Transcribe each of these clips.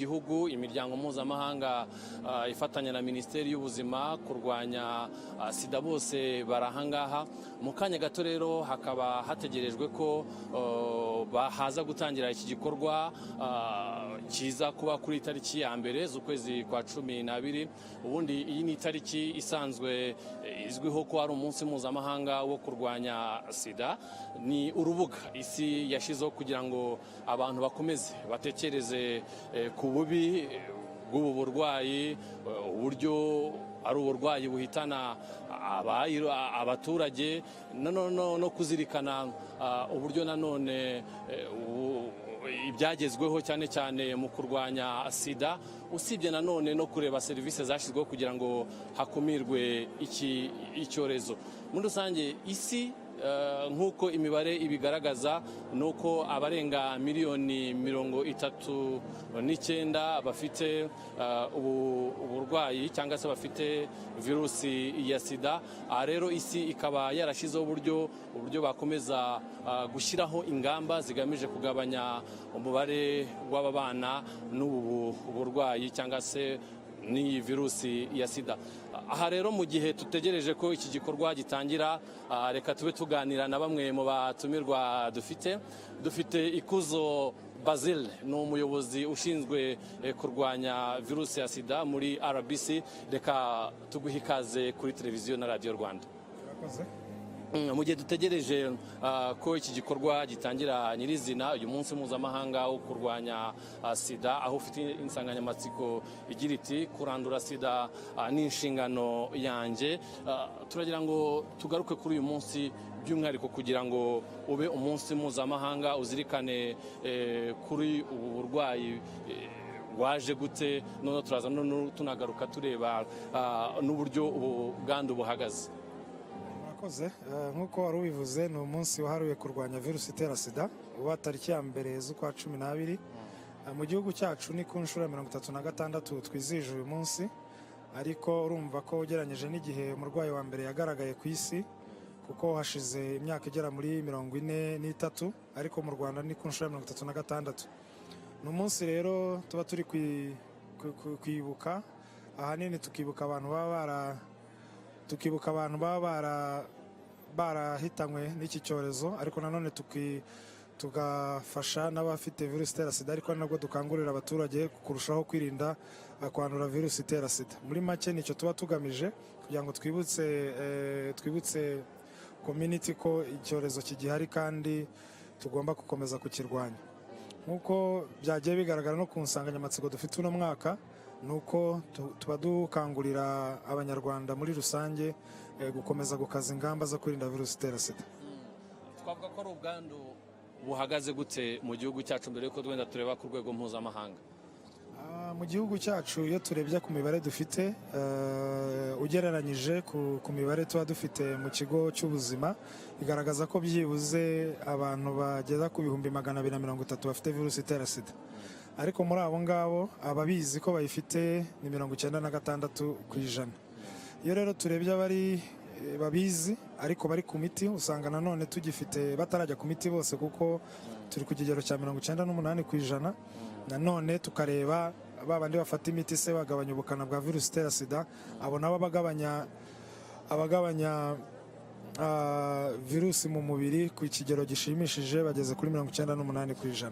Igihugu imiryango mpuzamahanga ifatanya na Minisiteri y'Ubuzima kurwanya Sida bose barahangaha mu kanya gato rero hakaba hategerejwe ko bahaza gutangira iki gikorwa kiza kuba kuri tariki ya mbere z'ukwezi kwa 12. Ubundi iyi ni tariki isanzwe izwiho ko ari umunsi mpuzamahanga wo kurwanya Sida. Ni urubuga isi yashizeho kugira ngo abantu bakomeze batekereze ku bubi bw'ubu burwayi, uburyo ari uburwayi buhitana abaturage, no kuzirikana uburyo nanone ibyagezweho cyane cyane mu kurwanya Sida, usibye nanone no kureba serivisi zashyizweho kugira ngo hakumirwe iki icyorezo. Muri rusange isi nk'uko imibare ibigaragaza nuko abarenga miliyoni 39 bafite uburwayi cyangwa se bafite virusi ya Sida. Rero isi ikaba yarashizeho uburyo bakomeza gushyiraho ingamba zigamije kugabanya umubare w'ababana n'ubu burwayi cyangwa se ni virusi ya Sida. Aha rero mu gihe tutegereje ko iki gikorwa gitangira, reka tube tuganira na bamwe mu batumirwa dufite Ikuzo Basil, ni umuyobozi ushinzwe kurwanya virusi ya Sida muri RBC. Reka tuguhe ikaze kuri televiziyo na radio Rwanda. Mu gihe dutegereje ko iki gikorwa gitangira nyirizina, uyu munsi mpuzamahanga wo kurwanya Sida, aho ufite insanganyamatsiko igira iti kurandura Sida n'inshingano yanjye, turagira ngo tugaruke kuri uyu munsi by'umwihariko kugira ngo ube umunsi mpuzamahanga uzirikane kuri ubu burwayi waje gute. None turaza tunagaruka tureba n'uburyo ubu bwandu buhagaze. Nk'uko wari ubivuze, ni umunsi wahariwe kurwanya virusi itera Sida, uba tariki ya mbere z'ukwa 12. Mu gihugu cyacu ni ku nshuro ya 36 twizihije uyu munsi, ariko urumva ko ugereranyije n'igihe umurwayi wa mbere yagaragaye ku isi, kuko hashize imyaka igera muri 43, ariko mu Rwanda ni ku nshuro ya 36. Ni umunsi rero tuba turi kwibuka, ahanini tukibuka abantu baba barahitanywe n'iki cyorezo, ariko nanone tugafasha n'abafite virusi itera Sida, ariko nabwo dukangurira abaturage kurushaho kwirinda kwandura virusi itera Sida. Muri make nicyo tuba tugamije, kugira ngo twibutse community ko icyorezo kigihari kandi tugomba gukomeza kukirwanya. Nk'uko byagiye bigaragara no ku nsanganyamatsiko dufite uno mwaka, nuko tuba dukangurira abanyarwanda muri rusange gukomeza gukaza ingamba zo kwirinda virusi itera Sida. Twavuga ko ari ubwandu buhagaze gute mu gihugu cyacu mbere yuko twenda tureba ku rwego mpuzamahanga? Mu gihugu cyacu iyo turebye ku mibare dufite, ugereranyije ku mibare tuba dufite mu kigo cy'ubuzima, igaragaza ko byibuze abantu bagera ku 230 bafite virusi itera Sida. Ariko muri abo ngabo ababizi ko bayifite ni 96%. Iyo rero turebye abari babizi ariko bari ku miti, usanga nanone tugifite batarajya ku miti bose, kuko turi ku kigero cya 98%. Nanone tukareba babandi bafata imiti se bagabanya ubukana bwa virusi itera Sida, abo nabo abagabanya virusi mu mubiri ku kigero gishimishije, bageze kuri 98%.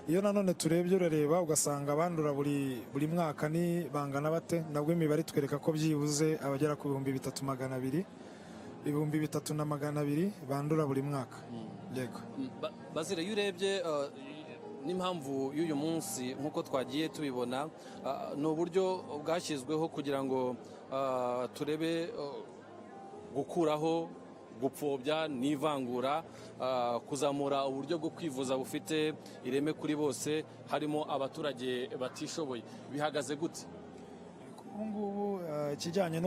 Iyo nanone turebye urareba ugasanga abandura buri mwaka ni bangana bate, nabwo imibare twereka ko byibuze abagera ku 3,200 bandura buri mwaka. Yego. Bazire, iyo urebye n'impamvu y'uyu munsi nk'uko twagiye tubibona, ni uburyo bwashyizweho kugira ngo turebe gukuraho gupfobya n'ivangura, kuzamura uburyo bwo kwivuza bufite ireme kuri bose, harimo abaturage batishoboye. Bihagaze gute ubu ngubu ikijyanye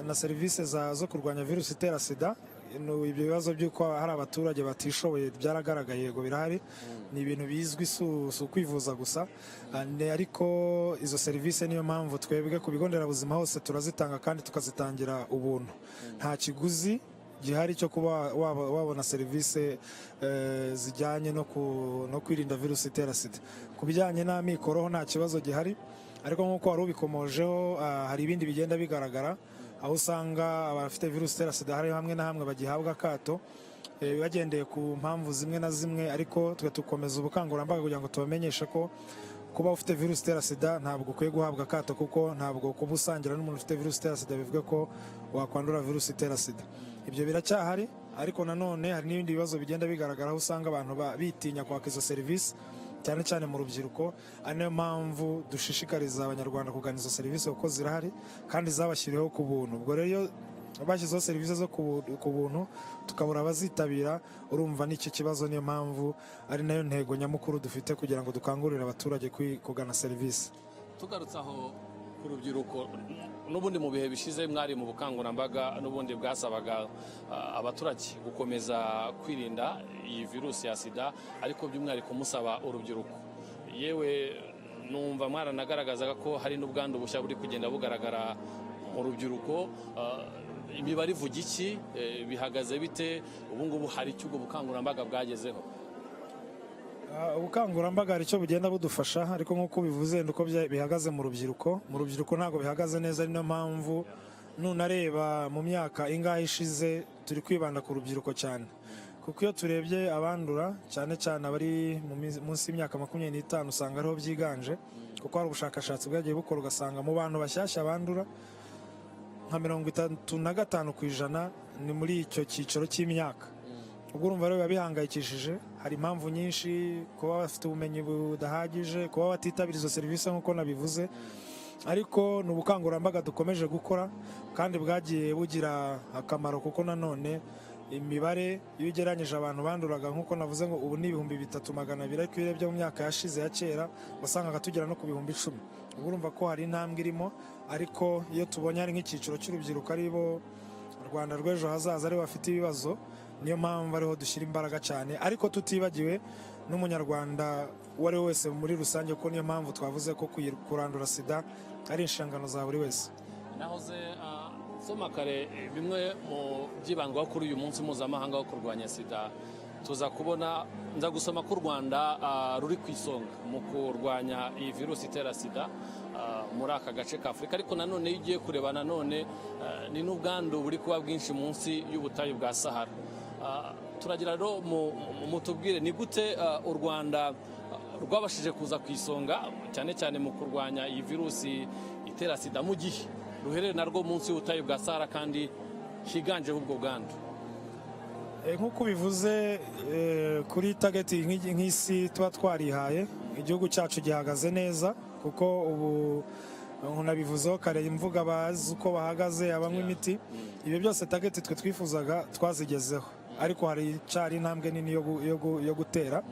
na serivisi zo kurwanya virusi itera Sida? Ibyo bibazo by'uko hari abaturage batishoboye byaragaragaye, yego birahari, ni ibintu bizwi, si ukwivuza gusa. Ariko izo serivisi niyo mpamvu twebwe ku bigo nderabuzima hose turazitanga, kandi tukazitangira ubuntu, nta kiguzi gihari cyo kuba wabona serivisi zijyanye no kwirinda virusi itera sida. Ku bijyanye n'amikoro nta kibazo gihari, ariko nk'uko wari ubikomojeho hari ibindi bigenda bigaragara, aho usanga abafite virusi itera sida hari hamwe na hamwe bagihabwa akato bagendeye ku mpamvu zimwe na zimwe, ariko twe dukomeza ubukangurambaga kugira ngo tubamenyeshe ko kuba ufite virusi itera sida ntabwo ukwiye guhabwa akato, kuko ntabwo kuba usangira n'umuntu ufite virusi itera sida bivuga ko wakwandura virusi itera sida. Ibyo biracyahari, ariko nanone hari n'ibindi bibazo bigenda bigaragara, aho usanga abantu bitinya kwaka izo serivisi, cyane cyane mu rubyiruko. Ari nayo mpamvu dushishikariza abanyarwanda kugana izo serivisi kuko zirahari kandi zabashyiriweho ku buntu. Ubwo rero bashyizeho serivisi zo ku buntu tukabura abazitabira, urumva n'icyo kibazo. Niyo mpamvu ari nayo ntego nyamukuru dufite kugira ngo dukangurire abaturage kugana serivisi. Tugarutse aho ku rubyiruko, n'ubundi mu bihe bishize mwari mu bukangurambaga n'ubundi bwasabaga abaturage gukomeza kwirinda iyi virusi ya sida, ariko by'umwihariko musaba urubyiruko. Yewe numva mwaranagaragazaga ko hari n'ubwandu bushya buri kugenda bugaragara mu rubyiruko. Imibare ivuga iki? Bihagaze bite ubu ngubu? Hari icyo ubwo bukangurambaga bwagezeho? Ubukangurambaga hari icyo bugenda budufasha, ariko nk'uko bivuze uko bihagaze mu rubyiruko ntabwo bihagaze neza. Niyo mpamvu nunareba mu myaka ingahe ishize turi kwibanda ku rubyiruko cyane, kuko iyo turebye abandura cyane cyane abari munsi y'imyaka 25 usanga ariho byiganje, kuko hari ubushakashatsi bwagiye bukora ugasanga mu bantu bashyashya bandura nka 35% ni muri icyo cyiciro cy'imyaka. Ubwo urumva rero biba bihangayikishije. Hari impamvu nyinshi, kuba bafite ubumenyi budahagije, kuba batitabira izo serivisi nk'uko nabivuze, ariko ni ubukangurambaga dukomeje gukora kandi bwagiye bugira akamaro, kuko nanone imibare iyo ugereranyije abantu banduraga nk'uko navuze ngo ubu ni 3,200, ariko iyo urebye mu myaka yashize ya kera wasangaga tugera no ku 10,000. Ubwo urumva ko hari intambwe irimo, ariko iyo tubonye hari nk'icyiciro cy'urubyiruko aribo Rwanda rw'ejo hazaza aribo bafite ibibazo, niyo mpamvu ariho dushyira imbaraga cyane, ariko tutibagiwe n'umunyarwanda uwo ari we wese muri rusange, kuko niyo mpamvu twavuze ko kurandura sida ari inshingano za buri wese. Nahoze soma kare bimwe mu byibandwaho kuri uyu munsi mpuzamahanga wo kurwanya sida, tuza kubona nza gusoma ko u Rwanda ruri ku isonga mu kurwanya iyi virusi itera sida muri aka gace ka Afurika. Ariko nanone iyo ugiye kureba nanone ni n'ubwandu buri kuba bwinshi munsi y'ubutayu bwa Sahara. Turagira rero mutubwire ni gute u Rwanda rwabashije kuza ku isonga cyane cyane mu kurwanya iyi virusi itera sida, mu gihe ruherere narwo munsi y'ubutayu bwa Sahara kandi higanjeho ubwo bwandu. Nk'uko bivuze kuri target nk'isi tuba twarihaye, igihugu cyacu gihagaze neza, kuko ubu nabivuzeho kare imvuga bazi uko bahagaze abanywa imiti. Ibyo byose target twe twifuzaga twazigezeho, ariko hari cyari intambwe nini yo gutera.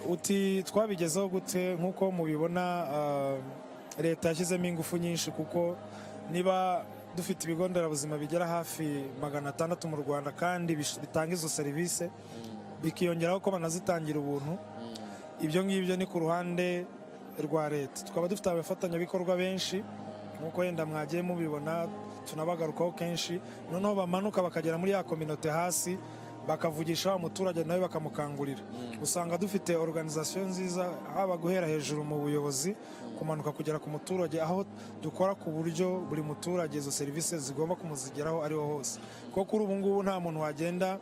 Uti twabigezeho gute? Nk'uko mubibona leta yashyizemo ingufu nyinshi, kuko niba dufite ibigo nderabuzima bigera hafi 600 mu Rwanda kandi bitanga izo serivisi, bikiyongeraho ko banazitangira ubuntu. Ibyo ngibyo ni ku ruhande rwa leta. Tukaba dufite abafatanyabikorwa benshi nk'uko yenda mwagiye mubibona, tunabagarukaho kenshi, noneho bamanuka bakagera muri ya kominote hasi bakavugisha umuturage nawe bakamukangurira. Usanga dufite organisation nziza, haba guhera hejuru mu buyobozi kumanuka kugera ku muturage, aho dukora ku buryo buri muturage izo serivisi zigomba kumuzigeraho ariho hose. Kuko kuri ubu ngubu nta muntu wagenda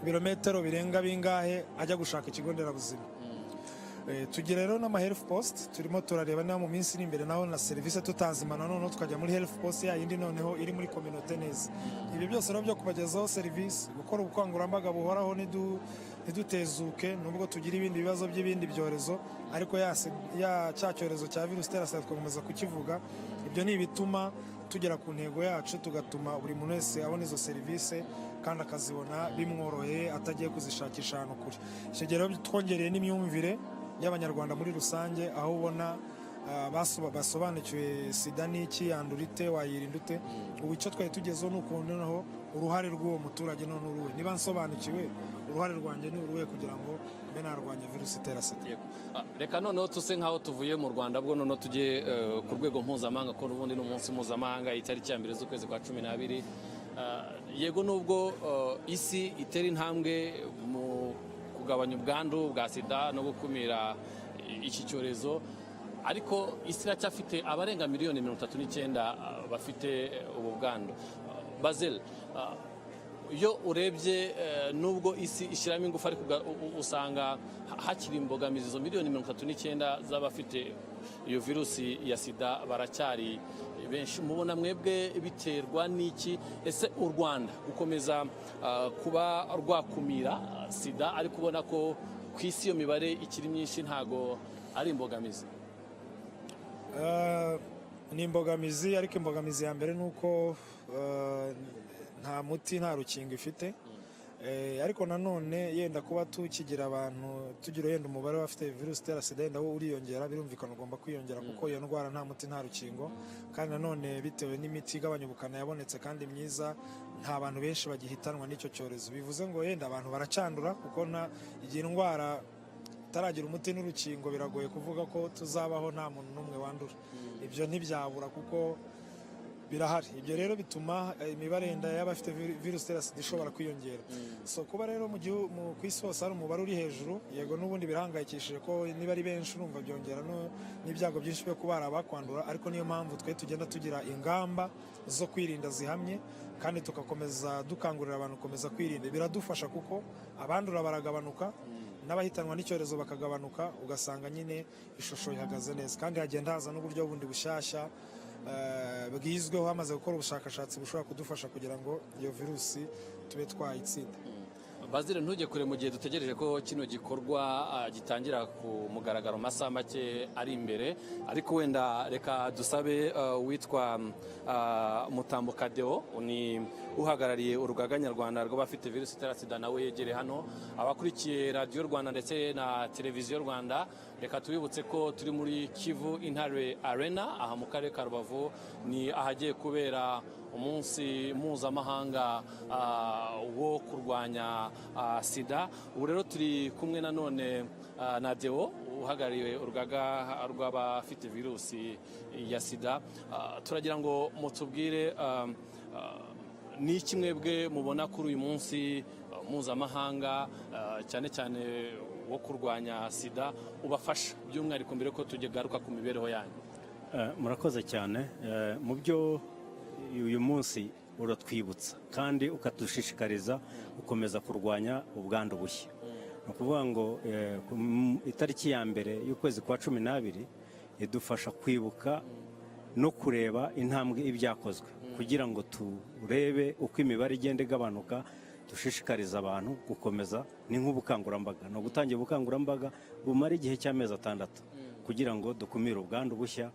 birometero birenga bingahe ajya gushaka ikigo nderabuzima. Tugira rero n'ama health post, turimo turareba niba mu minsi iri imbere naho na serivisi tutazimana noneho tukajya muri health post ya yindi noneho iri muri community neza. Ibyo byose rero byo kubagezaho serivisi, gukora ubukangurambaga buhoraho ntidutezuke, nubwo tugira ibindi bibazo by'ibindi byorezo, ariko cya cyorezo cya virusi itera sida twakomeza kukivuga. Ibyo ni ibituma tugera ku ntego yacu, tugatuma buri muntu wese abona izo serivisi kandi akazibona bimworoheye atagiye kuzishakisha ahantu kure. Icyo gihe rero twongereye n'imyumvire y'abanyarwanda muri rusange, aho ubona basobanukiwe sida n'iki, yandura ite, wayirinda ute. Ubu icyo twari tugezeho ni ukuntu noneho uruhare rw'uwo muturage none uruwe, niba nsobanukiwe uruhare rwanjye ni uruwe kugira ngo mbe narwanya virusi itera sida. Reka noneho tuse nk'aho tuvuye mu Rwanda, bwo noneho tujye ku rwego mpuzamahanga, ko ubundi ni umunsi mpuzamahanga itariki ya 2 z'ukwezi kwa 12. yego nubwo isi itera intambwe mu kugabanya ubwandu bwa sida no gukumira iki cyorezo, ariko isi iracyafite abarenga miliyoni 39 bafite ubu bwandu. Basil, iyo urebye nubwo isi ishyiramo ingufu, ariko usanga hakiri imbogamizi. Izo miliyoni 39 z'abafite iyo virusi ya sida baracyari benshi. Mubona mwebwe biterwa n'iki? Ese u Rwanda gukomeza kuba rwakumira sida, ariko ubona ko ku isi iyo mibare ikiri myinshi, ntago ari imbogamizi? Ni imbogamizi, ariko imbogamizi ya mbere ni uko nta muti nta rukingo ifite. Ariko nanone yenda kuba tukigira abantu, tugira yenda umubare w'abafite virusi itera sida yenda wo uriyongera, birumvikana ugomba kwiyongera kuko iyo ndwara nta muti nta rukingo. Kandi nanone bitewe n'imiti igabanya ubukana yabonetse kandi myiza, nta bantu benshi bagihitanwa n'icyo cyorezo. Bivuze ngo yenda abantu baracandura, kuko igihe indwara taragira umuti n'urukingo biragoye kuvuga ko tuzabaho nta muntu n'umwe wandura. Ibyo ntibyabura kuko birahari. Ibyo rero bituma imibare yenda y'abafite virusi itera sida ishobora kwiyongera. So kuba rero ku isi hose hari umubare uri hejuru, yego n'ubundi birahangayikishije ko niba ari benshi urumva byongera n'ibyago byinshi byo kuba abakwandura. Ariko niyo mpamvu twe tugenda tugira ingamba zo kwirinda zihamye, kandi tugakomeza dukangurira abantu gukomeza kwirinda. Biradufasha kuko abandura baragabanuka, n'abahitanwa n'icyorezo bakagabanuka, ugasanga nyine ishusho ihagaze neza. Kandi hagenda haza n'uburyo bundi bushyashya bwizweho, hamaze gukora ubushakashatsi bushobora kudufasha kugira ngo iyo virusi tube twayitsinda. Bazire, ntujye kure mu gihe dutegereje ko kino gikorwa gitangira ku mugaragaro masaha make ari imbere, ariko wenda reka dusabe witwa Mutambuka Deo, ni uhagarariye urugaga nyarwanda rw'abafite virusi itera sida, nawe yegere hano. Abakurikiye radiyo Rwanda ndetse na televiziyo Rwanda, reka tubibutse ko turi muri Kivu Intare Arena, aha mu karere ka Rubavu. Ni ahagiye kubera umunsi mpuzamahanga wo kurwanya sida. Ubu rero turi kumwe nanone na Deo uhagarariye urugaga rw'abafite virusi ya sida. Turagira ngo mutubwire ni iki mwebwe mubona kuri uyu munsi mpuzamahanga cyane cyane wo kurwanya sida ubafasha, by'umwihariko mbere ko tugaruka ku mibereho yanyu. Murakoze cyane. Mu byo uyu munsi uratwibutsa kandi ukadushishikariza gukomeza kurwanya ubwandu bushya. Ni ukuvuga ngo itariki ya mbere y'ukwezi kwa 12 idufasha kwibuka no kureba intambwe ibyakozwe, kugira ngo turebe uko imibare igenda igabanuka. Dushishikariza abantu gukomeza, ni nk'ubukangurambaga, no gutangira ubukangurambaga bumara igihe cy'amezi 6 kugira ngo dukumire ubwandu bushya,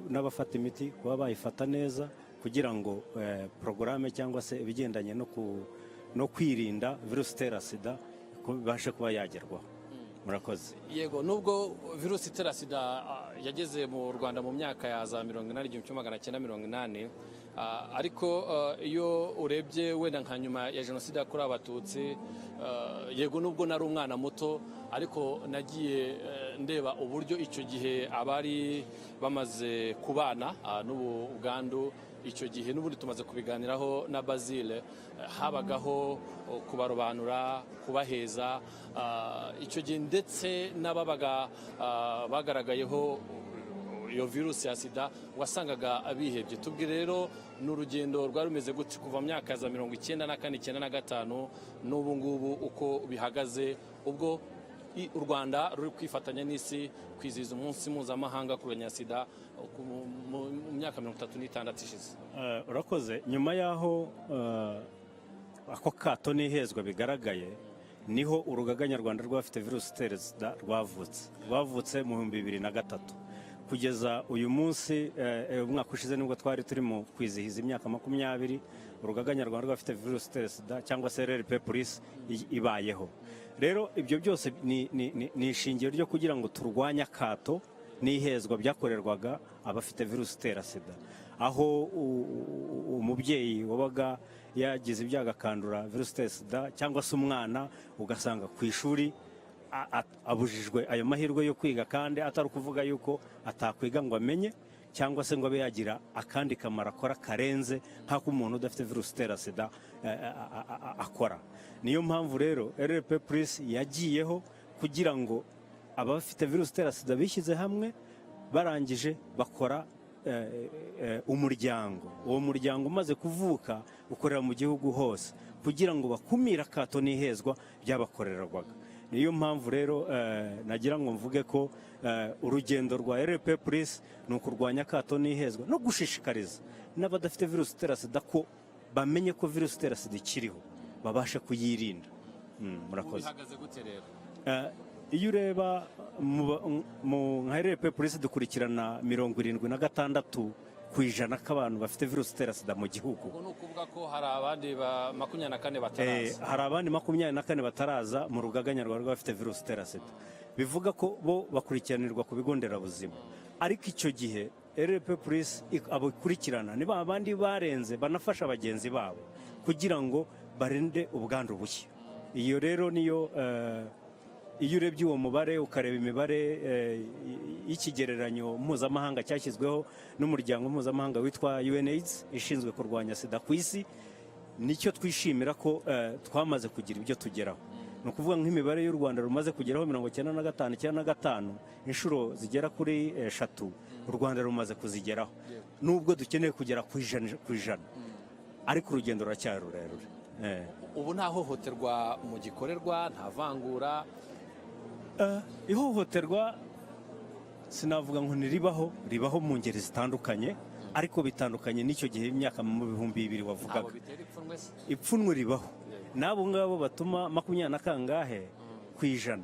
n'abafata imiti kuba bayifata neza, kugira ngo porogaramu cyangwa se ibigendanye no kwirinda virusi itera sida bibashe kuba yagerwaho. Murakoze. Yego, nubwo virusi itera sida yageze mu Rwanda mu myaka ya za 1980, ariko iyo urebye wenda nka nyuma ya jenoside yakorewe Abatutsi, yego nubwo nari umwana muto, ariko nagiye ndeba uburyo icyo gihe abari bamaze kubana n'ubu bwandu. Icyo gihe n'ubundi tumaze kubiganiraho na Basile, habagaho kubarobanura, kubaheza. Icyo gihe ndetse n'ababaga bagaragayeho iyo virusi ya sida wasangaga abihebye. Tubwire rero n'urugendo rwari rumeze gute kuva mu myaka za 1994, 1995 n'ubu ngubu uko bihagaze, ubwo u Rwanda ruri kwifatanya n'isi kwizihiza umunsi mpuzamahanga kurwanya sida mu myaka 36 ishize. Urakoze. Nyuma yaho ako kato n'ihezwa bigaragaye, niho urugaga nyarwanda rw'abafite virusi itera sida rwavutse mu 2003. Kugeza uyu munsi, umwaka ushize nibwo twari turimo kwizihiza imyaka 20 urugaga nyarwanda rw'abafite virusi itera sida cyangwa se RP Police ibayeho. Rero ibyo byose ni ishingiro ryo kugira ngo turwanye akato n'ihezwa byakorerwaga abafite virusi itera sida, aho umubyeyi wabaga yagize ibyago akandura virusi itera sida, cyangwa se umwana ugasanga ku ishuri abujijwe ayo mahirwe yo kwiga, kandi atari ukuvuga yuko atakwiga ngo amenye, cyangwa se ngo abe yagira akandi kamaro akora karenze nk'ako umuntu udafite virusi itera sida akora. Niyo mpamvu rero RP Plus yagiyeho kugira ngo abafite virusi itera sida bishyize hamwe, barangije bakora umuryango. Uwo muryango umaze kuvuka ukorera mu gihugu hose kugira ngo bakumire akato n'ihezwa byabakorerwaga. Niyo mpamvu rero nagira ngo mvuge ko urugendo rwa RP Plus ni ukurwanya akato n'ihezwa no gushishikariza n'abadafite virusi itera sida ko bamenye ko virusi itera sida ikiriho, babashe kuyirinda. Murakoze. Bihagaze gute rero? Iyo ureba nka RP Plus dukurikirana 76% k'abantu bafite virusi itera sida mu gihugu. Ubwo ni ukuvuga ko hari abandi 24 bataraza. Hari abandi 24 bataraza mu rugaga nyarwanda rw'abafite virusi itera sida. Bivuga ko bo bakurikiranirwa ku bigo nderabuzima. Ariko icyo gihe RP Plus abakurikirana niba abandi barenze banafasha bagenzi babo kugira ngo barinde ubwandu bushya. Iyo rero niyo iyo urebye uwo mubare ukareba imibare y'ikigereranyo mpuzamahanga cyashyizweho n'umuryango mpuzamahanga witwa UNAIDS ishinzwe kurwanya sida ku isi, nicyo twishimira ko twamaze kugira ibyo tugeraho. Ni ukuvuga nk'imibare y'u Rwanda rumaze kugeraho 95 inshuro zigera kuri 3 u Rwanda rumaze kuzigeraho, nubwo dukeneye kugera ku ijana, ariko urugendo ruracyari rurerure. Ubu nta hohoterwa mu gikorerwa, nta vangura. Ihohoterwa sinavuga ngo ribaho mu ngeri zitandukanye, ariko bitandukanye n'icyo gihe imyaka mu 2000 wavugaga. Ipfunwe ribaho. Nabo ngabo batuma 20%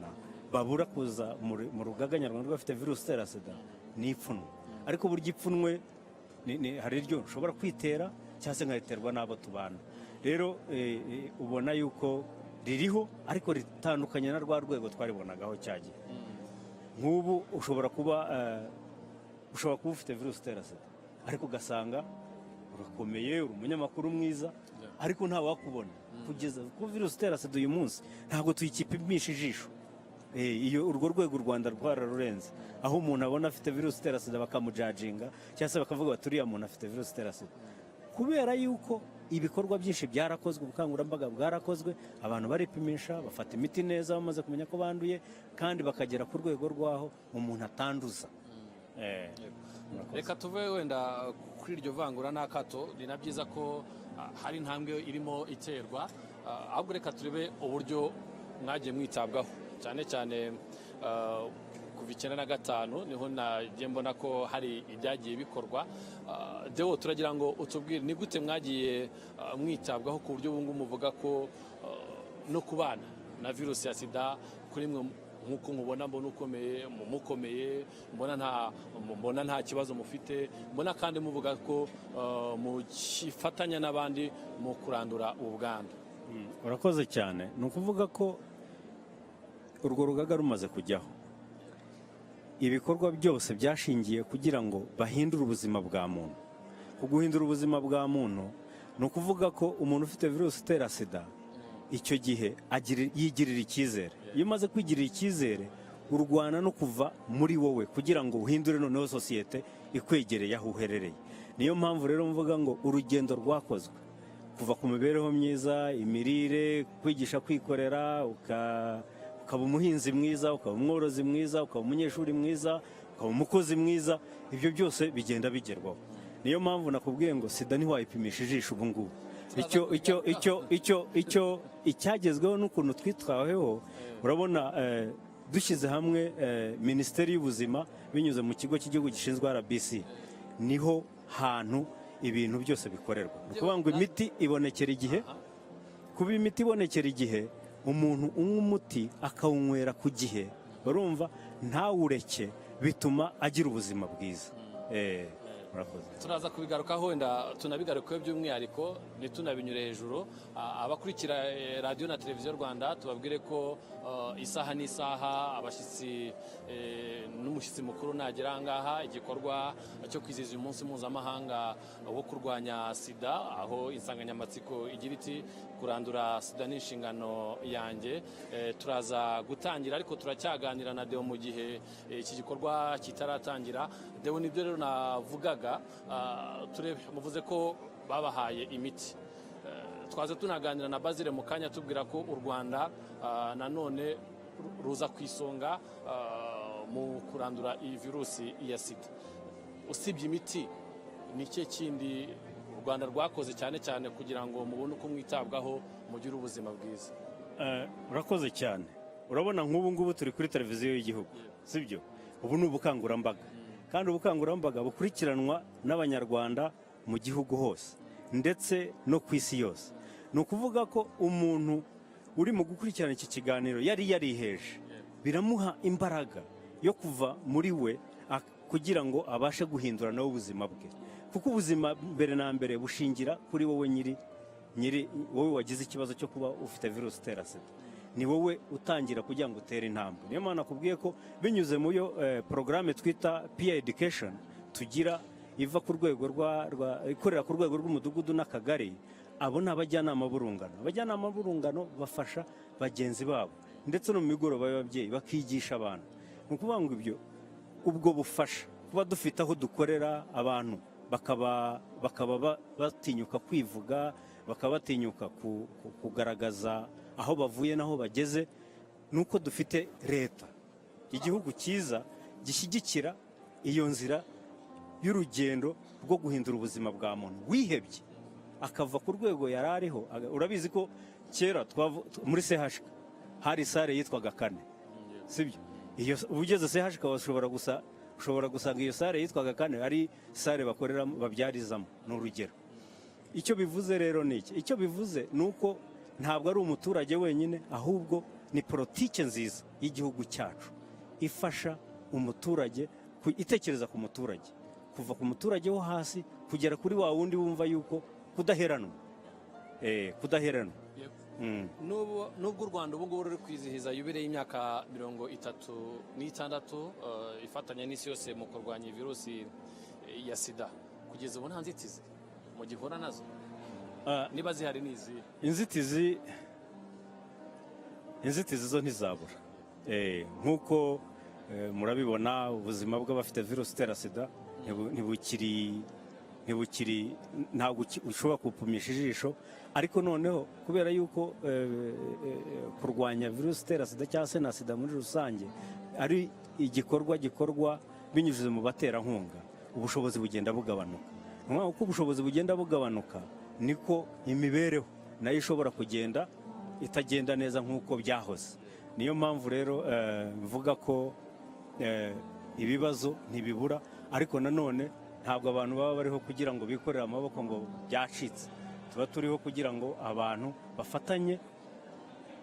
babura kuza mu rugaga nyarwanda rw'abafite virusi itera sida ni ipfunwe. Ariko burya ipfunwe hari iryo ushobora kwitera cyangwa se nkayiterwa n'abo tubana. Rero ubona yuko ririho ariko ritandukanye na rwa rwego twaribonagaho cyagiye. Nk'ubu ushobora kuba ufite virusi itera sida ariko ugasanga urakomeye, uri umunyamakuru mwiza, ariko nta wakubona kugeza ku virusi itera sida uyu munsi ntabwo tuyikipimisha ijisho. Iyo urwo rwego u Rwanda rwararurenze, aho umuntu abona afite virusi itera sida bakamujajinga cyangwa se bakavuga bati uriya muntu afite virusi itera sida, kubera yuko ibikorwa byinshi byarakozwe, ubukangurambaga bwarakozwe, abantu baripimisha, bafata imiti neza bamaze kumenya ko banduye, kandi bakagera ku rwego rwaho umuntu atanduza. Reka tuve wenda kuri iryo vangura n'akato, ni na byiza ko hari intambwe irimo iterwa, ahubwo reka turebe uburyo mwagiye mwitabwaho, cyane cyane kuva 95 niho nagiye mbona ko hari ibyagiye bikorwa. Deo, turagira ngo utubwire ni gute mwagiye mwitabwaho ku buryo bungu muvuga ko no kubana na virusi ya sida kuri mwe nkuko mubona, mbona mukomeye, mbona nta kibazo mufite, mbona kandi muvuga ko mukifatanya n'abandi mu kurandura ubwandu. Urakoze cyane. Ni ukuvuga ko urwo rugaga rumaze kujyaho, ibikorwa byose byashingiye kugira ngo bahindure ubuzima bwa muntu. Guhindura ubuzima bwa muntu ni ukuvuga ko umuntu ufite virusi itera sida icyo gihe yigirira icyizere. Iyo umaze kwigirira icyizere, urwana no kuva muri wowe kugira ngo uhindure noneho sosiyete ikwegereye aho uherereye. Niyo mpamvu rero mvuga ngo urugendo rwakozwe kuva ku mibereho myiza, imirire, kwigisha kwikorera, ukaba umuhinzi mwiza, ukaba umworozi mwiza, ukaba umunyeshuri mwiza, ukaba umukozi mwiza, ibyo byose bigenda bigerwaho. Niyo mpamvu nakubwiye ngo sida ntiwayipimisha ijisho ubu ngubu. Icyagezweho n'ukuntu twitwaweho, urabona dushyize hamwe Minisiteri y'Ubuzima binyuze mu kigo cy'igihugu gishinzwe RBC, niho hantu ibintu byose bikorerwa. Ni ukuvuga ngo imiti ibonekera igihe, kuba imiti ibonekera igihe, umuntu unywa umuti akawunywera ku gihe, barumva ntawureke, bituma agira ubuzima bwiza. turaza kubigarukaho wenda tunabigarukaho by'umwihariko ntitunabinyure hejuru. Abakurikira radiyo na televiziyo Rwanda tubabwire ko isaha n'isaha abashyitsi n'umushyitsi mukuru nagera ahangaha igikorwa cyo kwizihiza uyu munsi mpuzamahanga wo kurwanya sida, aho insanganyamatsiko igira iti kurandura sida n'inshingano yanjye. Turaza gutangira ariko turacyaganira na Deo mu gihe iki gikorwa kitaratangira. Deo, nibyo rero navugaga, turebe muvuze ko babahaye imiti, twaza tunaganira na Bazile mu kanya tubwira ko u Rwanda nanone ruza ku isonga mu kurandura iyi virusi ya sida. Usibye imiti, ni cyo kindi u Rwanda rwakoze cyane cyane kugira ngo mubone uko mwitabwaho mugire ubuzima bwiza? Urakoze cyane. Urabona nk'ubu ngubu turi kuri televiziyo y'igihugu, sibyo? Ubu ni ubukangurambaga, kandi ubukangurambaga bukurikiranwa n'abanyarwanda mu gihugu hose ndetse no ku isi yose. Ni ukuvuga ko umuntu uri mu gukurikirana iki kiganiro yari yariheje, biramuha imbaraga yo kuva muri we kugira ngo abashe guhindura nawe ubuzima bwe, kuko ubuzima mbere na mbere bushingira kuri wowe wowe wagize ikibazo cyo kuba ufite virusi itera sida. Ni wowe utangira kugira ngo utere intambwe. Niyo mpamvu nakubwiye ko binyuze mu yo porogaramu twita peer education tugira iva ku rwego ikorera ku rwego rw'umudugudu n'akagari. Abo ni abajyanama b'urungano. Abajyanama b'urungano bafasha bagenzi babo ndetse no mu migoroba y'ababyeyi bakigisha abantu. Ni ukuvuga ngo ubwo bufasha kuba dufite aho dukorera abantu bakaba batinyuka kwivuga, bakaba batinyuka kugaragaza aho bavuye n'aho bageze. Nuko dufite leta, igihugu cyiza gishyigikira iyo nzira y'urugendo rwo guhindura ubuzima bwa muntu wihebye akava ku rwego yari ariho. Urabizi ko kera muri CHK hari sare yitwaga kane, sibyo? Ugeze CHK ushobora gusanga iyo sare yitwaga kane ari sare bakoreramo babyarizamo. Ni urugero. Icyo bivuze rero ni iki? Icyo bivuze ni uko ntabwo ari umuturage wenyine, ahubwo ni politike nziza y'igihugu cyacu ifasha umuturage, itekereza ku muturage, kuva ku muturage wo hasi kugera kuri wa wundi wumva yuko kudaheranwa. Nubwo u Rwanda ubu ngubu ruri kwizihiza yubile y'imyaka 36 ifatanya n'isi yose mu kurwanya virusi ya sida, kugeza ubu nta nzitizi mu gihura nazo? Niba zihari nizi inzitizi zo ntizabura. Nk'uko murabibona ubuzima bw'abafite virusi itera sida ntibukiri ntabwo ushobora kupumisha ijisho. Ariko noneho kubera yuko kurwanya virusi itera sida cyangwa se na sida muri rusange ari igikorwa gikorwa binyuze mu baterankunga, ubushobozi bugenda bugabanuka. Uko ubushobozi bugenda bugabanuka niko imibereho nayo ishobora kugenda itagenda neza nk'uko byahoze. Niyo mpamvu rero mvuga ko ibibazo ntibibura, ariko nanone ntabwo abantu baba bariho kugira ngo bikorere amaboko ngo byacitse. Tuba turiho kugira ngo abantu bafatanye,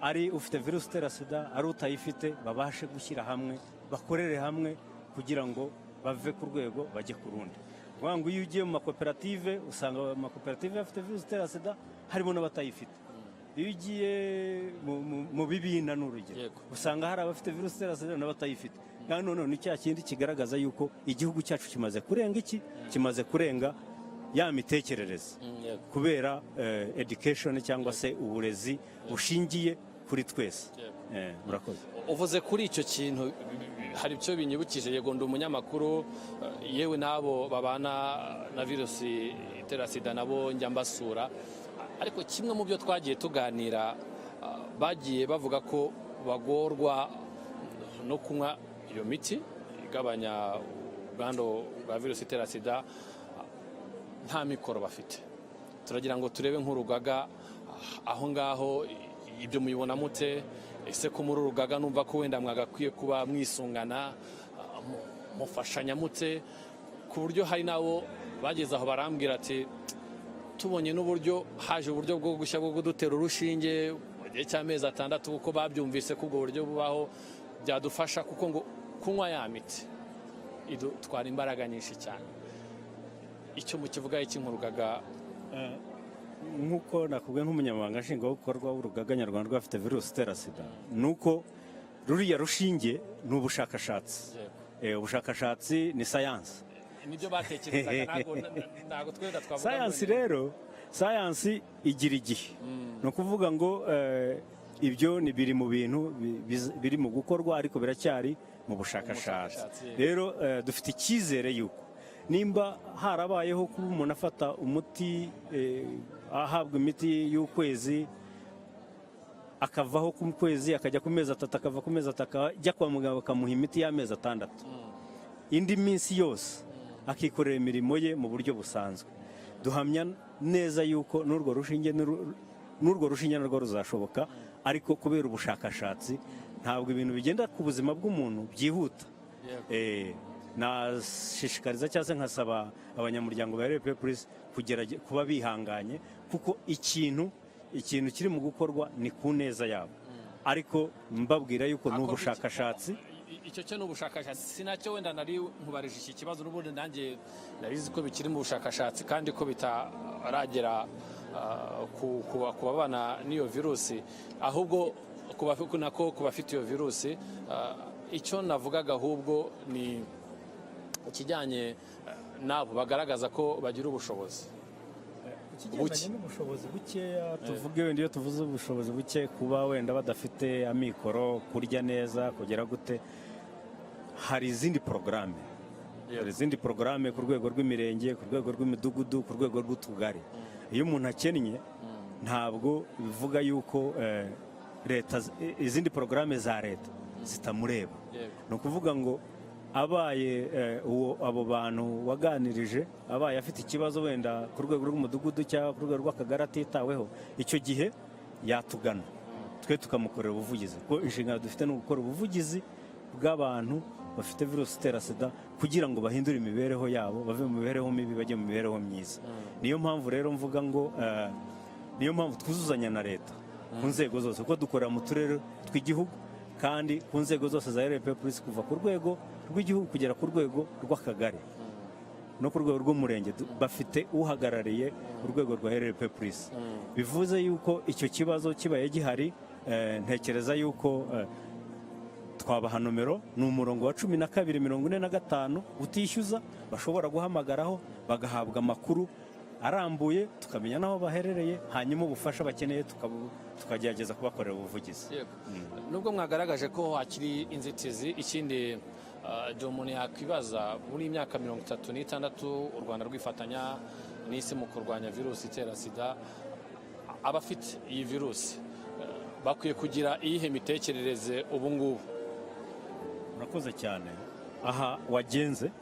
ari ufite virusi itera sida ari utayifite, babashe gushyira hamwe, bakorere hamwe kugira ngo bave ku rwego bajye ku rundi. Ngo iyo ugiye mu makoperative usanga amakoperative afite virusi itera sida harimo n'abatayifite. Iyo ugiye mu bibina n'urugero usanga hari abafite virusi itera sida n'abatayifite. Kandi none ni cya kindi kigaragaza yuko igihugu cyacu kimaze kurenga kimaze kurenga ya mitekerereze kubera education cyangwa se uburezi bushingiye kuri twese. Murakoze. Uvuze kuri icyo kintu hari icyo binyibukije. Yego ndi umunyamakuru, yewe nabo babana na virusi itera sida nabo njya mbasura, ariko kimwe mu byo twagiye tuganira bagiye bavuga ko bagorwa no kunywa iyo miti igabanya ubwandu bwa virusi itera sida, nta mikoro bafite. Turagira ngo turebe nk'urugaga aho ngaho ibyo muyibona mute? Ese ko muri urugaga numva ko wenda mwagakwiye kuba mwisungana, mufashanya mute, ku buryo hari nabo bageze aho barambwira ati tubonye n'uburyo haje uburyo bwo gushya bwo kudutera urushinge mu gihe cy'amezi 6, kuko babyumvise ko ubwo buryo bubaho byadufasha, kuko ngo kunywa ya miti idutwara imbaraga nyinshi cyane. icyo mukivuga iki nk'urugaga? nk'uko nakubwiye nk'umunyamabanga nshingwabikorwa w'urugaga nyarwanda rw'abafite virusi itera sida, ni uko ruriya rushinge ni ubushakashatsi. Ubushakashatsi ni sayansi, nibyo batekerezaga, ntabwo twenda twavuga. sayansi rero, sayansi igira igihe. ni ukuvuga ngo ibyo ni biri mu bintu biri mu gukorwa, ariko biracyari mu bushakashatsi. Rero dufite icyizere yuko nimba harabayeho kuba umuntu afata umuti, ahabwa imiti y'ukwezi, akavaho ku kwezi akajya ku mezi 3, akava ku mezi 3, akajya kwa muganga bakamuha imiti y'amezi 6, indi minsi yose akikorera imirimo ye mu buryo busanzwe, duhamya neza yuko n'urwo rushinge narwo ruzashoboka. Ariko kubera ubushakashatsi ntabwo ibintu bigenda ku buzima bw'umuntu byihuta. Nashishikariza cyangwa se nkasaba abanyamuryango ba RP Police kuba bihanganye, kuko ikintu kiri mu gukorwa ni ku neza yabo, ariko mbabwira yuko ni ubushakashatsi. Icyo cyo ni ubushakashatsi, sinacyo wenda nari nkubarije iki kibazo, n'ubundi nanjye narizi ko bikiri mu bushakashatsi kandi ko bitaragera ku babana n'iyo virusi, ahubwo ku bafite iyo virusi. Icyo navugaga ahubwo ni ikijyanye nabo bagaragaza ko bagira ubushobozi buke, n'ubushobozi bukeya. Tuvuge wenda iyo tuvuze ubushobozi buke, kuba wenda badafite amikoro, kurya neza, kugera gute, hari izindi porogaramu. Hari izindi porogaramu ku rwego rw'imirenge, ku rwego rw'imidugudu, ku rwego rw'utugari. Iyo umuntu akennye, ntabwo bivuga yuko leta, izindi porogaramu za leta zitamureba. Ni ukuvuga ngo abaye abo bantu waganirije abaye afite ikibazo wenda ku rwego rw'umudugudu cyangwa ku rwego rw'akagari atitaweho, icyo gihe yatugana, twe tukamukorera ubuvugizi. Kuko inshingano dufite ni ugukora ubuvugizi bw'abantu bafite virusi itera sida, kugira ngo bahindure imibereho yabo, bave mu mibereho mibi bajye mu mibereho myiza. Niyo mpamvu rero mvuga ngo niyo mpamvu twuzuzanya na leta ku nzego zose, kuko dukorera mu turere tw'igihugu kandi ku nzego zose za RP Police, kuva ku rwego rw'igihugu kugera ku rwego rw'akagari no ku rwego rw'umurenge, bafite uhagarariye urwego rwa RP Police. Bivuze yuko icyo kibazo kibaye gihari, ntekereza yuko twabaha nomero, ni umurongo wa 1245 utishyuza, bashobora guhamagaraho bagahabwa amakuru arambuye, tukamenya n'aho baherereye, hanyuma ubufasha bakeneye tukagerageza kubakorera ubuvugizi. Nubwo mwagaragaje ko hakiri inzitizi, ikindi umuntu yakwibaza, muri imyaka 36 u Rwanda rwifatanya n'isi mu kurwanya virusi itera sida, abafite iyi virusi bakwiye kugira iyihe mitekerereze ubu ngubu? Murakoze cyane. Aha wagenze,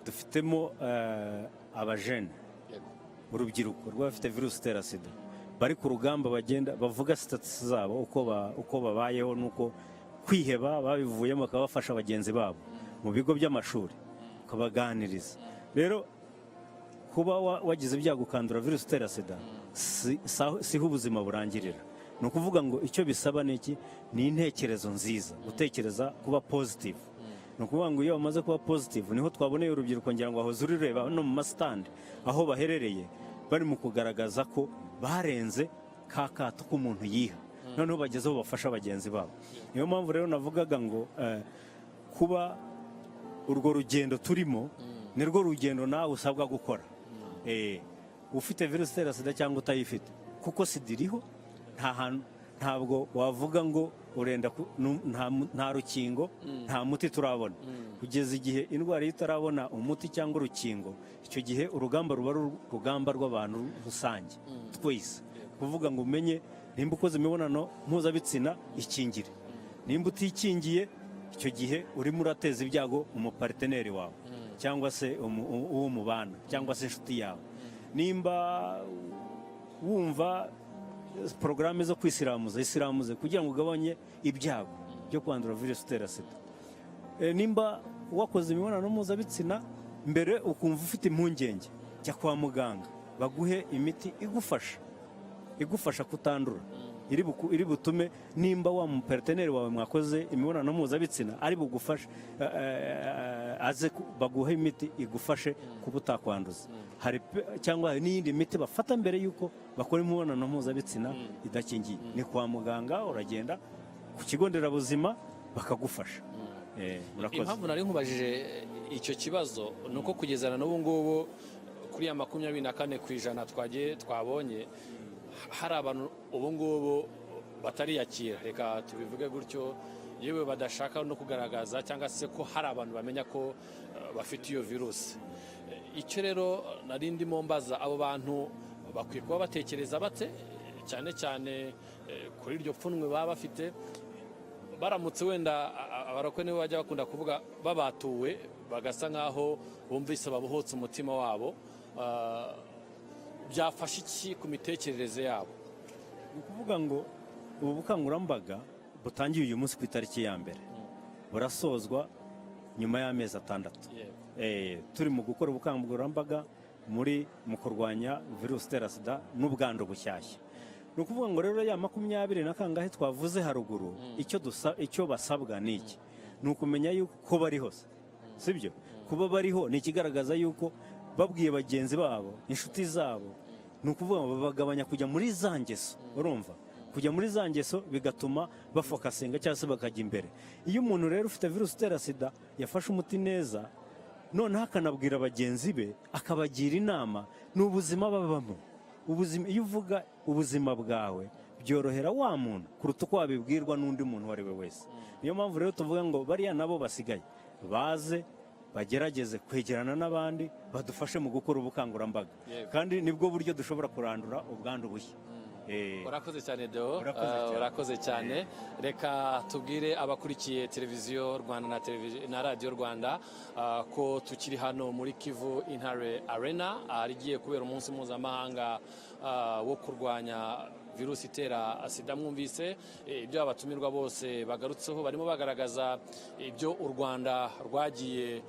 dufitemo abajene, urubyiruko rw'abafite virusi itera sida, bari ku rugamba, bagenda bavuga status zabo, uko babayeho, nuko kwiheba babivuyemo, bakabafasha bagenzi babo mu bigo by'amashuri, ukabaganiriza. Rero kuba wagize ibyago ukandura virusi itera sida siho ubuzima burangirira. Ni ukuvuga ngo icyo bisaba ni iki? Ni intekerezo nziza, gutekereza kuba positive. Ni ukuvuga ngo iyo bamaze kuba positive, niho twaboneye urubyiruko, ngira ngo aho zurureba no mu masitandi aho baherereye, bari mu kugaragaza ko barenze ka kato k'umuntu yiha, noneho bagezeho bafasha bagenzi babo. Niyo mpamvu rero navugaga ngo kuba urwo rugendo turimo ni rwo rugendo nawe usabwa gukora, ufite virusi itera sida cyangwa utayifite, kuko sida iriho. Ntabwo wavuga ngo urenda, nta rukingo, nta muti turabona. Kugeza igihe indwara itarabona umuti cyangwa urukingo, icyo gihe urugamba ruba ari urugamba rw'abantu rusange twese. Kuvuga ngo umenye, nimba ukoze imibonano mpuzabitsina, ikingire. Nimba utikingiye, icyo gihe urimo urateza ibyago umupariteneri wawe cyangwa se uwo mubana cyangwa se inshuti yawe. Nimba wumva porogaramu zo isiramuze kugira ngo ugabanye ibyago byo kwandura virusi itera sida. Nimba wakoze imibonano mpuzabitsina mbere ukumva ufite impungenge, jya kwa muganga baguhe imiti igufasha kutandura. iri butume nimba wa muparteneri wawe mwakoze imibonano mpuzabitsina ari bugufashe aze baguhe imiti igufashe kuba utakwanduza cyangwa n'iyindi miti bafata mbere y'uko bakora imibonano mpuzabitsina idakingiye. Ni kwa muganga uragenda ku kigo nderabuzima bakagufasha. Impamvu nari nkubajije icyo kibazo ni uko kugezana n'ubu ngubu kuri ya 24% twabonye hari abantu ubu ngubu batariyakira, reka tubivuge gutyo, yewe badashaka no kugaragaza cyangwa se ko hari abantu bamenya ko bafite iyo virusi. Icyo rero nari ndimo mbaza, abo bantu bakwiye kuba batekereza bate cyane cyane kuri iryo pfunwe baba bafite, baramutse wenda abarokwe nibo bajya bakunda kuvuga babatuwe bagasa nkaho bumvise babuhotse umutima wabo, byafasha iki ku mitekerereze yabo? Ni ukuvuga ngo ubu bukangurambaga butangiye uyu munsi ku itariki ya mbere burasozwa nyuma y'amezi 6. Turi mu gukora ubukangurambaga mu kurwanya virusi itera sida n'ubwandu bushyashya. Ni ukuvuga ngo rero ya 20 na kangahe twavuze haruguru, icyo basabwa ni iki? Ni ukumenya yuko bari hose, sibyo? Kuba bariho ni ikigaragaza yuko babwiye bagenzi babo, inshuti zabo, ni ukuvuga ngo babagabanya kujya muri za ngeso. Urumva, kujya muri za ngeso bigatuma bafokasinga cyangwa se bakajya imbere. Iyo umuntu rero ufite virusi itera sida yafashe umuti neza, noneho akanabwira bagenzi be, akabagira inama, ni ubuzima babamo. Iyo uvuga ubuzima bwawe byorohera wa muntu kuruta uko wabibwirwa n'undi muntu uwo ari we wese. Niyo mpamvu rero tuvuga ngo bariya nabo basigaye baze bagerageze kwegerana n'abandi, badufashe mu gukora ubukangurambaga, kandi nibwo buryo dushobora kurandura ubwandu bushya. Urakoze cyane Deo, urakoze cyane. Reka tubwire abakurikiye televiziyo Rwanda na Radio Rwanda ko tukiri hano muri Kivu Intare Arena, arigiye kubera umunsi mpuzamahanga wo kurwanya virusi itera sida. Mwumvise ibyo abatumirwa bose bagarutseho, barimo bagaragaza ibyo u Rwanda rwagiye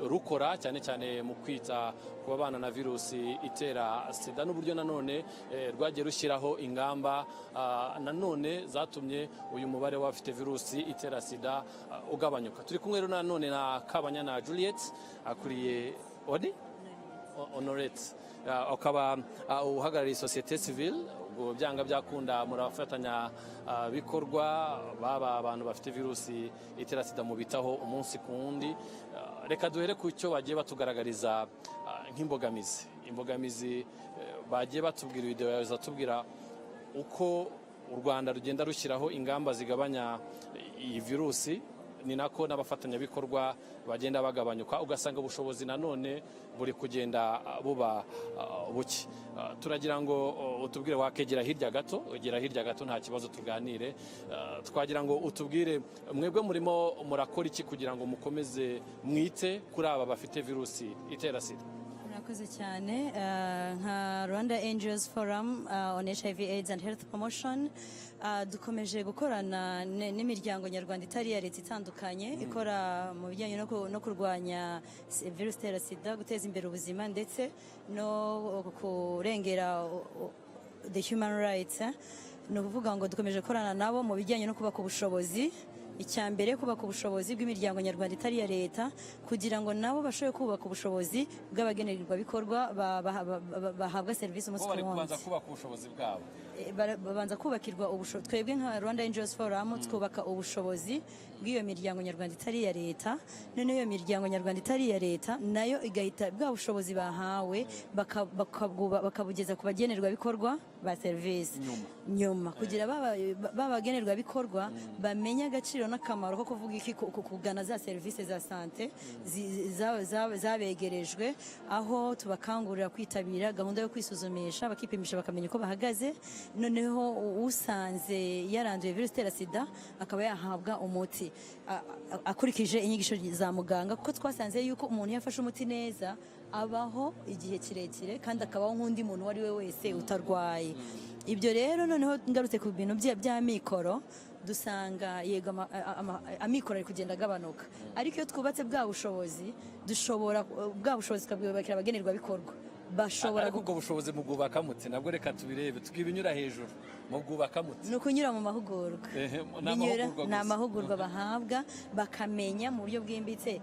rukora cyane cyane mu kwita ku babana na virusi itera sida, n'uburyo nanone rwagiye rushyiraho ingamba nanone zatumye uyu mubare w'abafite virusi itera sida ugabanyuka. Turi kumwe rero nanone na Kabanyana Juliet, akuriye Honorate, akaba uhagarariye societe civile. Ubwo byanga byakunda murafatanya bikorwa baba abantu bafite virusi itera sida mu bitaho umunsi ku wundi. Reka duhere ku cyo bagiye batugaragariza nk'imbogamizi bagiye batubwira, video yawe zatubwira uko u Rwanda rugenda rushyiraho ingamba zigabanya iyi virusi, ni nako n'abafatanyabikorwa bagenda bagabanyuka, ugasanga ubushobozi nanone buri kugenda buba buke. Turagira ngo utubwire, wakegera hirya gato, ugera hirya gato nta kibazo tuganire. Twagira ngo utubwire mwebwe murimo murakora iki kugira ngo mukomeze mwite kuri aba bafite virusi itera sida? Murakoze cyane. Nka Rwanda Angels Forum on HIV AIDS and Health Promotion, dukomeje gukorana n'imiryango nyarwanda itari iya leta itandukanye ikora mu bijyanye no kurwanya virusi itera sida, guteza imbere ubuzima ndetse no kurengera the human rights. Ni ukuvuga ngo dukomeje gukorana nabo mu bijyanye no kubaka ubushobozi. Icya mbere, kubaka ubushobozi bw'imiryango nyarwanda itari iya leta kugira ngo nabo bashobore kubaka ubushobozi bw'abagenerwabikorwa bahabwa serivisi umunsi ku munsi. Babanza kubaka ubushobozi bwabo, babanza kubakirwa ubushobozi. Twebwe nka Rwanda Angels Forum twubaka ubushobozi bw'iyo miryango nyarwanda itari iya leta, none iyo miryango nyarwanda itari iya leta nayo igahita bwa bushobozi bahawe bakabugeza ku bagenerwabikorwa ba serivisi nyuma, kugira babagenerwabikorwa bamenye agaciro n'akamaro ko kuvuga iki kugana za serivisi za sante zabegerejwe, aho tubakangurira kwitabira gahunda yo kwisuzumisha bakipimisha bakamenya uko bahagaze, noneho usanze yaranduye virusi itera sida akaba yahabwa umuti akurikije inyigisho za muganga, kuko twasanze yuko umuntu yafashe umuti neza abaho igihe kirekire kandi akabaho nk'undi muntu uwo ari we wese utarwaye. Ibyo rero noneho ngarutse ku bintu bya mikoro, dusanga yego amikoro ari kugenda agabanuka, ariko iyo twubatse bwa bushobozi dushobora bwa bushobozi tukabwubakira abagenerwabikorwa bashobora ariko ubwo bushobozi mu bwubaka mute nabwo reka tubirebe tukibinyura hejuru mu bwubaka mute ni ukunyura mu mahugurwa ni amahugurwa bahabwa bakamenya mu buryo bwimbitse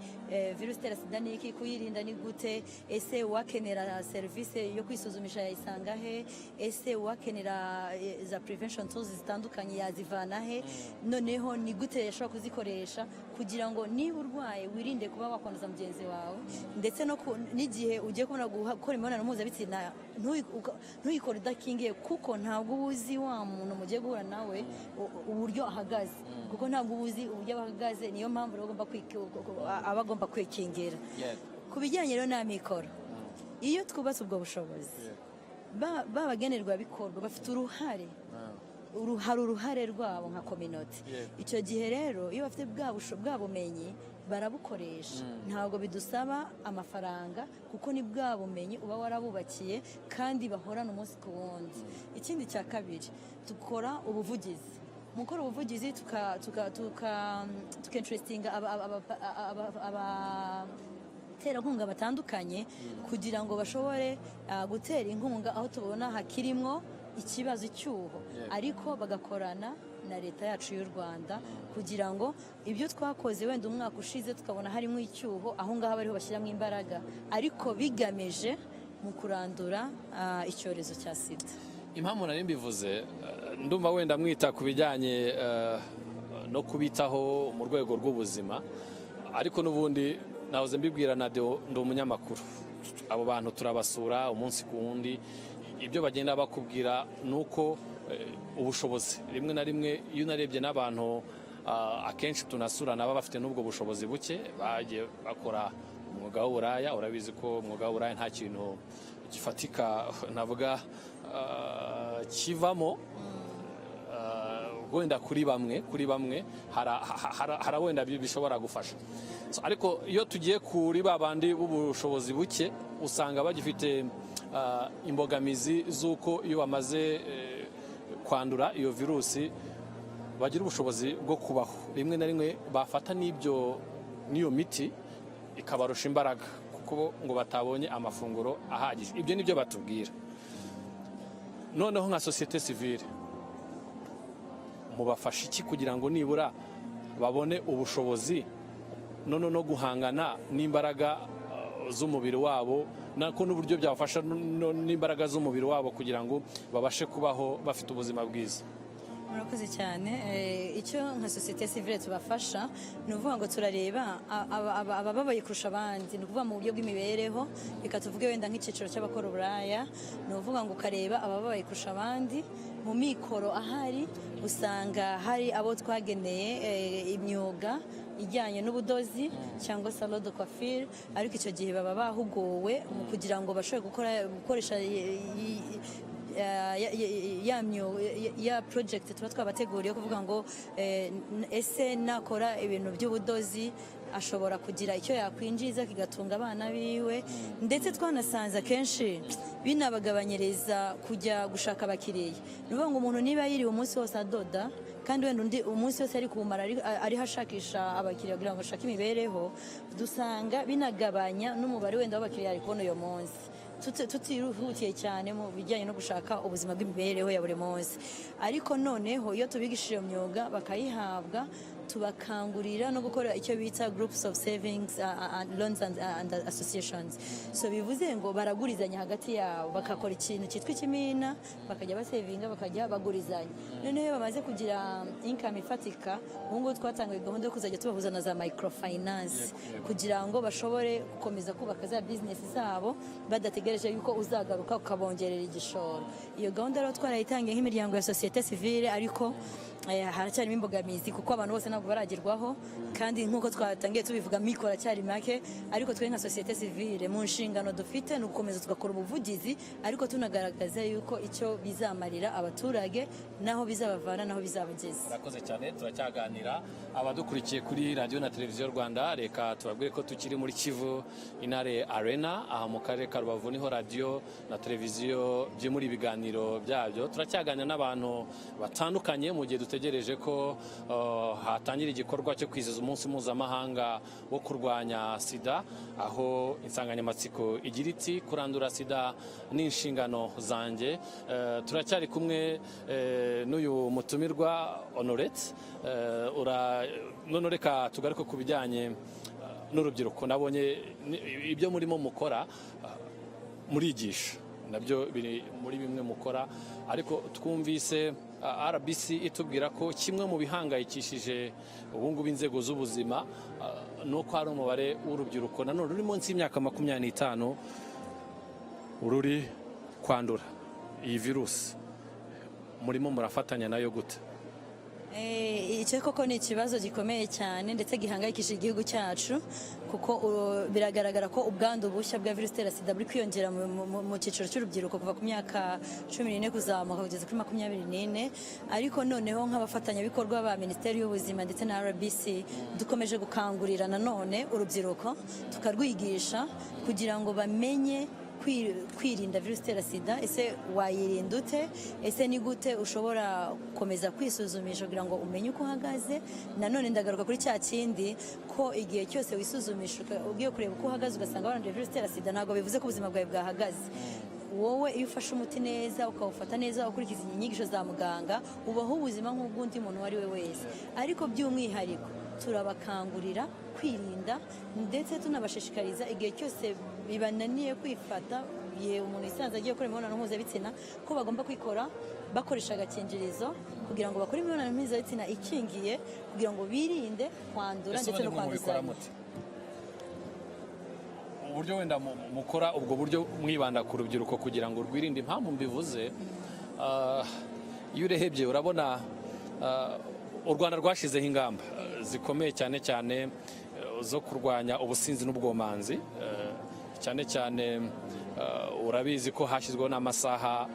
virusi itera sida ni iki, kuyirinda ni gute, ese uwakenera serivisi yo kwisuzumisha yayisanga he, ese uwakenera za prevention tools zitandukanye yazivana he, noneho ni gute yashobora kuzikoresha kugira ngo niba urwaye wirinde kuba wakwanduza mugenzi wawe, ndetse no n'igihe ugiye kubona gukora imibonano mpuzabitsina ntuyikore udakingiye, kuko ntabwo uzi wa muntu mugiye guhura nawe uburyo ahagaze, kuko ntabwo uzi uburyo ahagaze. Niyo mpamvu aba agomba kwikingira. Ku bijyanye rero n'amikoro, iyo twubatse ubwo bushobozi babagenerwabikorwa bafite uruhare, hari uruhare rwabo nka community. Icyo gihe rero iyo bafite bwa bumenyi barabukoresha, ntabwo bidusaba amafaranga kuko ni bwa bumenyi uba warabubakiye kandi bahorana umunsi ku wundi. Ikindi cya kabiri, dukora ubuvugizi. Mukora ubuvugizi tukinterestinga abaterankunga batandukanye kugira ngo bashobore gutera inkunga aho tubona hakirimwo ikibazo cy'uho, ariko bagakorana na leta yacu y'u Rwanda kugira ngo ibyo twakoze wenda umwaka ushize tukabona harimo icyuho, aho ngaho bariho bashyiramo imbaraga, ariko bigamije mu kurandura icyorezo cya sida. Impamvu nari mbivuze, ndumva wenda mwita ku bijyanye no kubitaho mu rwego rw'ubuzima, ariko n'ubundi nahoze mbibwira na Deo, ndi umunyamakuru. Abo bantu turabasura umunsi ku wundi, ibyo bagenda bakubwira nuko ubushobozi rimwe na rimwe iyo unarebye n'abantu akenshi tunasura naba bafite n'ubwo bushobozi buke, bagiye bakora umwuga w'uburaya. Urabizi ko umwuga w'uburaya nta kintu gifatika navuga kivamo, wenda kuri bamwe hari wenda bishobora gufasha, ariko iyo tugiye kuri babandi b'ubushobozi buke usanga bagifite imbogamizi z'uko iyo bamaze kwandura iyo virusi bagira ubushobozi bwo kubaho. Rimwe na rimwe bafata n'iyo miti ikabarusha imbaraga kuko ngo batabonye amafunguro ahagije. Ibyo nibyo batubwira. Noneho nka societe civile mubafasha iki kugira ngo nibura babone ubushobozi no guhangana n'imbaraga z'umubiri wabo, nako n'uburyo byabafasha n'imbaraga z'umubiri wabo kugira ngo babashe kubaho bafite ubuzima bwiza? Murakoze cyane. Icyo nka societe civile tubafasha ni ukuvuga ngo turareba abababaye kurusha abandi, ni ukuvuga mu buryo bw'imibereho. Reka tuvuge wenda nk'icyiciro cy'abakora uburaya, ni ukuvuga ngo ukareba abababaye kurusha abandi mu mikoro ahari. Usanga hari abo twageneye imyuga ijyanye n'ubudozi cyangwa salon de coiffure, ariko icyo gihe baba bahuguwe kugira ngo bashobore gukoresha ya project tuba twabateguriye, kuvuga ngo ese nakora ibintu by'ubudozi ashobora kugira icyo yakwinjiza kigatunga abana biwe, ndetse twanasanze akenshi binabagabanyiriza kujya gushaka abakiriya. Ni ukuvuga ngo umuntu niba yiriwe umunsi wose adoda kandi wenda undi umunsi wose ari kumara ariho ashakisha abakiriya kugira ngo ashake imibereho, dusanga binagabanya n'umubare wenda w'abakiriya ari kubona uyu munsi, tutihutiye cyane mu bijyanye no gushaka ubuzima bw'imibereho ya buri munsi. Ariko noneho iyo tubigishije iyo myuga bakayihabwa, tubakangurira no gukora icyo bita groups of savings and loans and associations. So bivuze ngo baragurizanya hagati yabo, bakakora ikintu cyitwa ikimina, bakajya basevinga, bakajya bagurizanya. Noneho iyo bamaze kugira income ifatika, ubu ngubu twatangiye gahunda yo kuzajya tubahuza na za microfinance kugira ngo bashobore gukomeza kubaka za business zabo badategereje yuko uzagaruka ukabongerera igishoro. Iyo gahunda rero twarayitangiye nk'imiryango ya societe civile, ariko haracyarimo imbogamizi kuko abantu bose ntabwo baragerwaho, kandi nk'uko twatangiye tubivuga mikoro cyari make. Ariko twe nka societe civile mu nshingano dufite ni ugukomeza tugakora ubuvugizi, ariko tunagaragaza yuko icyo bizamarira abaturage, naho bizabavana, naho bizabageza. Murakoze cyane. Turacyaganira abadukurikiye kuri radio na televiziyo Rwanda. Reka tubabwire ko tukiri muri Kivu Intare Arena, aha mu karere ka Rubavu, niho radio na televiziyo byo muri ibiganiro byabyo. Turacyaganira n'abantu batandukanye mu gihe dutegereje ko hatangira igikorwa cyo kwizihiza umunsi mpuzamahanga wo kurwanya sida, aho insanganyamatsiko igira iti kurandura sida ni inshingano zanjye. Turacyari kumwe n'uyu mutumirwa Honorette, none reka tugaruke ku bijyanye n'urubyiruko. Nabonye ibyo murimo mukora, murigisha, nabyo biri muri bimwe mukora, ariko twumvise RBC itubwira ko kimwe mu bihangayikishije ubungubu inzego z'ubuzima ni uko hari umubare w'urubyiruko nanone ruri munsi y'imyaka 25 ruri kwandura iyi virusi. Murimo murafatanya nayo gute? Icyo koko ni ikibazo gikomeye cyane ndetse gihangayikishije igihugu cyacu, kuko biragaragara ko ubwandu bushya bwa virusi itera sida buri kwiyongera mu cyiciro cy'urubyiruko kuva ku myaka 14 kuzamuka kugeza kuri 24. Ariko noneho nk'abafatanyabikorwa ba Minisiteri y'Ubuzima ndetse na RBC dukomeje gukangurira nanone urubyiruko, tukarwigisha kugira ngo bamenye kwirinda virusi itera sida. Ese wayirinda ute? Ese ni gute ushobora gukomeza kwisuzumisha kugira ngo umenye uko uhagaze? Nanone ndagaruka kuri cya kindi ko igihe cyose wisuzumisha ugiye kureba uko uhagaze ugasanga waranduye virusi itera sida, ntabwo bivuze ko ubuzima bwawe bwahagaze. Wowe iyo ufashe umuti neza ukawufata neza ukurikiza inyigisho za muganga, ubaho ubuzima nk'ubw'undi muntu uwo ari we wese. Ariko by'umwihariko turabakangurira kwirinda ndetse tunabashishikariza igihe cyose bibananiye kwifata, igihe umuntu yisanze agiye gukora imibonano mpuzabitsina, ko bagomba kwikora bakoresha agakingirizo kugira ngo bakore imibonano mpuzabitsina ikingiye, kugira ngo birinde kwandura ndetse no kwanduzanya. Uburyo wenda mukora ubwo buryo mwibanda ku rubyiruko kugira ngo rwirinde, impamvu mbivuze, iyo urebye urabona u Rwanda rwashyizeho ingamba zikomeye cyane cyane zo kurwanya ubusinzi n'ubwomanzi. Cyane cyane urabizi ko hashyizweho n'amasaha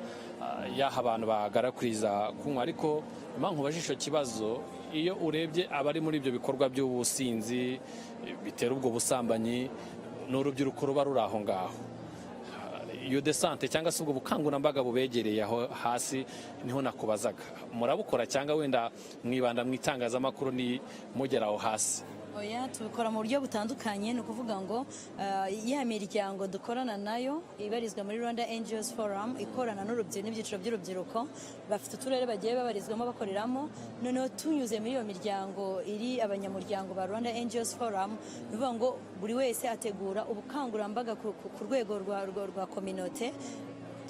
y'aho abantu bagarakuriza kunywa. Ariko impamvu ubajije icyo kibazo, iyo urebye abari muri ibyo bikorwa by'ubusinzi bitera ubwo busambanyi, ni urubyiruko ruba ruri aho ngaho. Iyo desante cyangwa se ubwo bukangurambaga bubegereye aho hasi, niho nakubazaga murabukora cyangwa wenda mwibanda mu itangazamakuru ni mugera aho hasi? Oya, tubikora mu buryo butandukanye. Ni ukuvuga ngo ya miryango dukorana nayo ibarizwa muri Rwanda NGOs Forum, ikorana n'ibyiciro by'urubyiruko, bafite uturere bagiye babarizwamo bakoreramo. Noneho tunyuze muri iyo miryango iri abanyamuryango ba Rwanda NGOs Forum, bivuga ngo buri wese ategura ubukangurambaga ku rwego rwa community.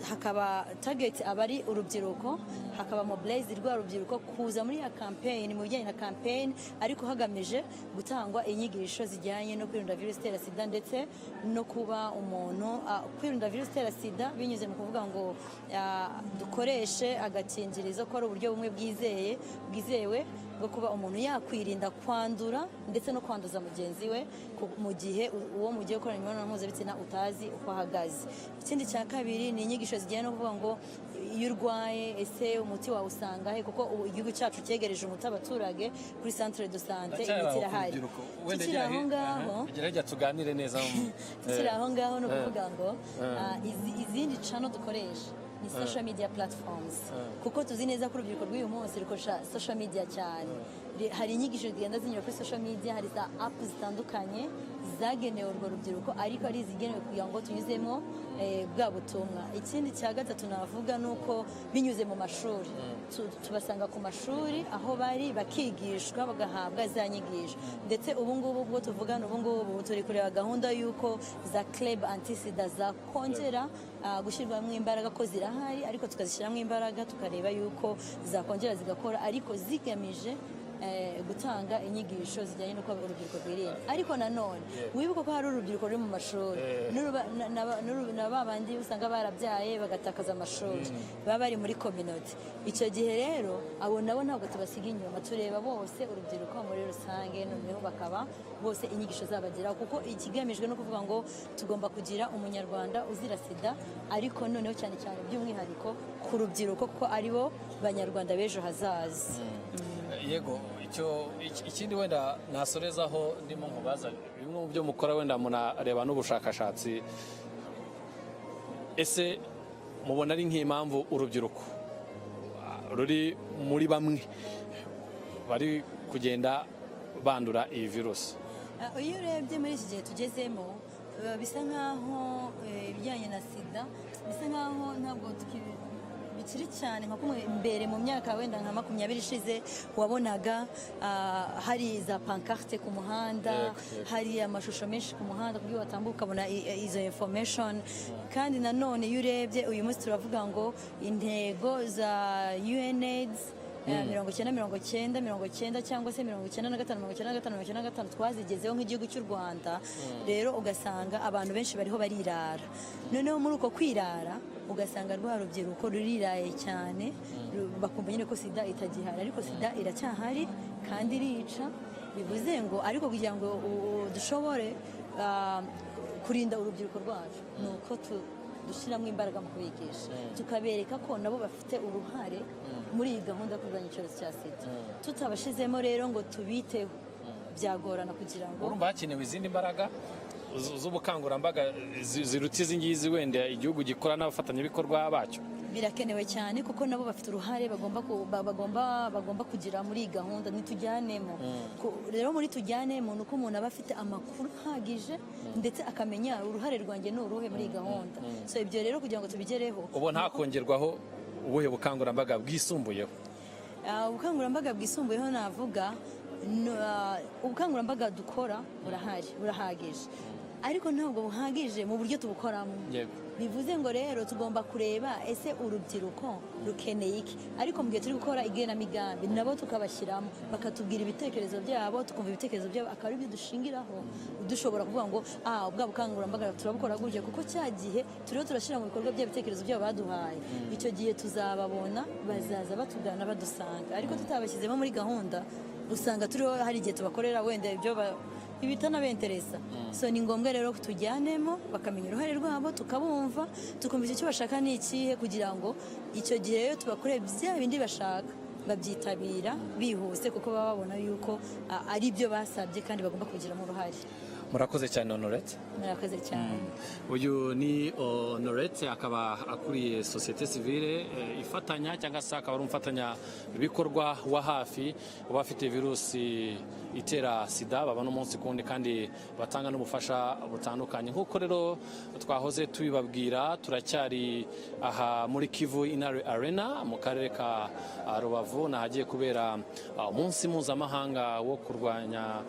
Hakaba target abari urubyiruko, hakaba mobilize rwa rubyiruko kuza muri ya campaign, mu bijyanye na campaign, ariko hagamije gutangwa inyigisho zijyanye no kwirinda virusi itera sida ndetse no kuba umuntu kwirinda virusi itera sida binyuze mu kuvuga ngo dukoreshe agakingirizo, ko ari uburyo bumwe bwizewe bwo kuba umuntu yakwirinda kwandura ndetse no kwanduza mugenzi we mu gihe uwo mugiye gukorana imibonano mpuzabitsina utazi uko ahagaze. Ikindi cya kabiri ni inyigisho zijyanye no kuvuga ngo iyo urwaye ese umuti wawe usanga he, kuko igihugu cyacu cyegereje umuti abaturage kuri centre de santé, imiti irahari. Tukiri aho ngaho, tuganire neza. Tukiri aho ngaho ni ukuvuga ngo izindi channel dukoresha ni social media platforms, kuko tuzi neza ko urubyiruko rw'uyu munsi rukoresha social media cyane. Hari inyigisho zigenda zinyura kuri social media, hari za app zitandukanye zagenewe urwo rubyiruko, ariko ari izigenewe kugira ngo tunyuzemo bwa butumwa. Ikindi cya gatatu navuga ni uko binyuze mu mashuri, tubasanga ku mashuri aho bari bakigishwa bagahabwa za nyigisho. Ndetse ubungubu ubwo tuvugana ubungubu turi kureba gahunda y'uko za club anti-sida zakongera gushyirwamo imbaraga, ko zirahari ariko tukazishyiramo imbaraga tukareba yuko zakongera zigakora, ariko zigamije gutanga inyigisho zijyanye n'uko urubyiruko rwirinda. Ariko nanone wibuka ko hari urubyiruko ruri mu mashuri, na babandi usanga barabyaye bagatakaza amashuri, baba bari muri community. Icyo gihe rero abo nabo ntabwo tubasiga inyuma, tureba bose urubyiruko muri rusange, noneho bakaba bose inyigisho zabageraho, kuko ikigamijwe no kuvuga ngo tugomba kugira umunyarwanda uzira sida, ariko noneho cyane cyane by'umwihariko ku rubyiruko, kuko aribo banyarwanda b'ejo hazaza. Yego, ikindi wenda nasorezaho ndimo nkubaza, bimwe mu byo mukora wenda munareba n'ubushakashatsi, ese mubona ari nk'impamvu urubyiruko ruri muri bamwe bari kugenda bandura iyi virusi. Iyo urebye muri iki gihe tugezemo bisa nk'aho ibijyanye na sida bisa nk'aho ntabwo bikiri cyane nka kumwe mbere mu myaka wenda nka 20 ishize wabonaga hari za pancarte ku muhanda, hari amashusho menshi ku muhanda kuburyo watambuka ukabona izo information. Kandi nanone iyo urebye uyu munsi turavuga ngo intego za UNAIDS 90 cyangwa se 95 twazigezeho nk'igihugu cy'u Rwanda. Rero ugasanga abantu benshi bariho barirara, noneho muri uko kwirara ugasanga rwa rubyiruko ruriraye cyane, bakumva nyine ko sida itagihari, ariko sida iracyahari kandi irica. Bivuze ngo ariko kugira ngo dushobore kurinda urubyiruko rwacu nuko dushyiramo imbaraga mu kubigisha, tukabereka ko nabo bafite uruhare muri iyi gahunda yo kurwanya icyorezo cya sida. Tutabashizemo rero ngo tubiteho byagorana kugira ngo urumva hakenewe izindi mbaraga z'ubukangurambaga ziruta izi ngizi wenda igihugu gikora n'abafatanyabikorwa bacyo. Birakenewe cyane kuko nabo bafite uruhare bagomba kugira muri iyi gahunda. Nitujyanemo rero muri tujyanemo nuko umuntu aba afite amakuru ahagije ndetse akamenya uruhare rwanjye ni uruhe muri iyi gahunda. So ibyo rero kugira ngo tubigereho ubona hakongerwaho ubuhe bukangurambaga bwisumbuyeho? Ubukangurambaga bwisumbuyeho navuga ubukangurambaga dukora burahagije, ariko ntabwo buhagije mu buryo tubukoramo. Bivuze ngo rero tugomba kureba ese urubyiruko rukeneye iki, ariko mu gihe turi gukora igenamigambi nabo tukabashyiramo bakatubwira ibitekerezo byabo, tukumva ibitekerezo byabo akaba ari byo dushingiraho dushobora kuvuga ngo ubwa bukangurambaga turabukora gutya kuko cya gihe turiho turashyira mu bikorwa by'ibitekerezo byabo baduhaye. Icyo gihe tuzababona, bazaza batugana badusanga, ariko tutabashyizemo muri gahunda usanga turiho hari igihe tubakorera wenda ibyo ibitanabenteresa. So ni ngombwa rero tujyanemo bakamenya uruhare rwabo, tukabumva, tukumva icyo bashaka ni ikihe, kugira ngo icyo gihe rero tubakoreye bya bindi bashaka babyitabira bihuse kuko baba babona yuko ari byo basabye kandi bagomba kugiramo uruhare. Murakoze cyane Honorette. Murakoze cyane. Uyu ni Honorette akaba akuriye societe civile ifatanya cyangwa se akaba ari umufatanya bikorwa wa hafi ubafite virusi itera sida, baba n'umunsi kundi kandi batanga n'ubufasha butandukanye. Nk'uko rero twahoze tubibabwira, turacyari aha muri Kivu Inari Arena mu karere ka Rubavu, nahagiye kubera umunsi mpuzamahanga wo kurwanya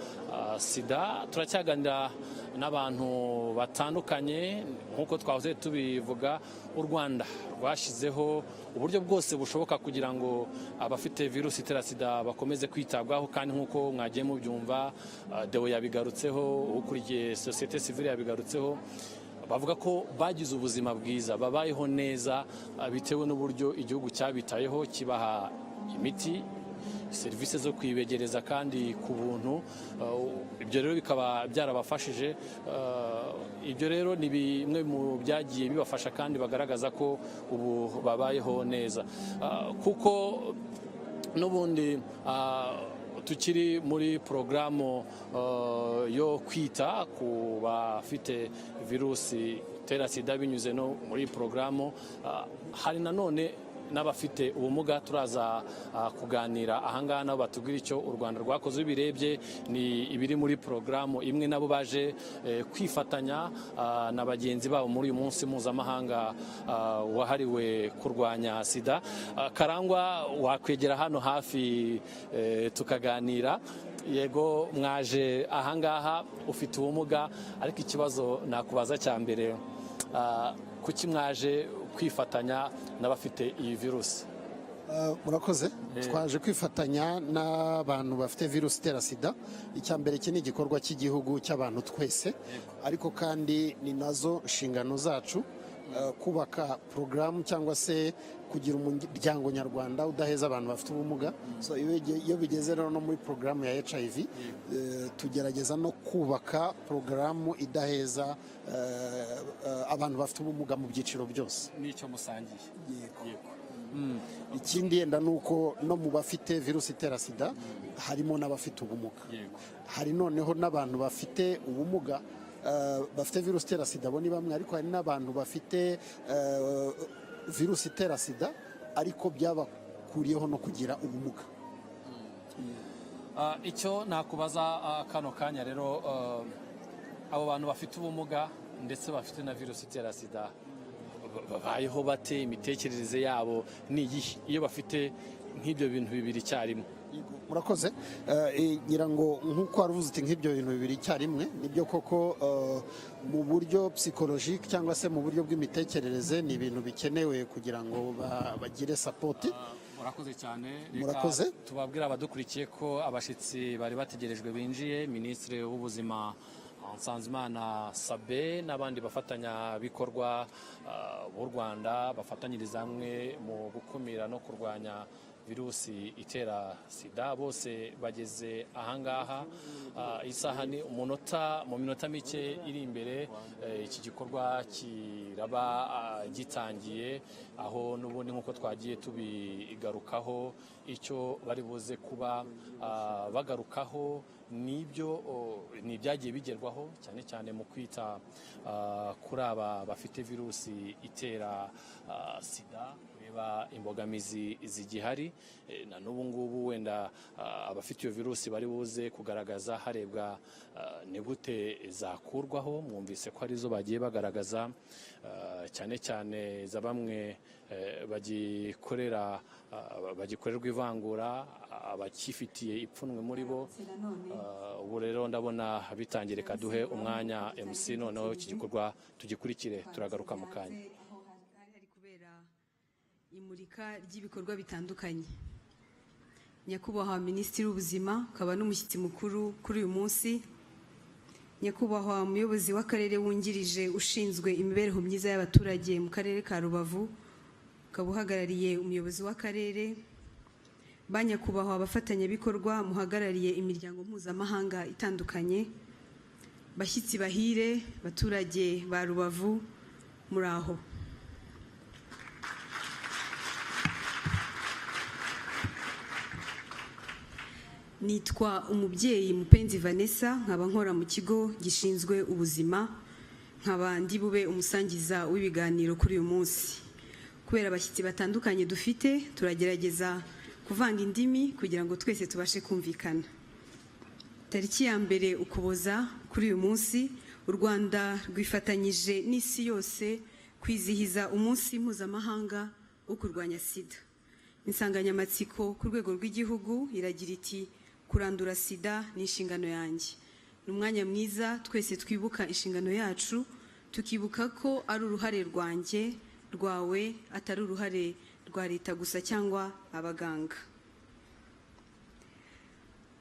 sida. Turacyaganira n'abantu batandukanye. Nk'uko twahoze tubivuga, u Rwanda rwashyizeho uburyo bwose bushoboka kugira ngo abafite virusi itera sida bakomeze kwitabwaho, kandi nk'uko mwagiye mubyumva Deo yabigarutseho, ukurikiye societe civile yabigarutseho, bavuga ko bagize ubuzima bwiza, babayeho neza bitewe n'uburyo igihugu cyabitayeho kibaha imiti, serivisi zo kwibegereza kandi ku buntu. Ibyo rero bikaba byarabafashije. Ibyo rero ni bimwe mu byagiye bibafasha kandi bagaragaza ko ubu babayeho neza, kuko n'ubundi tukiri muri porogaramu yo kwita ku bafite virusi itera sida binyuze no muri porogaramu. Hari nanone n'abafite ubumuga turaza kuganira ahangaha nabo batubwira icyo u Rwanda rwakoze. Birebye ni ibiri muri porogaramu imwe, nabo baje kwifatanya na bagenzi babo muri uyu munsi mpuzamahanga wahariwe kurwanya sida. Karangwa, wakwegera hano hafi tukaganira? Yego, mwaje ahangaha ufite ubumuga, ariko ikibazo nakubaza cya mbere, kuki mwaje kwifatanya n'abafite iyi virusi? Murakoze. Twaje kwifatanya n'abantu bafite virusi itera sida. Icya mbere, iki ni igikorwa cy'igihugu cy'abantu twese, ariko kandi ni nazo nshingano zacu kubaka porogaramu cyangwa se kugira umuryango nyarwanda udaheza abantu bafite ubumuga. So iyo bigeze rero no muri porogaramu ya HIV tugerageza no kubaka porogaramu idaheza abantu bafite ubumuga mu byiciro byose. N'icyo musangiye? Yego. Ikindi yenda ni uko no mu bafite virusi itera sida harimo n'abafite ubumuga. Hari noneho n'abantu bafite ubumuga bafite virusi itera sida, bo ni bamwe, ariko hari n'abantu bafite virusi itera sida ariko byabakuriyeho no kugira ubumuga. icyo nakubaza kano kanya rero, abo bantu bafite ubumuga ndetse bafite na virusi itera sida babayeho bate? Imitekerereze yabo ni iyihe iyo bafite nk'ibyo bintu bibiri icyarimwe? murakoze. ngira ngo nk'uko wari uvuze uti nk'ibyo bintu bibiri icyarimwe, nibyo koko mu buryo psychologique cyangwa se mu buryo bw'imitekerereze ni ibintu bikenewe kugira ngo bagire sapoti. Murakoze cyane. Murakoze. Tubabwira abadukurikiye ko abashyitsi bari bategerejwe binjiye, Minisitiri w'Ubuzima Nsanzimana Sabe n'abandi bafatanyabikorwa b'u Rwanda bafatanyiriza hamwe mu gukumira no kurwanya virusi itera sida, bose bageze ahangaha. Isaha ni mu minota mike iri imbere, iki gikorwa kiraba gitangiye, aho n'ubundi nk'uko twagiye tubigarukaho, icyo bari buze kuba bagarukaho ni ibyagiye bigerwaho cyane cyane mu kwita kuri aba bafite virusi itera sida, kureba imbogamizi zigihari na n'ubu ngubu wenda abafite iyo virusi bari buze kugaragaza harebwa ni gute zakurwaho. Mwumvise ko arizo bagiye bagaragaza cyane cyane za bamwe bagikorerwa ivangura, abakifitiye ipfunwe muri bo. Ubu rero ndabona bitangiye, reka duhe umwanya MC noneho iki gikorwa tugikurikire, turagaruka mu kanya. Hari kubera imurika ry'ibikorwa bitandukanye. Nyakubahwa Minisitiri w'Ubuzima ukaba n'umushyitsi mukuru kuri uyu munsi, Nyakubahwa Umuyobozi w'Akarere wungirije ushinzwe imibereho myiza y'abaturage mu Karere ka Rubavu, ukaba uhagarariye Umuyobozi w'Akarere, ba Nyakubahwa abafatanyabikorwa muhagarariye imiryango mpuzamahanga itandukanye, bashyitsi bahire, baturage ba Rubavu, muraho. Nitwa umubyeyi Mupenzi Vanessa, nkaba nkora mu kigo gishinzwe ubuzima, nkaba ndi bube umusangiza w'ibiganiro kuri uyu munsi. Kubera abashyitsi batandukanye dufite, turagerageza kuvanga indimi kugira ngo twese tubashe kumvikana. Tariki ya mbere Ukuboza kuri uyu munsi, u Rwanda rwifatanyije n'isi yose kwizihiza umunsi mpuzamahanga wo kurwanya Sida. Insanganyamatsiko ku rwego rw'igihugu iragira iti kurandura Sida ni inshingano yanjye. Ni umwanya mwiza twese twibuka inshingano yacu, tukibuka ko ari uruhare rwanjye, rwawe, atari uruhare rwa leta gusa cyangwa abaganga.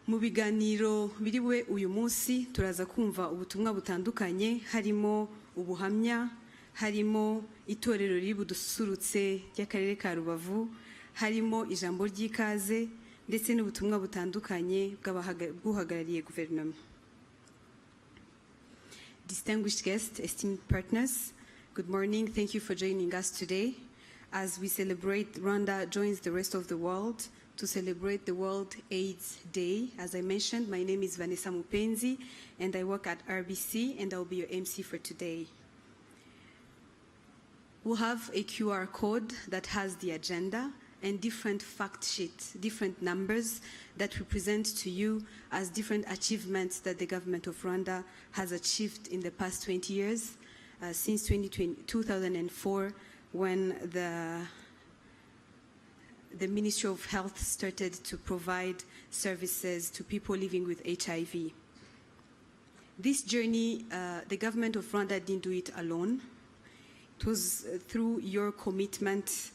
Mu biganiro biri bube uyu munsi turaza kumva ubutumwa butandukanye, harimo ubuhamya, harimo itorero riri budusurutse ry'Akarere ka Rubavu, harimo ijambo ry'ikaze ndetse n'ubutumwa butandukanye bw'uhagarariye guverinoma. Distinguished guests, esteemed partners, good morning. Thank you for joining us today as we celebrate. Rwanda joins the rest of the world to celebrate the World AIDS Day. As I mentioned, my name is Vanessa Mupenzi and I work at RBC and I'll be your MC for today. We'll have a QR code that has the agenda and different fact sheets, different numbers that we present to you as different achievements that the government of Rwanda has achieved in the past 20 years, since 2004, when the Ministry of Health started to provide services to people living with HIV. This journey, the government of Rwanda didn't do it alone. It was through your commitment.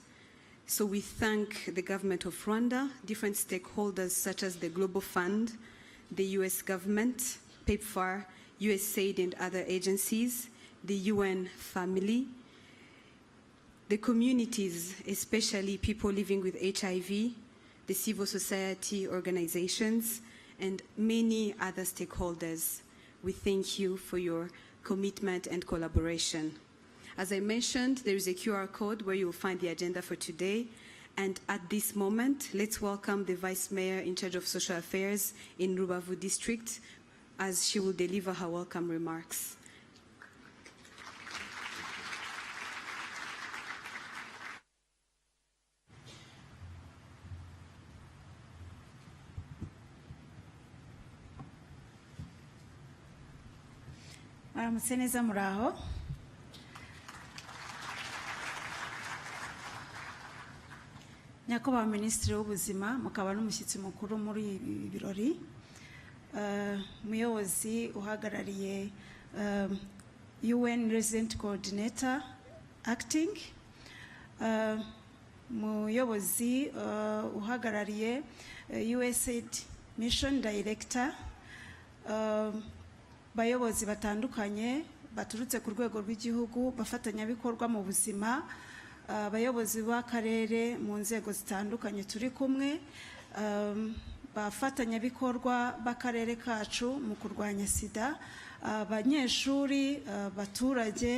So we thank the government of Rwanda, different stakeholders such as the Global Fund, the US government, PEPFAR, USAID and other agencies, the UN family, the communities, especially people living with HIV, the civil society organizations, and many other stakeholders. We thank you for your commitment and collaboration. As I mentioned, there is a QR code where you will find the agenda for today. And at this moment, let's welcome the Vice Mayor in charge of Social Affairs in Rubavu District as she will deliver her welcome remarks. Mwaramutse neza muraho. Nyakubahwa Minisitiri w'Ubuzima mukaba n'umushyitsi mukuru muri ibi birori, umuyobozi uhagarariye UN Resident Coordinator Acting, umuyobozi uhagarariye USAID Mission Director, bayobozi batandukanye baturutse ku rwego rw'igihugu bafatanyabikorwa mu buzima, abayobozi b'akarere mu nzego zitandukanye turi kumwe, bafatanyabikorwa b'akarere kacu mu kurwanya sida, abanyeshuri, abaturage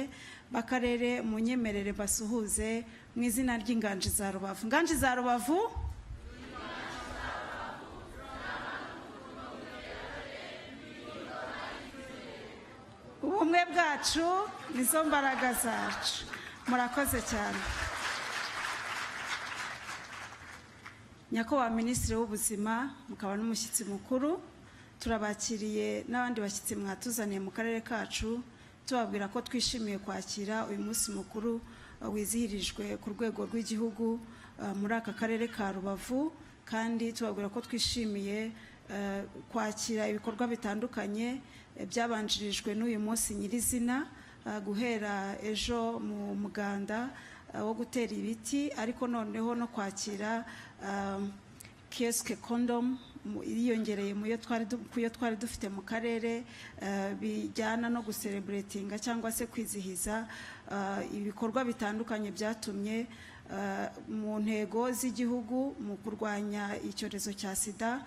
b'akarere, mu nyemerere basuhuze mu izina ry'inganji za Rubavu. Inganji za Rubavu, ubumwe bwacu nizo mbaraga zacu. Murakoze cyane. Nyakubahwa Minisitiri w'Ubuzima mukaba n'umushyitsi mukuru, turabakiriye n'abandi bashyitsi mwatuzaniye mu karere kacu, tubabwira ko twishimiye kwakira uyu munsi mukuru wizihirijwe ku rwego rw'igihugu muri aka karere ka Rubavu, kandi tubabwira ko twishimiye kwakira ibikorwa bitandukanye byabanjirijwe n'uyu munsi nyirizina, guhera ejo mu muganda wo gutera ibiti, ariko noneho no kwakira kioske condom yiyongereye mu yo twari dufite mu karere, bijyana no gucelebratinga cyangwa se kwizihiza ibikorwa bitandukanye byatumye mu ntego z'igihugu mu kurwanya icyorezo cya sida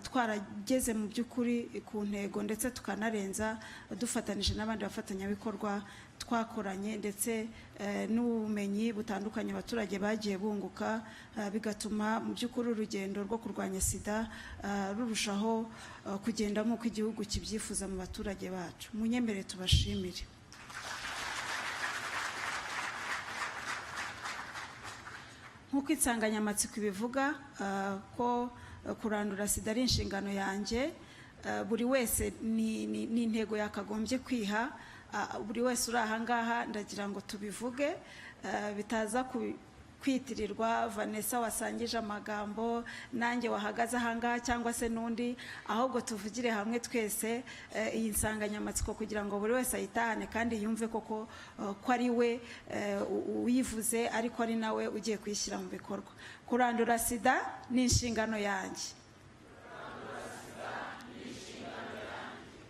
twarageze mu by'ukuri ku ntego, ndetse tukanarenza dufatanije n'abandi bafatanyabikorwa twakoranye, ndetse n'ubumenyi butandukanye abaturage bagiye bunguka, bigatuma mu by'ukuri urugendo rwo kurwanya sida rurushaho kugenda nk'uko igihugu kibyifuza mu baturage bacu. Munyemere tubashimire. Nk'uko insanganyamatsiko ibivuga ko kurandura sida ari inshingano yanjye, buri wese ni intego yakagombye kwiha, buri wese uri ahangaha ndagira ngo tubivuge, bitaza kwitirirwa Vanessa wasangije amagambo, nanjye wahagaze ahangaha cyangwa se n'undi, ahubwo tuvugire hamwe twese iyi nsanganyamatsiko kugira ngo buri wese ayitahane kandi yumve koko ko ari we uyivuze, ariko ari nawe ugiye kuyishyira mu bikorwa. Kurandura sida ni inshingano yanjye.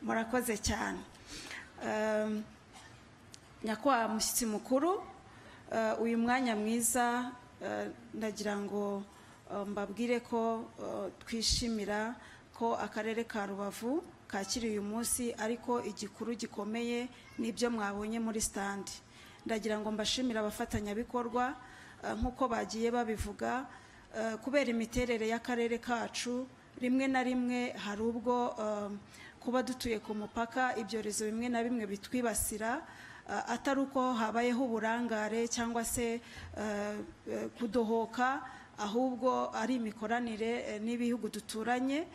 Murakoze cyane. Nyakubahwa mushyitsi mukuru, uyu mwanya mwiza ndagira ngo mbabwire ko twishimira ko akarere ka Rubavu kakiriye uyu munsi, ariko igikuru gikomeye n'ibyo mwabonye muri stand. Ndagira ngo mbashimire abafatanyabikorwa nk'uko bagiye babivuga, kubera imiterere y'akarere kacu, rimwe na rimwe hari ubwo kuba dutuye ku mupaka ibyorezo bimwe na bimwe bitwibasira, atari uko habayeho uburangare cyangwa se kudohoka, ahubwo ari imikoranire n'ibihugu duturanye,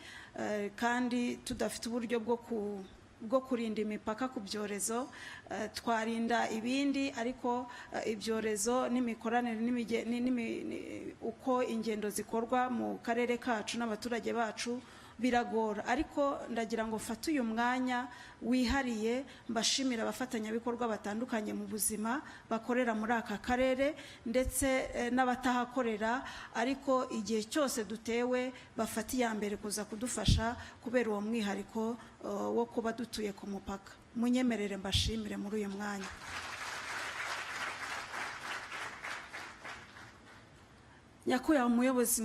kandi tudafite uburyo bwo kurinda imipaka ku byorezo. Twarinda ibindi, ariko ibyorezo n'imikoranire uko ingendo zikorwa mu karere kacu n'abaturage bacu biragora. Ariko ndagira ngo mfate uyu mwanya wihariye mbashimira abafatanyabikorwa batandukanye mu buzima bakorera muri aka karere, ndetse n'abatahakorera, ariko igihe cyose dutewe bafata iya mbere kuza kudufasha kubera uwo mwihariko wo kuba dutuye ku mupaka. Munyemerere mbashimire muri uyu mwanya. Nyakubahwa umuyobozi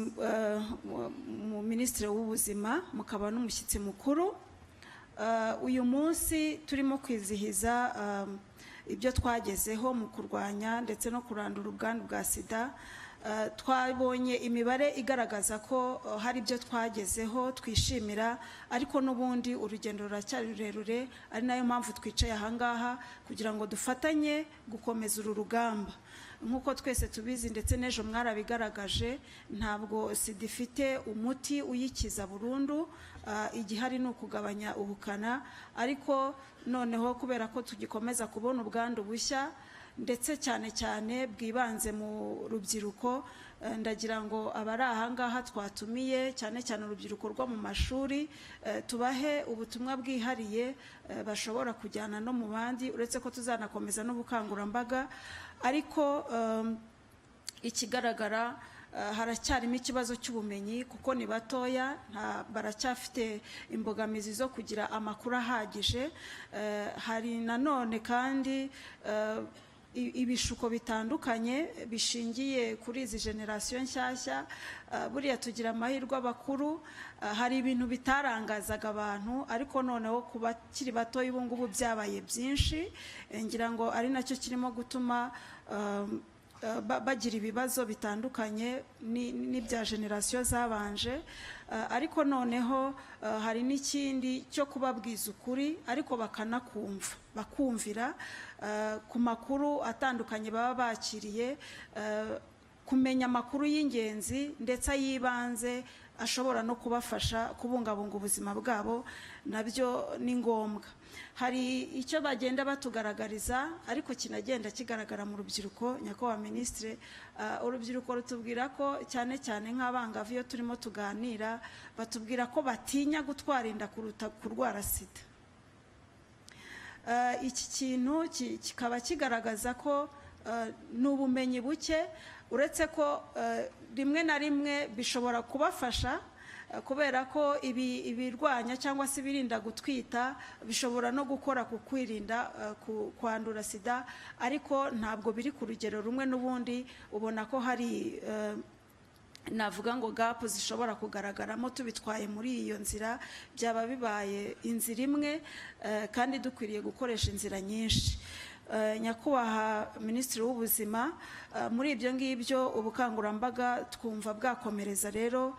mu Minisitiri w'Ubuzima mukaba n'umushyitsi mukuru, uyu munsi turimo kwizihiza ibyo twagezeho mu kurwanya ndetse no kurandura ubwandu bwa sida, twabonye imibare igaragaza ko hari ibyo twagezeho twishimira, ariko n'ubundi urugendo ruracyari rurerure, ari nayo mpamvu twicaye ahangaha kugira ngo dufatanye gukomeza uru rugamba. Nk'uko twese tubizi ndetse n'ejo mwarabigaragaje, ntabwo Sida ifite umuti uyikiza burundu, igihari ni ukugabanya ubukana, ariko noneho kubera ko tugikomeza kubona ubwandu bushya ndetse cyane cyane bwibanze mu rubyiruko, ndagira ngo abari ahangaha twatumiye cyane cyane urubyiruko rwo mu mashuri, tubahe ubutumwa bwihariye bashobora kujyana no mu bandi, uretse ko tuzanakomeza n'ubukangurambaga, ariko ikigaragara haracyarimo ikibazo cy'ubumenyi kuko ni batoya, baracyafite imbogamizi zo kugira amakuru ahagije. Hari nanone kandi ibishuko bitandukanye bishingiye kuri izi generasiyo nshyashya. Buriya tugira amahirwe abakuru, hari ibintu bitarangazaga abantu, ariko noneho ku bakiri batoya ubu ngubu byabaye byinshi, ngira ngo ari nacyo kirimo gutuma bagira ibibazo bitandukanye n'ibya generasiyo zabanje. Ariko noneho hari n'ikindi cyo kubabwiza ukuri, ariko bakumvira ku makuru atandukanye baba bakiriye, kumenya amakuru y'ingenzi ndetse ay'ibanze ashobora no kubafasha kubungabunga ubuzima bwabo, nabyo ni ngombwa. Hari icyo bagenda batugaragariza ariko kinagenda kigaragara mu rubyiruko. Nyakubahwa Minisitiri, urubyiruko rutubwira ko cyane cyane nk'abangavu iyo turimo tuganira, batubwira ko batinya gutwara inda kuruta kurwara Sida. Iki kintu kikaba kigaragaza ko ni ubumenyi buke, uretse ko rimwe na rimwe bishobora kubafasha, kubera ko ibirwanya cyangwa se ibirinda gutwita bishobora no gukora ku kwirinda kwandura Sida, ariko ntabwo biri ku rugero rumwe. N'ubundi ubona ko hari navuga ngo gapu zishobora kugaragaramo. Tubitwaye muri iyo nzira byaba bibaye inzira imwe, kandi dukwiriye gukoresha inzira nyinshi. Nyakubahwa Minisitiri w'Ubuzima, muri ibyo ngibyo ubukangurambaga twumva bwakomereza rero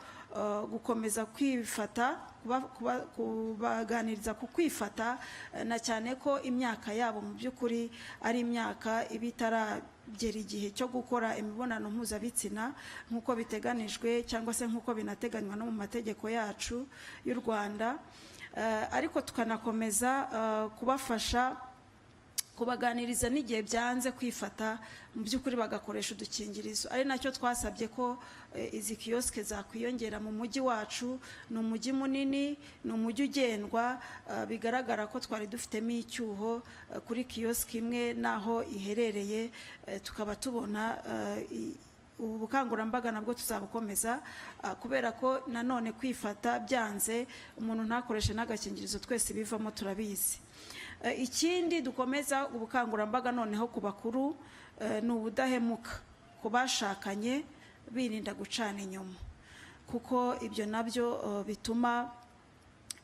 gukomeza kwifata, kubaganiriza ku kwifata, na cyane ko imyaka yabo mu by'ukuri ari imyaka iba itaragera igihe cyo gukora imibonano mpuzabitsina nk'uko biteganijwe cyangwa se nk'uko binateganywa no mu mategeko yacu y'u Rwanda, ariko tukanakomeza kubafasha, kubaganiriza n'igihe byanze kwifata mu by'ukuri bagakoresha udukingirizo. Ari nacyo twasabye ko izi kiyosike zakwiyongera mu mujyi wacu. Ni umujyi munini, ni umujyi ugendwa, bigaragara ko twari dufitemo icyuho kuri kiyosike imwe n'aho iherereye, tukaba tubona ubu bukangurambaga nabwo tuzabukomeza, kubera ko nanone kwifata byanze umuntu ntakoreshe n'agakingirizo, twese bivamo turabizi. Ikindi dukomeza ubukangurambaga noneho ku bakuru, ni ubudahemuka ku bashakanye, birinda gucana inyuma, kuko ibyo nabyo bituma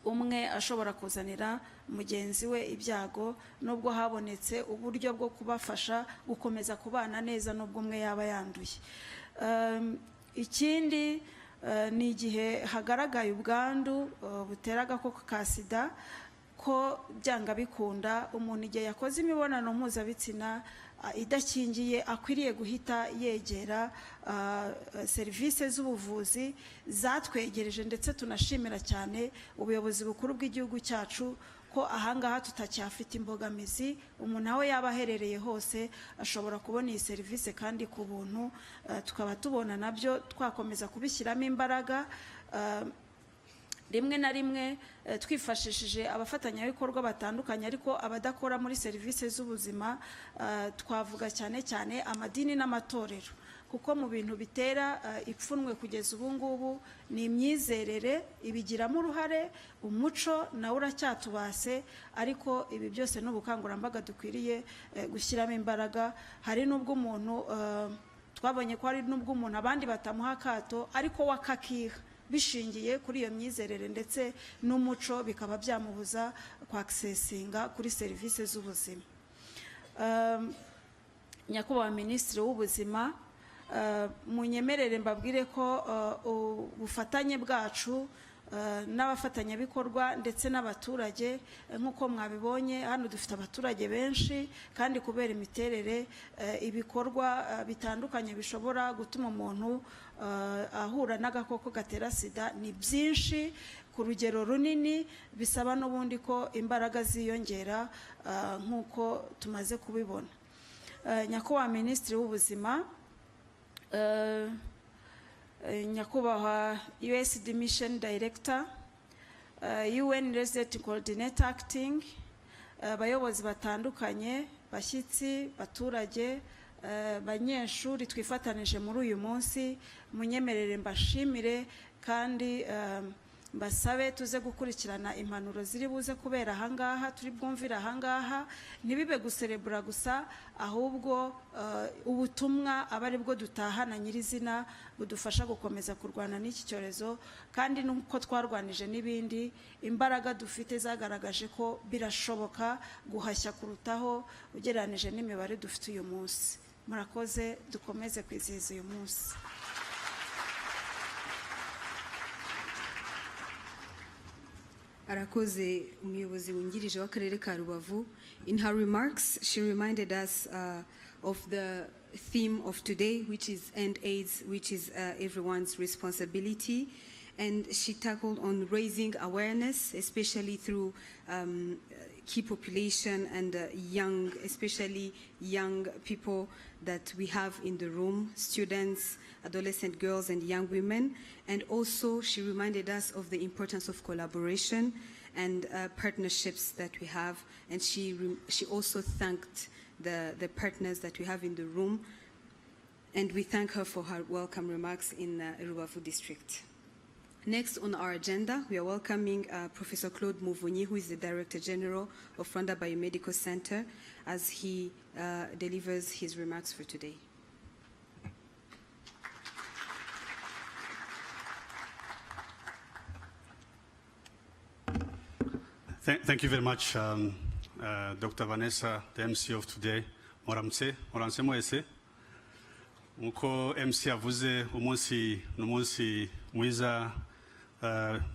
umwe ashobora kuzanira mugenzi we ibyago, nubwo habonetse uburyo bwo kubafasha gukomeza kubana neza nubwo umwe yaba yanduye. Ikindi ni igihe hagaragaye ubwandu butera agakoko ka Sida, ko byanga bikunda umuntu igihe yakoze imibonano mpuzabitsina idakingiye akwiriye guhita yegera serivisi z'ubuvuzi zatwegereje, ndetse tunashimira cyane ubuyobozi bukuru bw'igihugu cyacu ko ahangaha tutacyafite imbogamizi. Umuntu aho yaba aherereye hose ashobora kubona iyi serivisi kandi ku buntu, tukaba tubona nabyo twakomeza kubishyiramo imbaraga, rimwe na rimwe twifashishije abafatanyabikorwa batandukanye, ariko abadakora muri serivisi z'ubuzima, twavuga cyane cyane amadini n'amatorero, kuko mu bintu bitera ipfunwe kugeza ubu ngubu ni imyizerere, ibigiramo uruhare, umuco nawe uracyatubase, ariko ibi byose ni ubukangurambaga dukwiriye gushyiramo imbaraga. Hari n'ubwo umuntu twabonye ko hari n'ubwo umuntu abandi batamuha akato, ariko wakakiha bishingiye kuri iyo myizerere ndetse n'umuco, bikaba byamubuza kwakisesinga kuri serivisi z'ubuzima. Nyakubahwa Minisitiri w'Ubuzima, munyemerere mbabwire ko ubufatanye bwacu n'abafatanyabikorwa ndetse n'abaturage nk'uko mwabibonye hano dufite abaturage benshi kandi kubera imiterere ibikorwa bitandukanye bishobora gutuma umuntu ahura n'agakoko gatera sida ni byinshi ku rugero runini bisaba n'ubundi ko imbaraga ziyongera nk'uko tumaze kubibona. Nyakubahwa Minisitiri w'Ubuzima, Nyakubahwa USD Mission Director, UN Resident Coordinator Acting, abayobozi batandukanye, bashyitsi, baturage, banyeshuri twifatanije muri uyu munsi, munyemerere mbashimire kandi mbasabe tuze gukurikirana impanuro ziri buze kubera ahangaha, turi bwumvira ahangaha, ntibibe guserebura gusa ahubwo ubutumwa aba ari bwo dutahana nyirizina budufasha gukomeza kurwana n'iki cyorezo, kandi nuko twarwanije n'ibindi imbaraga dufite zagaragaje ko birashoboka guhashya kurutaho ugereranije n'imibare dufite uyu munsi. Murakoze, dukomeze kwizihiza uyu munsi. Arakoze umuyobozi wungirije w'akarere ka Rubavu. In her remarks, she reminded us of the theme of today, which is End AIDS, which is everyone's responsibility. And she tackled on raising awareness, especially through key population and young, especially young people that we have in the room, students, adolescent girls and young women. And also she reminded us of the importance of collaboration and partnerships that we have. And she also thanked the partners that we have in the room. And we thank her for her welcome remarks in Rubavu district. Next on our agenda, we are welcoming Professor Claude Muvunyi, who is the Director General of Rwanda Biomedical Center, as he delivers his remarks for today. Thank you very much, Dr. Vanessa, the MC of today. Moramtse mwese. Uko MC avuze umunsi n'umunsi mwiza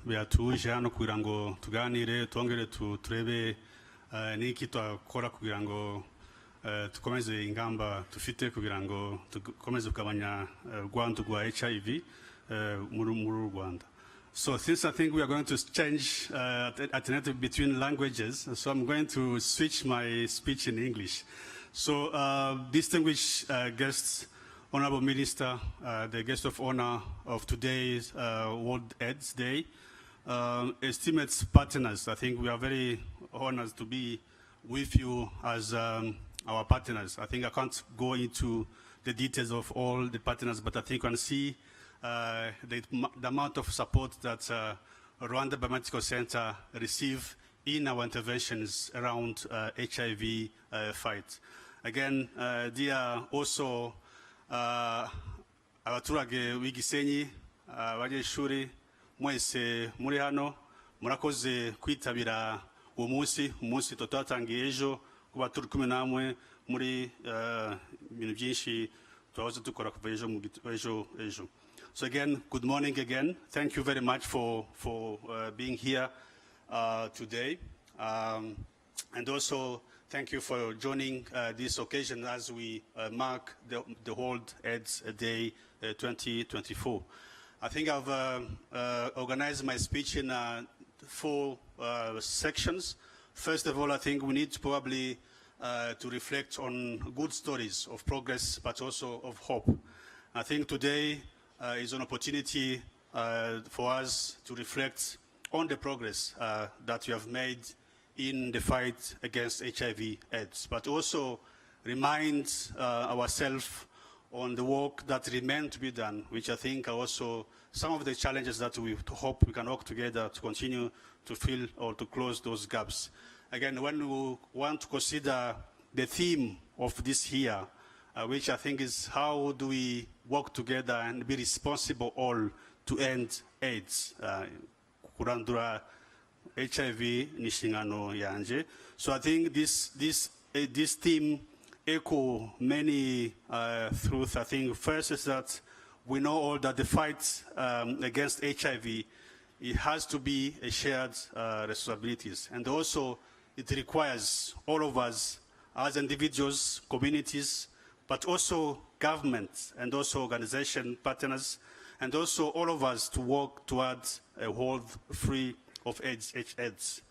byatuje hano kugira ngo tuganire twongere turebe niki twakora kugira ngo tukomeze ingamba tufite kugira ngo tukomeze kugabanya urwandu rwa HIV muri Rwanda. So since I think we are going to change alternative between languages, so I'm going to switch my speech in English. So distinguished guests, Honorable Minister, the guest of honor of today's World AIDS Day, esteemed partners, I think we are very honored to be with you as our partners. I think I can't go into the details of all the partners, but I think you can see the amount of support that Rwanda Biomedical Center receive in our interventions around HIV fight. Again, they are also abaturage w'igisenyi abanyeshuri mwese muri hano murakoze kwitabira uwo munsi tutatangiye ejo kuba turi kumwe namwe muri ibintu byinshi twahoze dukora kuva ejo. So again, good morning again. Thank you very much for being here today, and also thank you for joining this occasion as we mark the World AIDS Day 2024. I think I've organized my speech in 4 sections. First of all, I think we need probably to reflect on good stories of progress, but also of hope. I think today is an opportunity for us to reflect on the progress that we have made in the fight against HIV/AIDS, but also remind ourselves on the work that remains to be done, which I think are also some of the challenges that we hope we can work together to continue to fill or to close those gaps. Again, when we want to consider the theme of this year, which I think is how do we work together and be responsible all to end AIDS, kurandura HIV nishingano yanje. So I think this theme echo many truths. I think first is that we know all that the fight against HIV, it has to be a shared responsibilities. And also it requires all of us as individuals, communities, but also governments and also organization partners, and also all of us to work towards a world free of AIDS.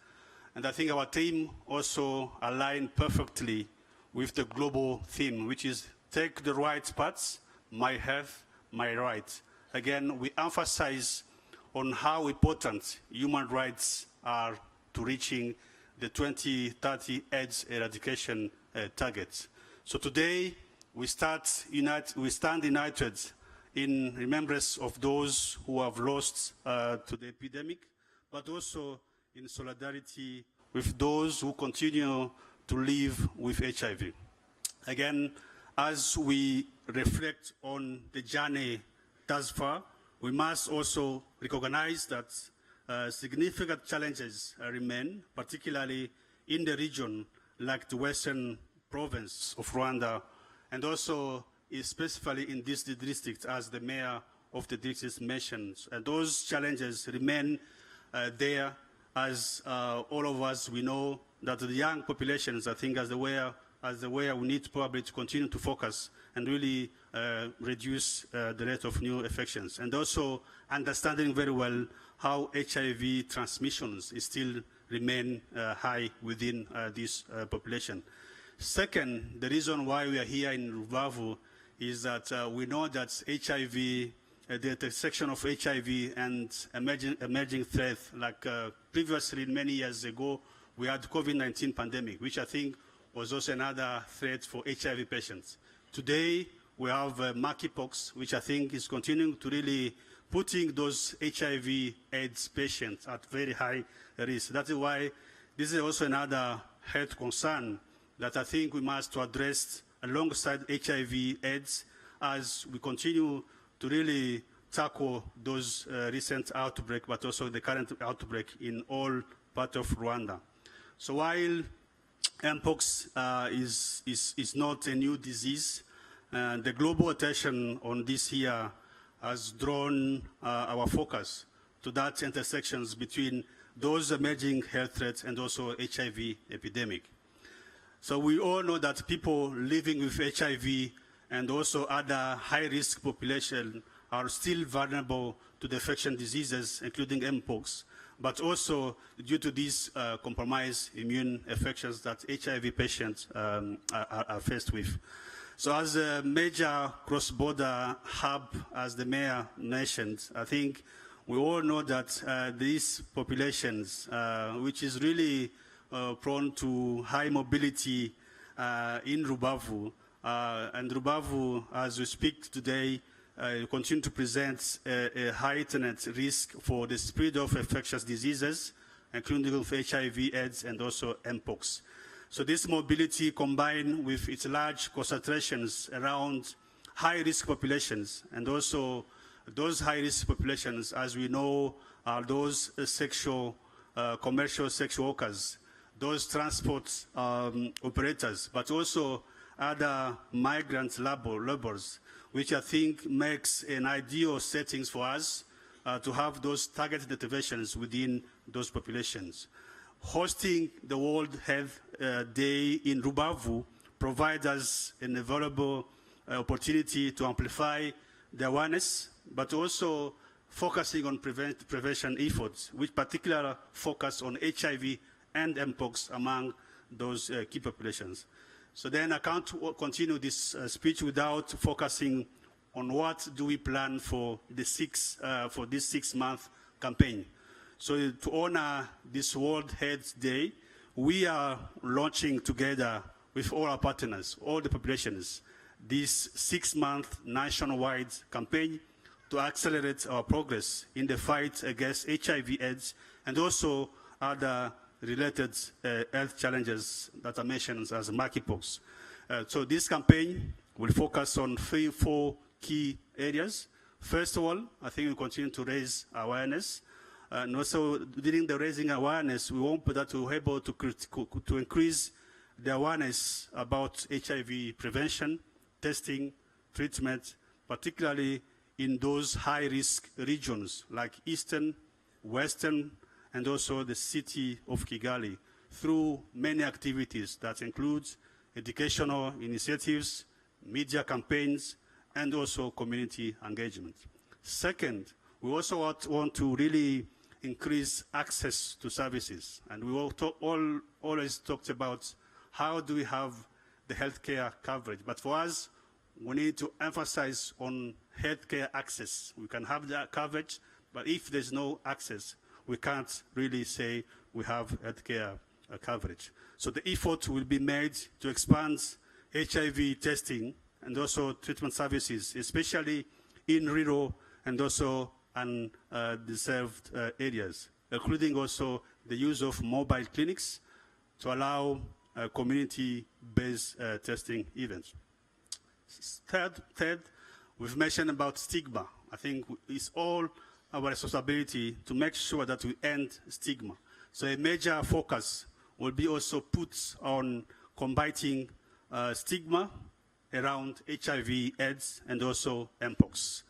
And I think our team also aligned perfectly with the global theme, which is take the right paths, my health, my right. Again, we emphasize on how important human rights are to reaching the 2030 AIDS eradication targets. So today, we stand united in remembrance of those who have lost to the epidemic, but also in solidarity with those who continue to live with HIV. Again, as we reflect on the journey thus far, we must also recognize that significant challenges remain, particularly in the region like the western province of Rwanda, and also specifically in this district, as the mayor of the district mentioned. And those challenges remain there, as all of us, we know that the young populations, I think, as the way we need probably to continue to focus and really reduce the rate of new infections. And also understanding very well how HIV transmissions still remain high within this population. Second, the reason why we are here in Rubavu is that we know that HIV, the intersection of HIV and emerging threats, like previously, many years ago, we had COVID-19 pandemic, which I think was also another threat for HIV patients. Today, we have monkeypox, which I think is continuing to really putting those HIV AIDS patients at very high risk. That is why this is also another health concern that I think we must address alongside HIV AIDS as we continue to really tackle those recent outbreaks, but also the current outbreak in all parts of Rwanda. So while Mpox is not a new disease, the global attention on this here has drawn our focus to that intersections between those emerging health threats and also HIV epidemic. So we all know that people living with HIV and also other high-risk population are still vulnerable to the infection diseases, including Mpox, but also due to these compromised immune infections that HIV patients are faced with. So as a major cross-border hub, as the mayor mentioned, I think we all know that these populations, which is really prone to high mobility in Rubavu, and Rubavu, as we speak today, continue to present a heightened risk for the spread of infectious diseases, including of HIV, AIDS, and also Mpox. So this mobility combined with its large concentrations around high-risk populations, and also those high-risk populations, as we know, are those commercial sexual workers, those transport operators, but also other migrant laborers, which I think makes an ideal settings for us to have those targeted interventions within those populations. Hosting the World Health Day in Rubavu provides us an available opportunity to amplify the awareness, but also focusing on prevention efforts, with particular focus on HIV and Mpox among those key populations. So then I can't continue this speech without focusing on what do we plan for this 6-month campaign. So to honor this World Health Day, we are launching together with all our partners, all the populations, this 6-month nationwide campaign to accelerate our progress in the fight against HIV/AIDS and also other related health challenges that are mentioned as monkeypox. So this campaign will focus on 4 key areas. First of all, I think we continue to raise awareness. And also, during the raising awareness, we want that to be able to increase the awareness about HIV prevention, testing, treatment, particularly in those high-risk regions like Eastern, Western, and also the city of Kigali, through many activities that include educational initiatives, media campaigns, and also community engagement. Second, we also want to really increase access to services. And we always talked about how do we have the healthcare coverage. But for us, we need to emphasize on healthcare access. We can have that coverage, but if there's no access, we can't really say we have healthcare coverage. So the effort will be made to expand HIV testing and also treatment services, especially in rural and also undeserved areas, including also the use of mobile clinics to allow community-based testing events. Third, we've mentioned about stigma. I think it's all our responsibility to make sure that we end stigma. So a major focus will be also put on combating stigma around HIV/AIDS and also Mpox,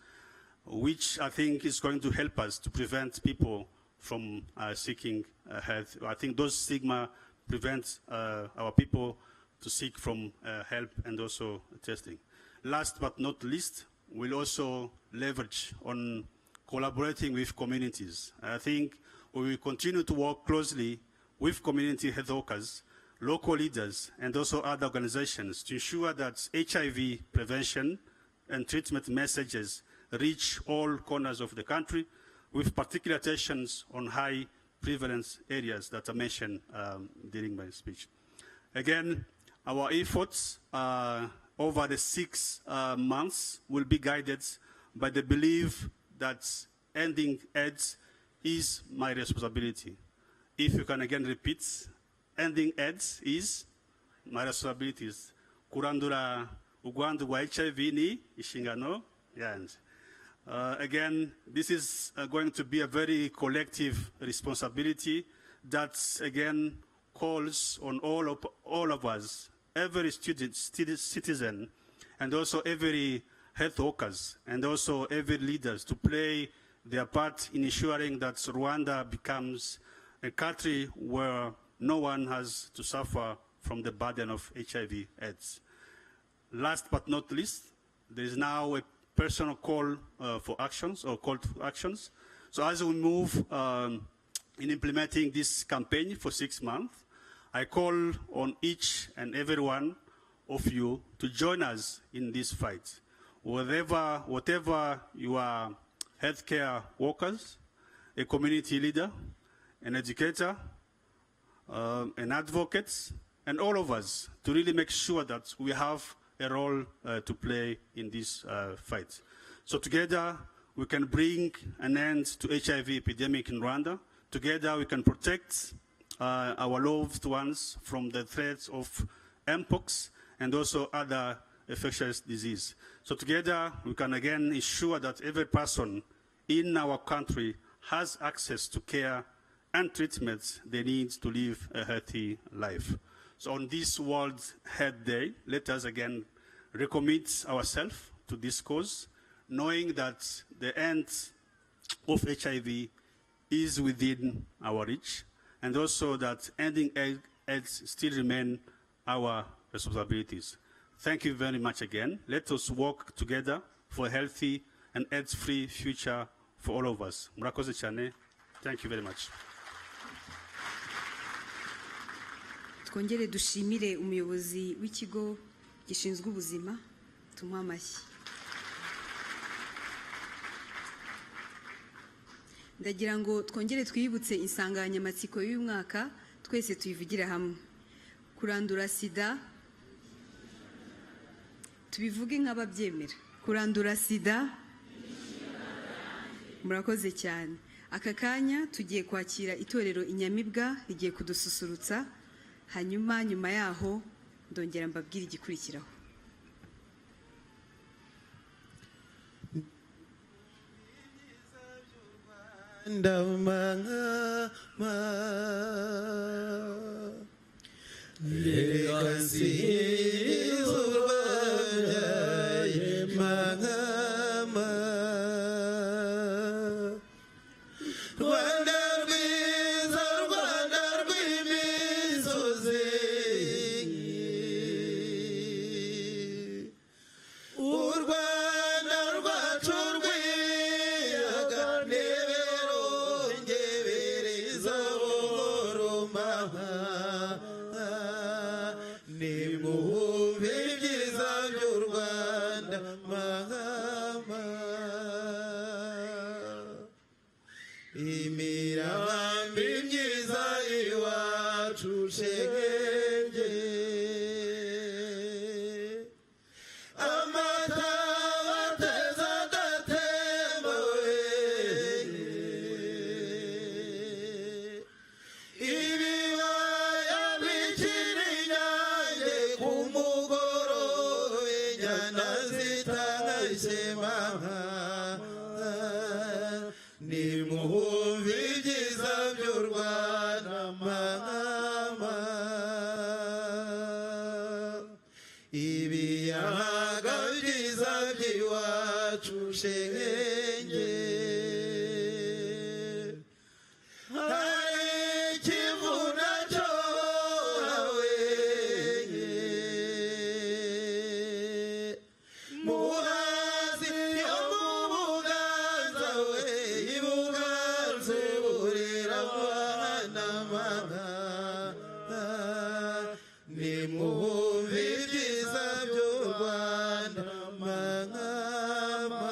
which I think is going to help us to prevent people from seeking health. I think those stigma prevent our people to seek from help and also testing. Last but not least, we'll also leverage on collaborating with communities. I think we will continue to work closely with community health workers, local leaders, and also other organizations to ensure that HIV prevention and treatment messages reach all corners of the country, with particular attentions on high prevalence areas that I mentioned during my speech. Again, our efforts over the 6 months will be guided by the belief that ending AIDS is my responsibility. If you can again repeat, ending AIDS is my responsibilities. Kurandura ugwandu wa HIV ni inshingano yanjye. Again, this is going to be a very collective responsibility that, again, calls on all of us, every student, citizen, and also every health workers, and also every leaders to play their part in ensuring that Rwanda becomes a country where no one has to suffer from the burden of HIV/AIDS. Last but not least, there is now a personal call for actions, or call to actions. So as we move in implementing this campaign for 6 months, I call on each and every one of you to join us in this fight. Whatever you are, healthcare workers, a community leader, an educator, an advocate, and all of us, to really make sure that we have a role to play in this fight. So together, we can bring an end to HIV epidemic in Rwanda. Together, we can protect our loved ones from the threats of Mpox and also other infectious disease. So together, we can again ensure that every person in our country has access to care and treatments they need to live a healthy life. So on this World Health Day, let us again recommit ourselves to this cause, knowing that the end of HIV is within our reach, and also that ending AIDS still remain our responsibilities. Thank you very much again. Let us work together for a healthy and AIDS-free future for all of us. Murakoze cyane. Thank you very much. Twongere dushimire umuyobozi w'ikigo gishinzwe ubuzima, tumuhe amashyi. Ndagira ngo twongere twibutse insanganyamatsiko y'uyu mwaka, twese tuyivugire hamwe. Kurandura sida, tubivuge nk'ababyemera. Kurandura sida, murakoze cyane. Aka kanya tugiye kwakira itorero Inyamibwa rigiye kudususurutsa, hanyuma nyuma yaho ndongera mbabwira igikurikiraho. Reka mahama Rwanda rwiza Rwanda rw'imisozi u Rwanda rwacu rw'ibiyaga ntibirongereza buhoro mahama nimuhumbe ibyiza by'u Rwanda mahama imirambi myiza iwacu shenge amata bateza adatemba ibibaya bikiri inyange ku mugoroba inyana zitangashye mahama nimuhumbe ibyiza by'u Rwanda mahama ibiyaga byiza by'iwacu shenge hari ikivuna cyowe muhazi yo mu buganza we ibuganza burira mwana mama nimuhumbe ibyiza by'u Rwanda mahama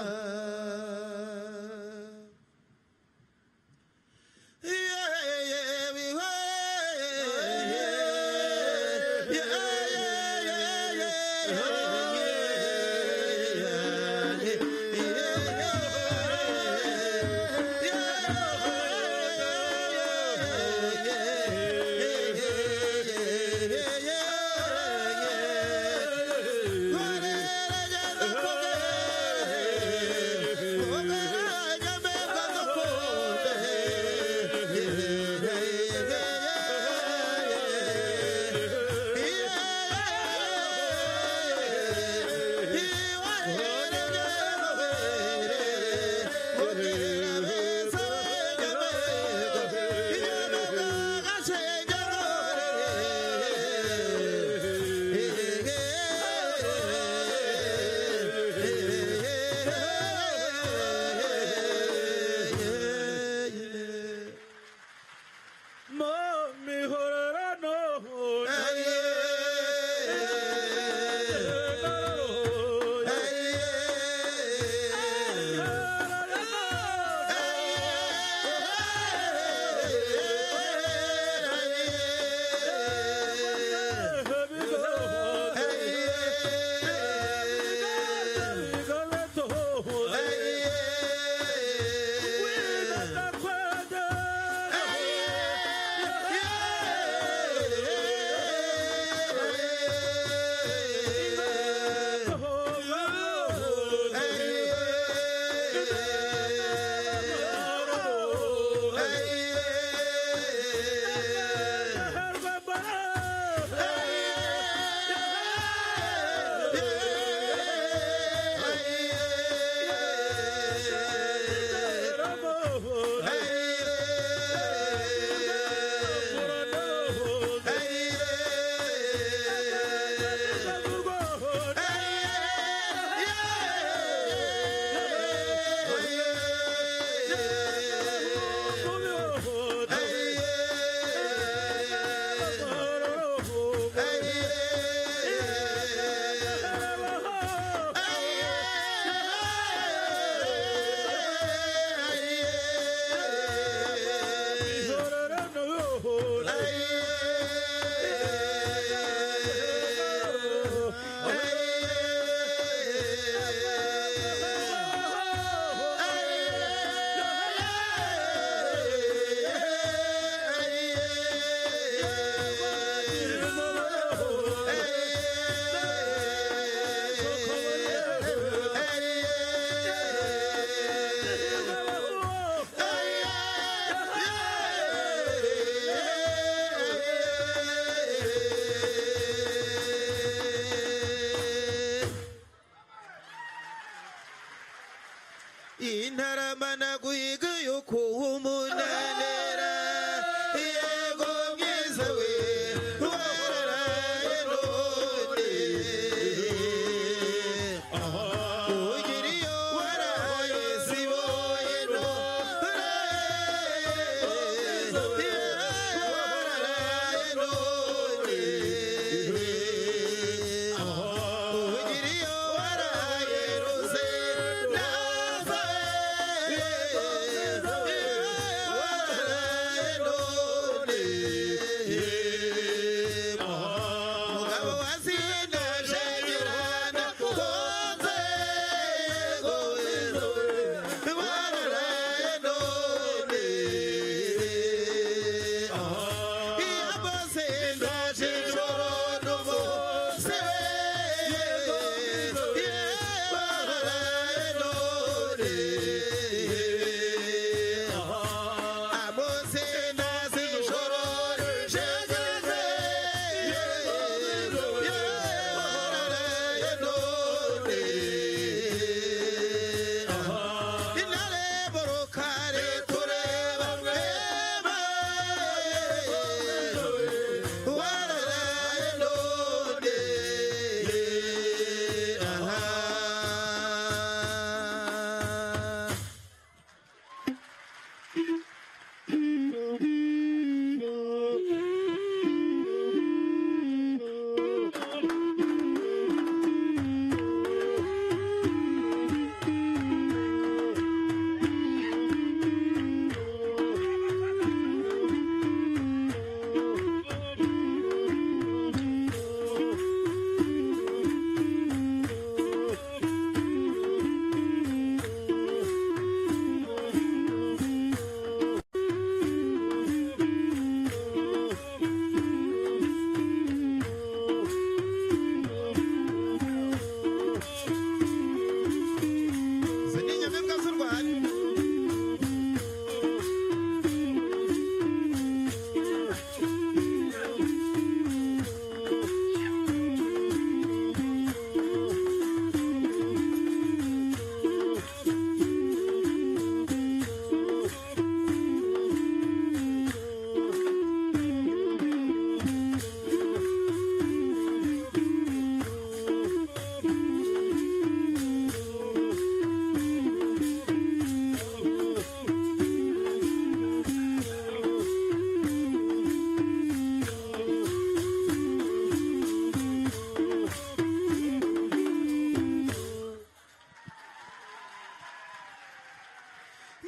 intaramana guhiga yo kuhumunanira yego mwiza we wararaye none ugira iyo waraye siboye none wararaye none ugira iyo waraye ruze naza wararaye none mugabo wazindaje nyirana konze wararaye none iyamaze ndaje ijoro n'umunsi wararaye none amuze ndaze ijoro jegeze wararaye none intare borokare tureba mwema wararaye none izi ni inyamibwa z'u Rwanda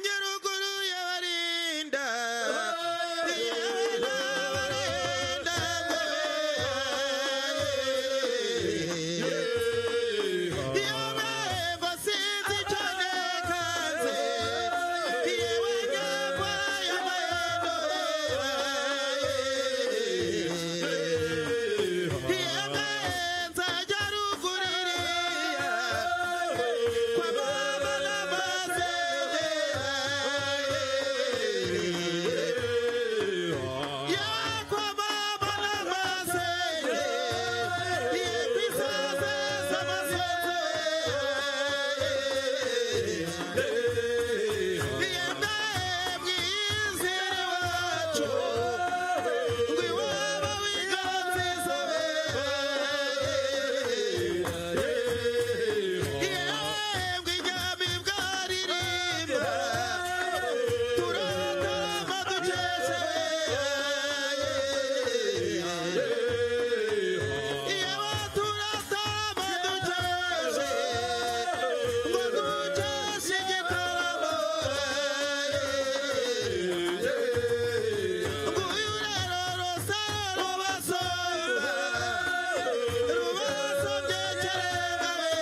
nyaruguru y'abarinda y'abarinda yabemba sinzi icyo nekaze yewe nyagwa y'amahendo yewe nzajya ruguru iriya kwa mama n'amasenge yakwa mama n'amasenge yekwisaze z'amasenge yenda mwizere wacu ngo iwabo w'inganziza yembwe inyamibwa ririmba turatama dukeshe yewe turatama dukeshe ngo dukeshe igitaramo nguyu rero rusaro rubasomba rubasomye kerengabe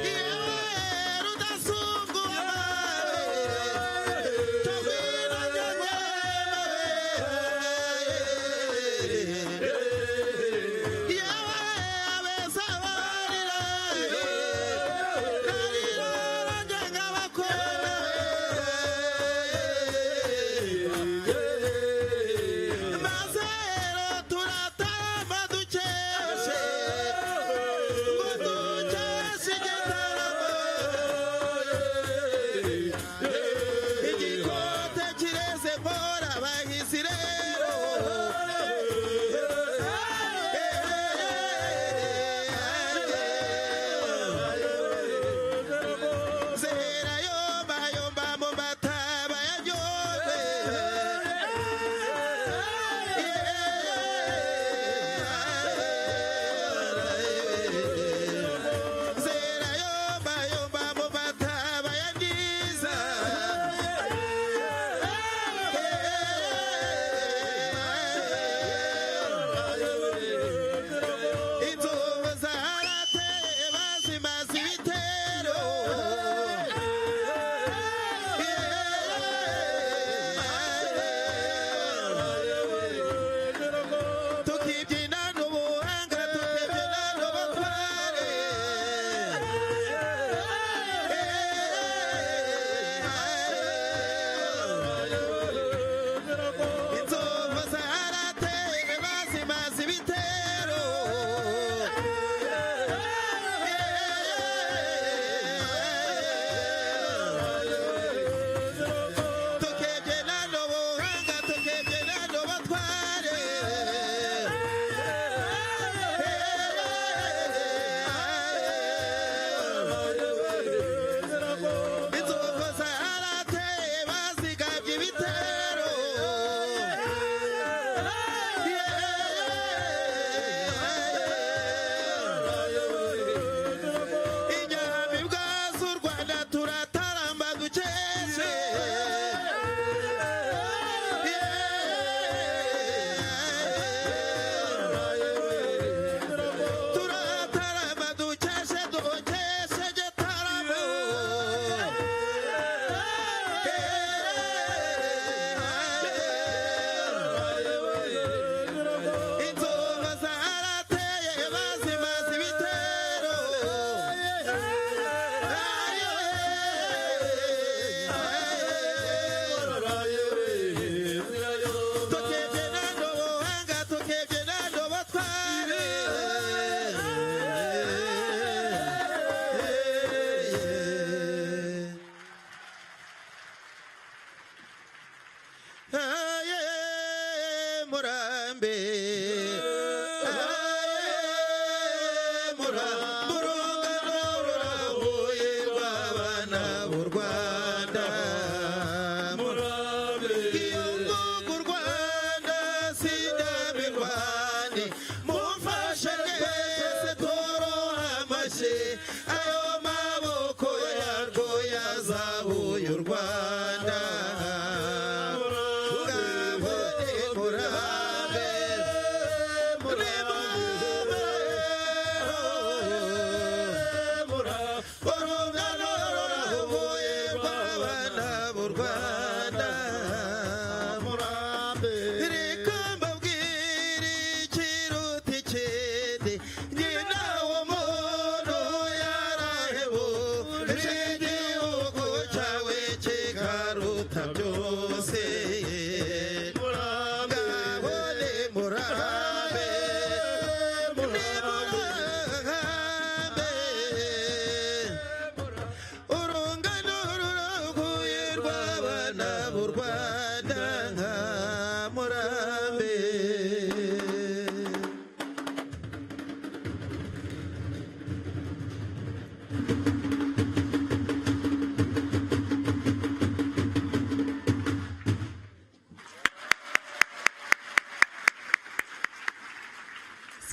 yewe rudasungwa nawe tugwira nyanyemabe yewe abeza barira narira rangenga bakona maze rero turatama dukeshe ngo dukeshe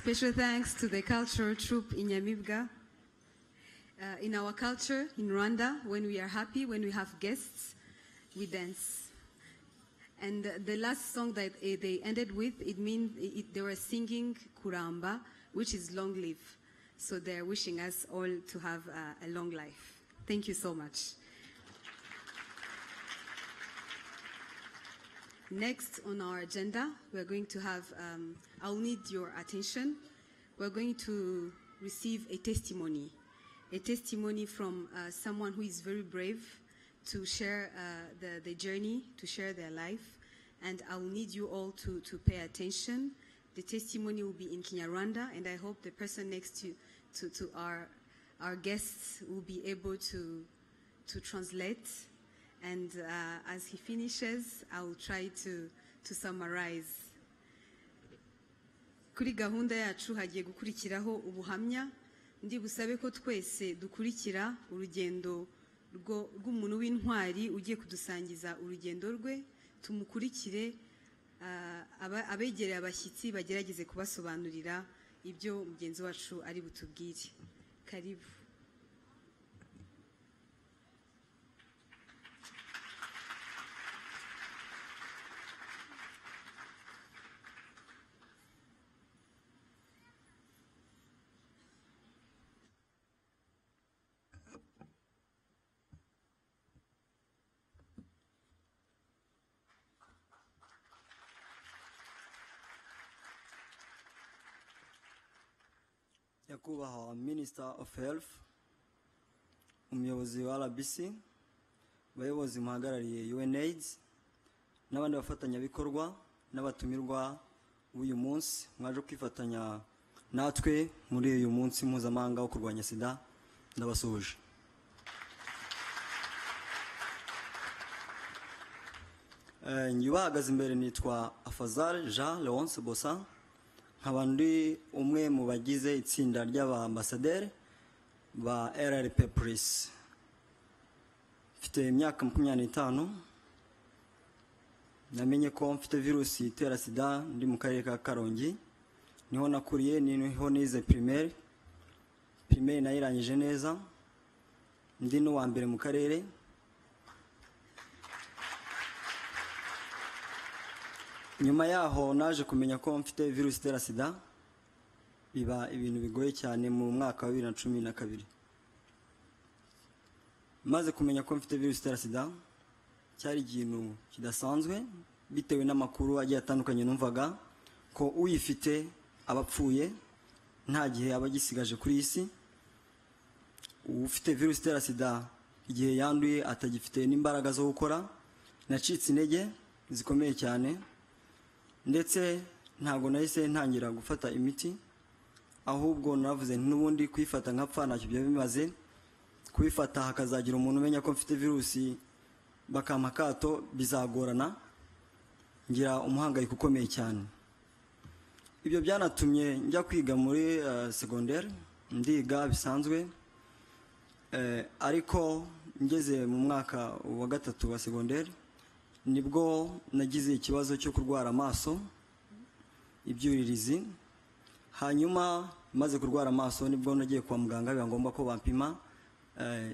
Special thanks to the cultural troupe in Nyamibwa. In our culture, in Rwanda, when we are happy, when we have guests, we dance. And the last song that they ended with, they were singing Kuramba, which is long live. So they're wishing us all to have a long life. Thank you so much. Next on our agenda, we're going to have, I'll need your attention. We're going to receive a testimony from someone who is very brave to share the journey, to share their life. And I'll need you all to pay attention. The testimony will be in Kinyarwanda, and I hope the person next to our guests will be able to translate. And as he finishes, I will try to summarize. Kuri gahunda yacu hagiye gukurikiraho ubuhamya. Ndi busabe ko twese dukurikira urugendo rw'umuntu w'intwari ugiye kudusangiza urugendo rwe. Tumukurikire, abegereye abashyitsi bagerageze kubasobanurira ibyo mugenzi wacu ari butubwire. Karibu. Nyakubahwa Minister of Health, umuyobozi wa RBC, abayobozi muhagarariye UNAIDS, n'abandi bafatanyabikorwa n'abatumirwa b'uyu munsi mwaje kwifatanya natwe muri uyu munsi mpuzamahanga wo kurwanya Sida, ndabasuhuje. Nyubahagaze imbere nitwa Afazal Jean Leonce Bossa, nkaba ndi umwe mu bagize itsinda ry'abaambasaderi ba RRP Plus. Mfite imyaka 25, namenye ko mfite virusi itera Sida ndi mu karere ka Karongi, niho nakuriye, niho nize primaire nayirangije neza, ndi n'uwa mbere mu karere. Nyuma yaho naje kumenya ko mfite virusi itera Sida, biba ibintu bigoye cyane mu mwaka wa 2012. Maze kumenya ko mfite virusi itera Sida, cyari ikintu kidasanzwe bitewe n'amakuru agiye atandukanye numvaga ko uyifite abapfuye nta gihe abagisigaje kuri isi. Ufite virusi itera Sida igihe yanduye atagifite n'imbaraga zo gukora, nacitse intege zikomeye cyane. Ndetse ntago nahise ntangira gufata imiti, ahubwo navuze n'ubundi kwifata nkapfa ntacyo byo bimaze. Kwifata hakazagira umuntu umenya ko mfite virusi bakamakato bizagorana, ngira umuhangayiko ukomeye cyane. Ibyo byanatumye njya kwiga muri secondaire ndiga bisanzwe ariko ngeze mu mwaka wa gatatu wa segonderi nibwo nagize ikibazo cyo kurwara amaso ibyuririzi hanyuma maze kurwara amaso nibwo nagiye kwa muganga biba ngombwa ko bampima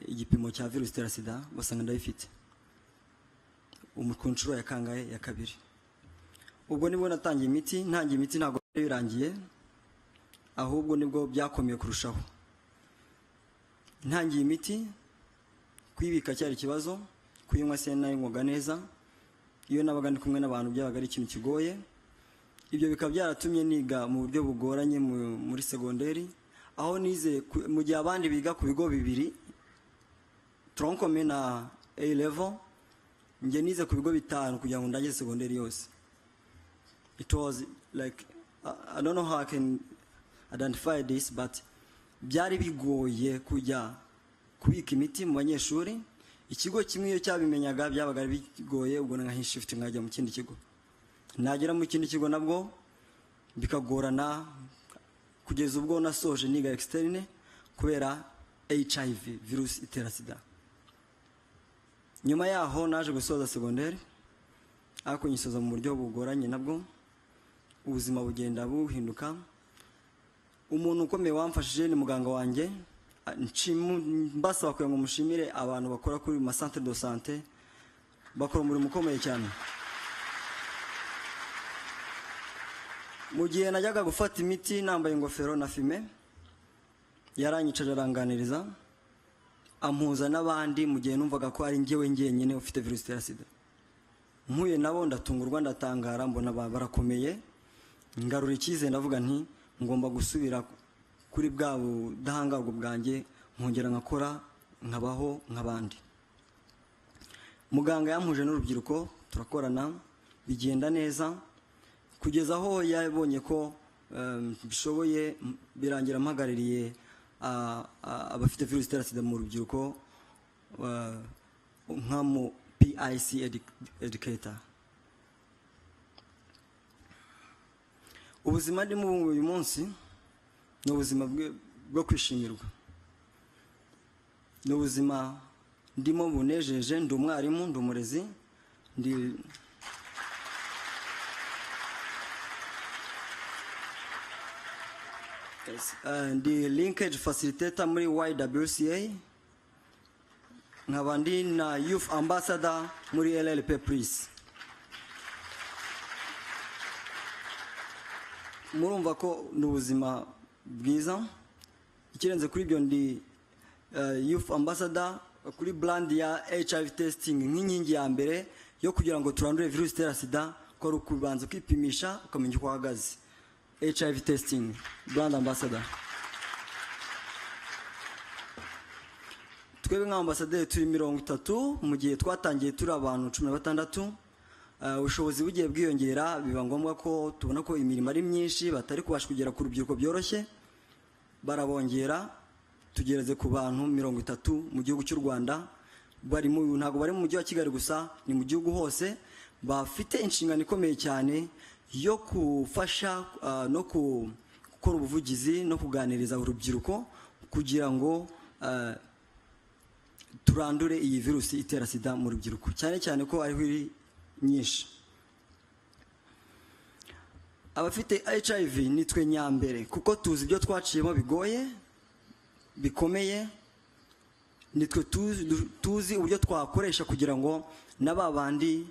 igipimo cya virusi itera sida basanga ndayifite ku nshuro ya kangahe ya kabiri ubwo nibwo natangiye imiti ntabwo birangiye ahubwo nibwo byakomeye kurushaho ntangiye imiti kwibika cyari ikibazo kuyinywa se nayinywaga neza iyo nabaga ndi kumwe n'abantu byabaga ari ikintu kigoye ibyo bikaba byaratumye niga mu buryo bugoranye muri segonderi aho nize mu gihe abandi biga ku bigo bibiri troncome na A level nge nize ku bigo bitanu kugira ngo ndangize segonderi yose. It was like I don't know how I can identify this, but byari bigoye kujya kubika imiti mu banyeshuri. Ikigo kimwe iyo cyabimenyaga byabaga bigoye, ubwo nka shift nkajya mu kindi kigo, nagera mu kindi kigo nabwo bikagorana kugeza ubwo nasoje niga externe kubera HIV virus itera sida. Nyuma yaho naje gusoza secondaire, ariko nyisoza mu buryo bugoranye nabwo, ubuzima bugenda buhinduka. Umuntu ukomeye wamfashije ni muganga wanjye, mbasaba kugira ngo mushimire abantu bakora kuri ma centre de santé, bakora umurimo ukomeye cyane. Mu gihe najyaga gufata imiti nambaye ingofero na fime, yaranyicaje aranganiriza, ampuza n'abandi mu gihe numvaga ko ari njyewe njyenyine ufite virusi itera sida. Mpuye nabo ndatungurwa, ndatangara, mbona barakomeye, ngarura icyizere, ndavuga nti ngomba gusubira kuri bwa budahangarwa bwanjye, nkongera nkakora nkabaho nk'abandi. Muganga yampuje n'urubyiruko, turakorana, bigenda neza, kugeza aho yabonye ko bishoboye, birangira mpagarariye abafite virusi itera sida mu rubyiruko nka mu PIC educator. Ubuzima ndimo uyu munsi ni ubuzima bwo kwishimirwa, ni ubuzima ndimo bunejeje. Ndi umwarimu, ndi umurezi, ndi linkage facilitator muri YWCA, nkaba ndi na youth ambassador muri LLP Plus. Murumva ko ni ubuzima bwiza. Ikirenze kuri ibyo, ndi youth ambassador kuri brand ya HIV testing, nk'inkingi ya mbere yo kugira ngo turandure virusi itera sida, ko ari ukubanza kwipimisha ukamenya uko uhagaze. HIV testing brand ambassador. Twebwe nk'ambasaderi turi 30, mu gihe twatangiye turi abantu 16. Ubushobozi bugiye bwiyongera, biba ngombwa ko tubona ko imirimo ari myinshi, batari kubasha kugera ku rubyiruko byoroshye, barabongera tugereze ku bantu 30 mu gihugu cy'u Rwanda. Ntabwo bari mu mujyi wa Kigali gusa, ni mu gihugu hose, bafite inshingano ikomeye cyane yo kufasha no gukora ubuvugizi no kuganiriza urubyiruko kugira ngo turandure iyi virusi itera sida mu rubyiruko, cyane cyane ko ariho iri nyinshi. Abafite HIV nitwe nyambere, kuko tuzi ibyo twaciyemo bigoye bikomeye, nitwe tuzi uburyo twakoresha kugira ngo n'ababandi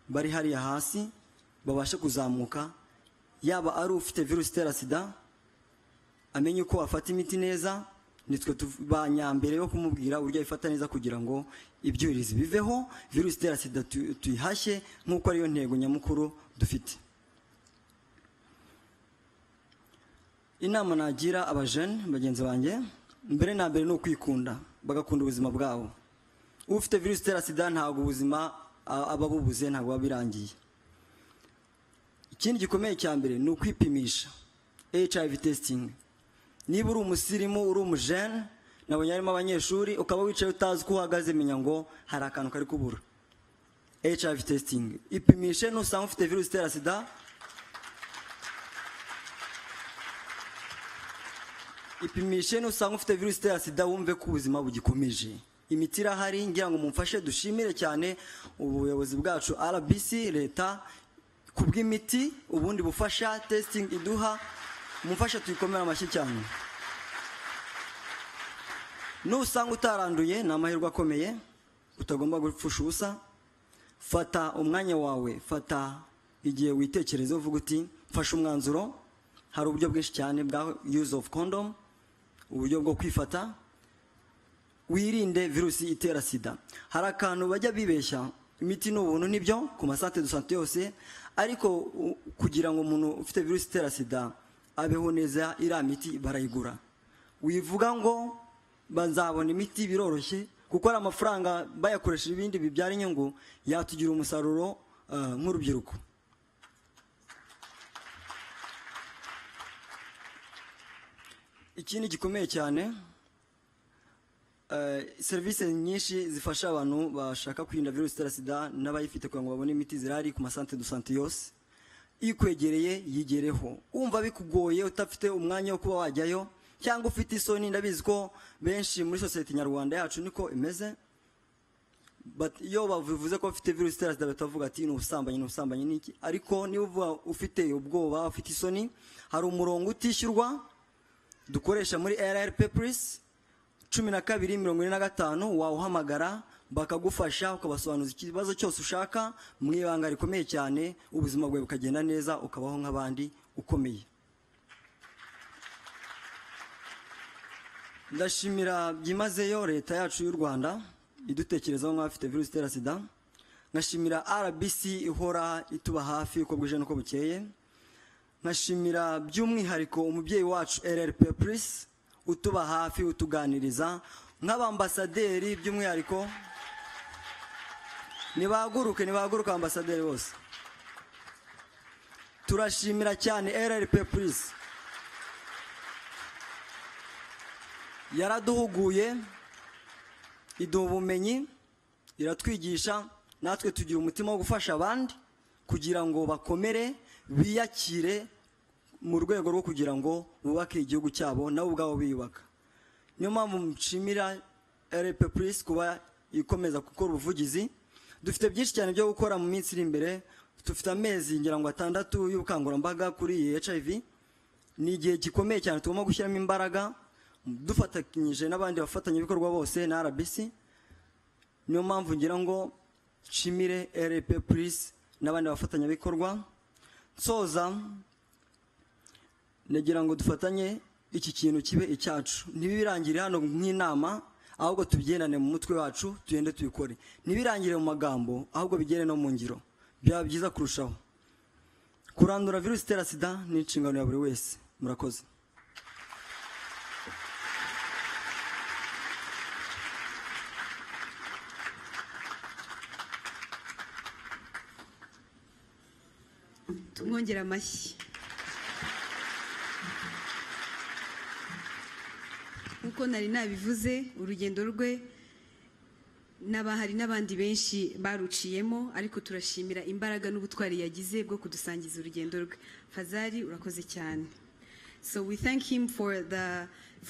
bari hariya hasi babashe kuzamuka. Yaba ari ufite virusi itera sida amenye uko afata imiti neza, nitwe banyambere yo kumubwira uburyo ayifata neza kugira ngo ibyuririzi biveho, virusi itera sida tuyihashye, nk'uko ariyo ntego nyamukuru dufite. Inama nagira abajene bagenzi banjye, mbere na mbere ni ukwikunda, bagakunda ubuzima bwabo. Ufite virusi itera sida ntabwo ubuzima aba bubuze, ntabwo aba birangiye. Ikindi gikomeye cya mbere ni ukwipimisha HIV testing. Niba uri umusirimu, uri umujene, nabonye harimo abanyeshuri, ukaba wicaye utazi ko uhagaze, menya ngo hari akantu kari kubura. HIV testing, ipimishe, nusanga ufite virusi itera sida ipimishe nusanga ufite virusi itera sida wumve ko ubuzima bugikomeje. Imiti irahari, ngira ngo mumfashe dushimire cyane ubuyobozi bwacu RBC leta kubw'imiti ubundi bufasha testing iduha, mumfashe tuyikomera amashyi cyane. Nusanga utaranduye ni amahirwe akomeye, utagomba gupfusha ubusa. Fata umwanya wawe, fata igihe witekereza uvuga uti mfashe umwanzuro. Hari uburyo bwinshi cyane bwa use of condom, uburyo bwo kwifata, wirinde virusi itera sida. Hari akantu bajya bibeshya, imiti n'ubuntu nibyo ku masante de santé yose, ariko kugira ngo umuntu ufite virusi itera sida abeho neza iriya miti barayigura. Wivuga ngo bazabona imiti biroroshye kuko ari amafaranga bayakoresha ibindi bibyara inyungu, yatugira umusaruro nk'urubyiruko. Ikindi gikomeye cyane, serivisi nyinshi zifasha abantu bashaka kwirinda virusi itera sida n'abayifite kugira ngo babone imiti zirari ku masante de santé yose. Ikwegereye yigereho. Umva bikugoye utafite umwanya wo kuba wajyayo cyangwa ufite isoni, ndabizi ko benshi muri society nyarwanda yacu niko imeze, but iyo bavuze ko ufite virusi itera sida batavuga ati ni ubusambanyi niki, ariko niba uvuga ufite ubwoba, ufite isoni, hari umurongo utishyurwa dukoresha muri RRP Plus 1245 wawuhamagara bakagufasha ukabasobanuza ikibazo cyose ushaka mu ibanga rikomeye cyane, ubuzima bwawe bukagenda neza ukabaho nk'abandi ukomeye. Ndashimira byimazeyo leta yacu y'u Rwanda idutekerezaho nk'abafite virusi itera sida. Nkashimira RBC ihora ituba hafi uko bwije nuko bukeye. Nkashimira by'umwihariko umubyeyi wacu RRP Plus utuba hafi utuganiriza, nk'abambasaderi by'umwihariko nibahaguruka ambasaderi bose. Turashimira cyane RRP Plus, yaraduhuguye, iduha ubumenyi, iratwigisha, natwe tugira umutima wo gufasha abandi kugira ngo bakomere biyakire mu rwego rwo kugira ngo bubake igihugu cyabo nabo ubwabo biyubaka. Niyo mpamvu nshimira RP Plus kuba ikomeza gukora ubuvugizi. Dufite byinshi cyane byo gukora mu minsi iri imbere. Dufite amezi ngira ngo 6 y'ubukangurambaga kuri HIV. Ni igihe gikomeye cyane tugomba gushyiramo imbaraga dufatanyije n'abandi bafatanyabikorwa bose na RBC. Niyo mpamvu ngira ngo nshimire RP Plus n'abandi bafatanyabikorwa. Soza nagira ngo dufatanye iki kintu kibe icyacu, ntibirangire hano nk'inama, ahubwo tubyendane mu mutwe wacu, tugende tubikore. Ntibirangire mu magambo, ahubwo bigere no mu ngiro, byaba byiza kurushaho. Kurandura virusi itera sida ni inshingano ya buri wese. Murakoze. Tumwongera amashyi. Uko nari nabivuze, urugendo rwe n'abahari n'abandi benshi baruciyemo, ariko turashimira imbaraga n'ubutwari yagize bwo kudusangiza urugendo rwe. Fazari, urakoze cyane. So we thank him for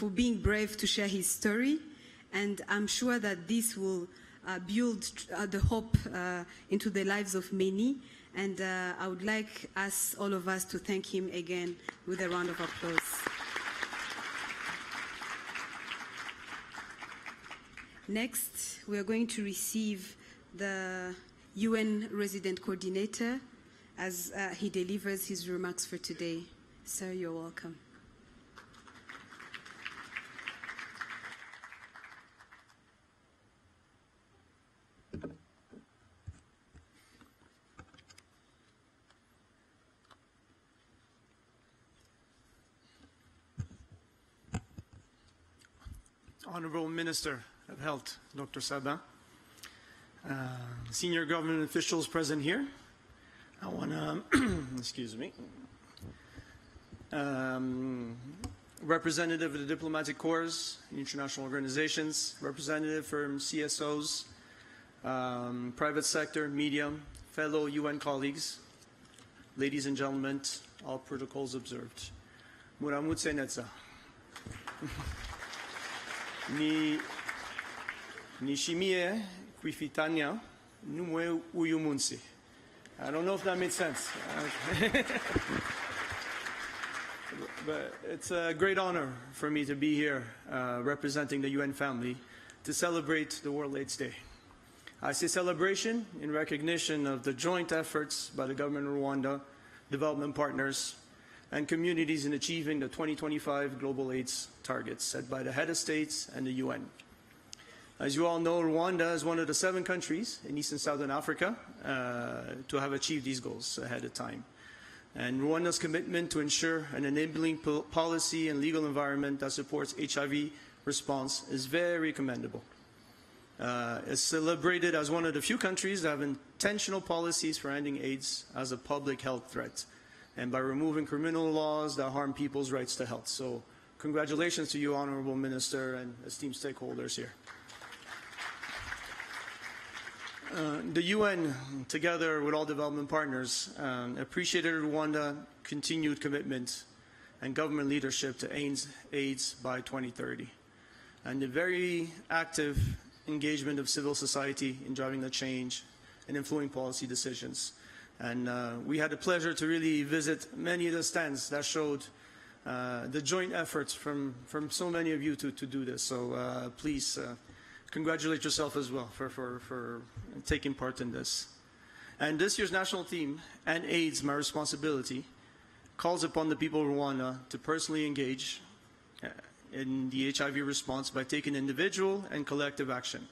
being brave to share his story, and I'm sure that this will build the hope into the lives of many. And I would like all of us to thank him again with a round of applause. Next, we are going to receive the UN Resident Coordinator as he delivers his remarks for today. Sir, you're welcome. Honorable Minister of Health, Dr. Sada, senior government officials present here. I want to, excuse me, representative of the diplomatic corps, international organizations, representative from CSOs, private sector, media, fellow UN colleagues, ladies and gentlemen, all protocols observed. Muramutse Netza. Nishimie Kwifitanya Numwe Umunsi. I don't know if that made sense. But it's a great honor for me to be here representing the UN family to celebrate the World AIDS Day. I say celebration in recognition of the joint efforts by the government of Rwanda, development partners, and communities in achieving the 2025 global AIDS targets set by the head of states and the UN. As you all know, Rwanda is one of the 7 countries in East and Southern Africa to have achieved these goals ahead of time. And Rwanda's commitment to ensure an enabling policy and legal environment that supports HIV response is very commendable. It's celebrated as one of the few countries that have intentional policies for ending AIDS as a public health threat, and by removing criminal laws that harm people's rights to health. So congratulations to you, Honorable Minister, and esteemed stakeholders here. The UN, together with all development partners, appreciated Rwanda's continued commitment and government leadership to AIDS by 2030, and the very active engagement of civil society in driving the change and influencing policy decisions. And we had the pleasure to really visit many of the stands that showed the joint efforts from so many of you to do this. So please congratulate yourself as well for taking part in this. And this year's national theme, "And AIDS, My Responsibility," calls upon the people of Rwanda to personally engage in the HIV response by taking individual and collective action,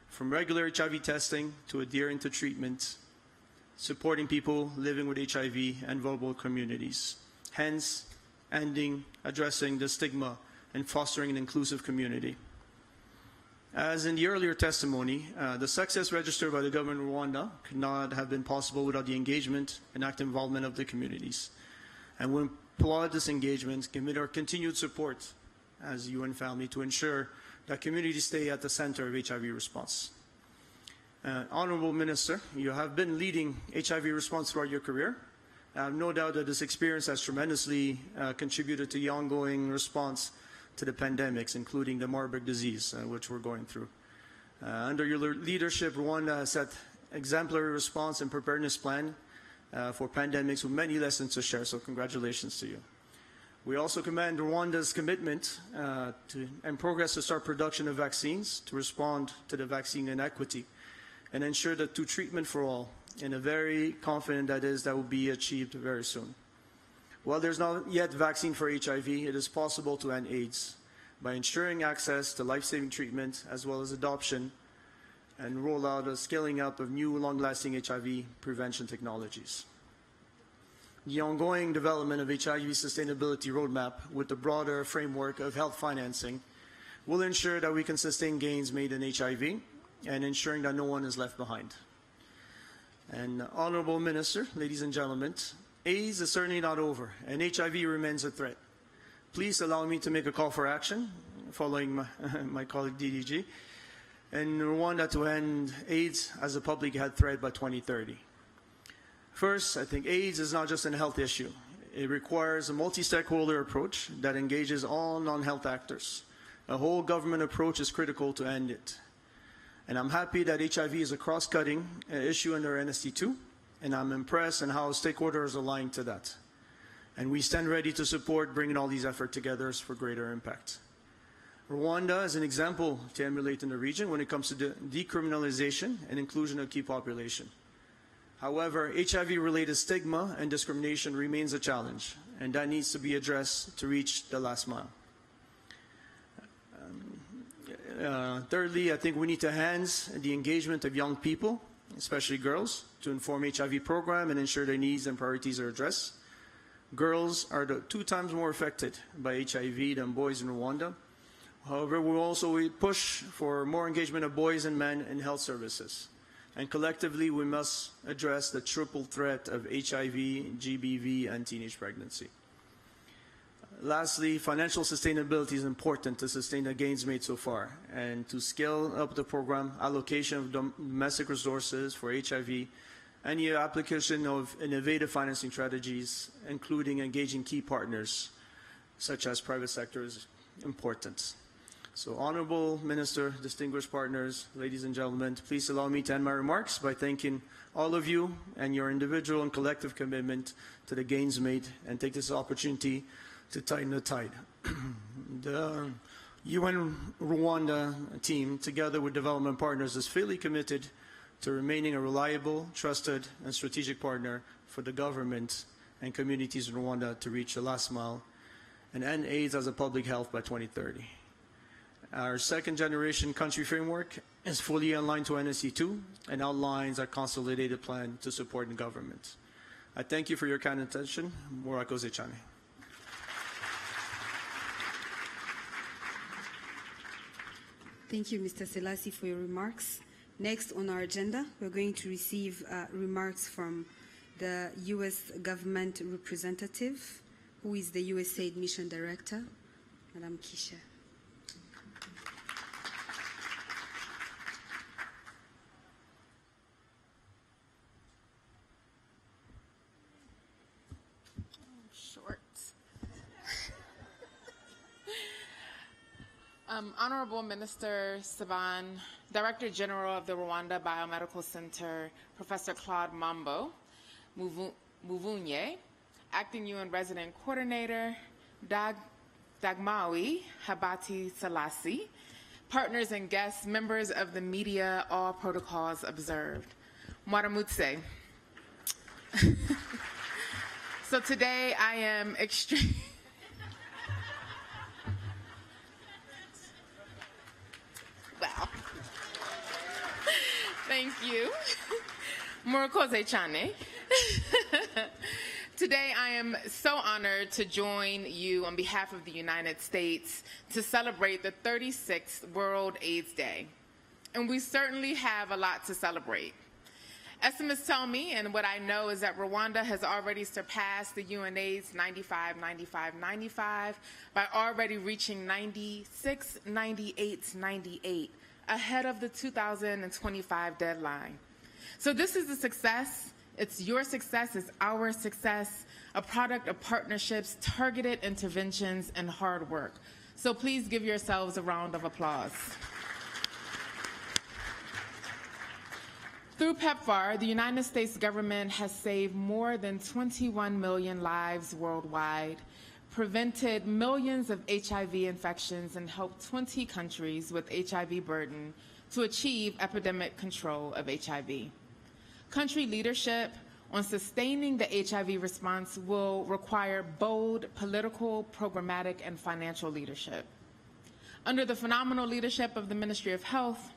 from regular HIV testing to adhering to treatment, supporting people living with HIV and vulnerable communities, hence addressing the stigma and fostering an inclusive community. As in the earlier testimony, the success registered by the government of Rwanda could not have been possible without the engagement and active involvement of the communities. And we applaud this engagement, commit our continued support as a UN family to ensure that communities stay at the center of HIV response. Honorable Minister, you have been leading HIV response throughout your career. I have no doubt that this experience has tremendously contributed to the ongoing response to the pandemics, including the Marburg disease, which we're going through. Under your leadership, Rwanda has set exemplary response and preparedness plan for pandemics with many lessons to share, so congratulations to you. We also commend Rwanda's commitment and progress to start production of vaccines to respond to the vaccine inequity and ensure that to treatment for all, and I'm very confident that will be achieved very soon. While there's not yet vaccine for HIV, it is possible to end AIDS by ensuring access to life-saving treatment as well as adoption and rollout of scaling up of new long-lasting HIV prevention technologies. The ongoing development of HIV sustainability roadmap with the broader framework of health financing will ensure that we can sustain gains made in HIV and ensuring that no one is left behind. And Honorable Minister, ladies and gentlemen, AIDS is certainly not over, and HIV remains a threat. Please allow me to make a call for action, following my colleague DDG, in Rwanda to end AIDS as a public health threat by 2030. First, I think AIDS is not just a health issue. It requires a multi-stakeholder approach that engages all non-health actors. A whole government approach is critical to end it. And I'm happy that HIV is a cross-cutting issue under NST2, and I'm impressed in how stakeholders align to that. And we stand ready to support bringing all these efforts together for greater impact. Rwanda is an example to emulate in the region when it comes to decriminalization and inclusion of key population. However, HIV-related stigma and discrimination remains a challenge, and that needs to be addressed to reach the last mile. Thirdly, I think we need to enhance the engagement of young people, especially girls, to inform HIV program and ensure their needs and priorities are addressed. Girls are 2 times more affected by HIV than boys in Rwanda. However, we also push for more engagement of boys and men in health services. And collectively, we must address the triple threat of HIV, GBV, and teenage pregnancy. Lastly, financial sustainability is important to sustain the gains made so far and to scale up the program, allocation of domestic resources for HIV, and the application of innovative financing strategies, including engaging key partners such as private sectors important. So, Honorable Minister, distinguished partners, ladies and gentlemen, please allow me to end my remarks by thanking all of you and your individual and collective commitment to the gains made, and take this opportunity to tighten the tide. The UN Rwanda team, together with development partners, is fully committed to remaining a reliable, trusted, and strategic partner for the government and communities in Rwanda to reach the last mile and end AIDS as a public health by 2030. Our second-generation country framework is fully aligned to NSC2 and outlines our consolidated plan to support the government. I thank you for your kind attention. Murakoze Chane. Thank you, Mr. Selassie, for your remarks. Next on our agenda, we're going to receive remarks from the U.S. government representative, who is the USAID Mission Director, Madam Kisha. Honorable Minister Saban, Director General of the Rwanda Biomedical Center, Professor Claude Mambo Muvunye, Acting UN Resident Coordinator, Dagmawi Habati Selassie, partners and guests, members of the media, all protocols observed. Mwaramutse. So today I am extremely... Well, thank you. Murakoze Chane. Today I am so honored to join you on behalf of the United States to celebrate the 36th World AIDS Day. And we certainly have a lot to celebrate. Estimates tell me, and what I know is that Rwanda has already surpassed the UNAIDS 95, 95, 95 by already reaching 96, 98, 98, ahead of the 2025 deadline. So this is a success. It's your success, it's our success, a product of partnerships, targeted interventions, and hard work. So please give yourselves a round of applause. Through PEPFAR, the United States government has saved more than 21 million lives worldwide, prevented millions of HIV infections, and helped 20 countries with HIV burden to achieve epidemic control of HIV. Country leadership on sustaining the HIV response will require bold political, programmatic, and financial leadership. Under the phenomenal leadership of the Ministry of Health,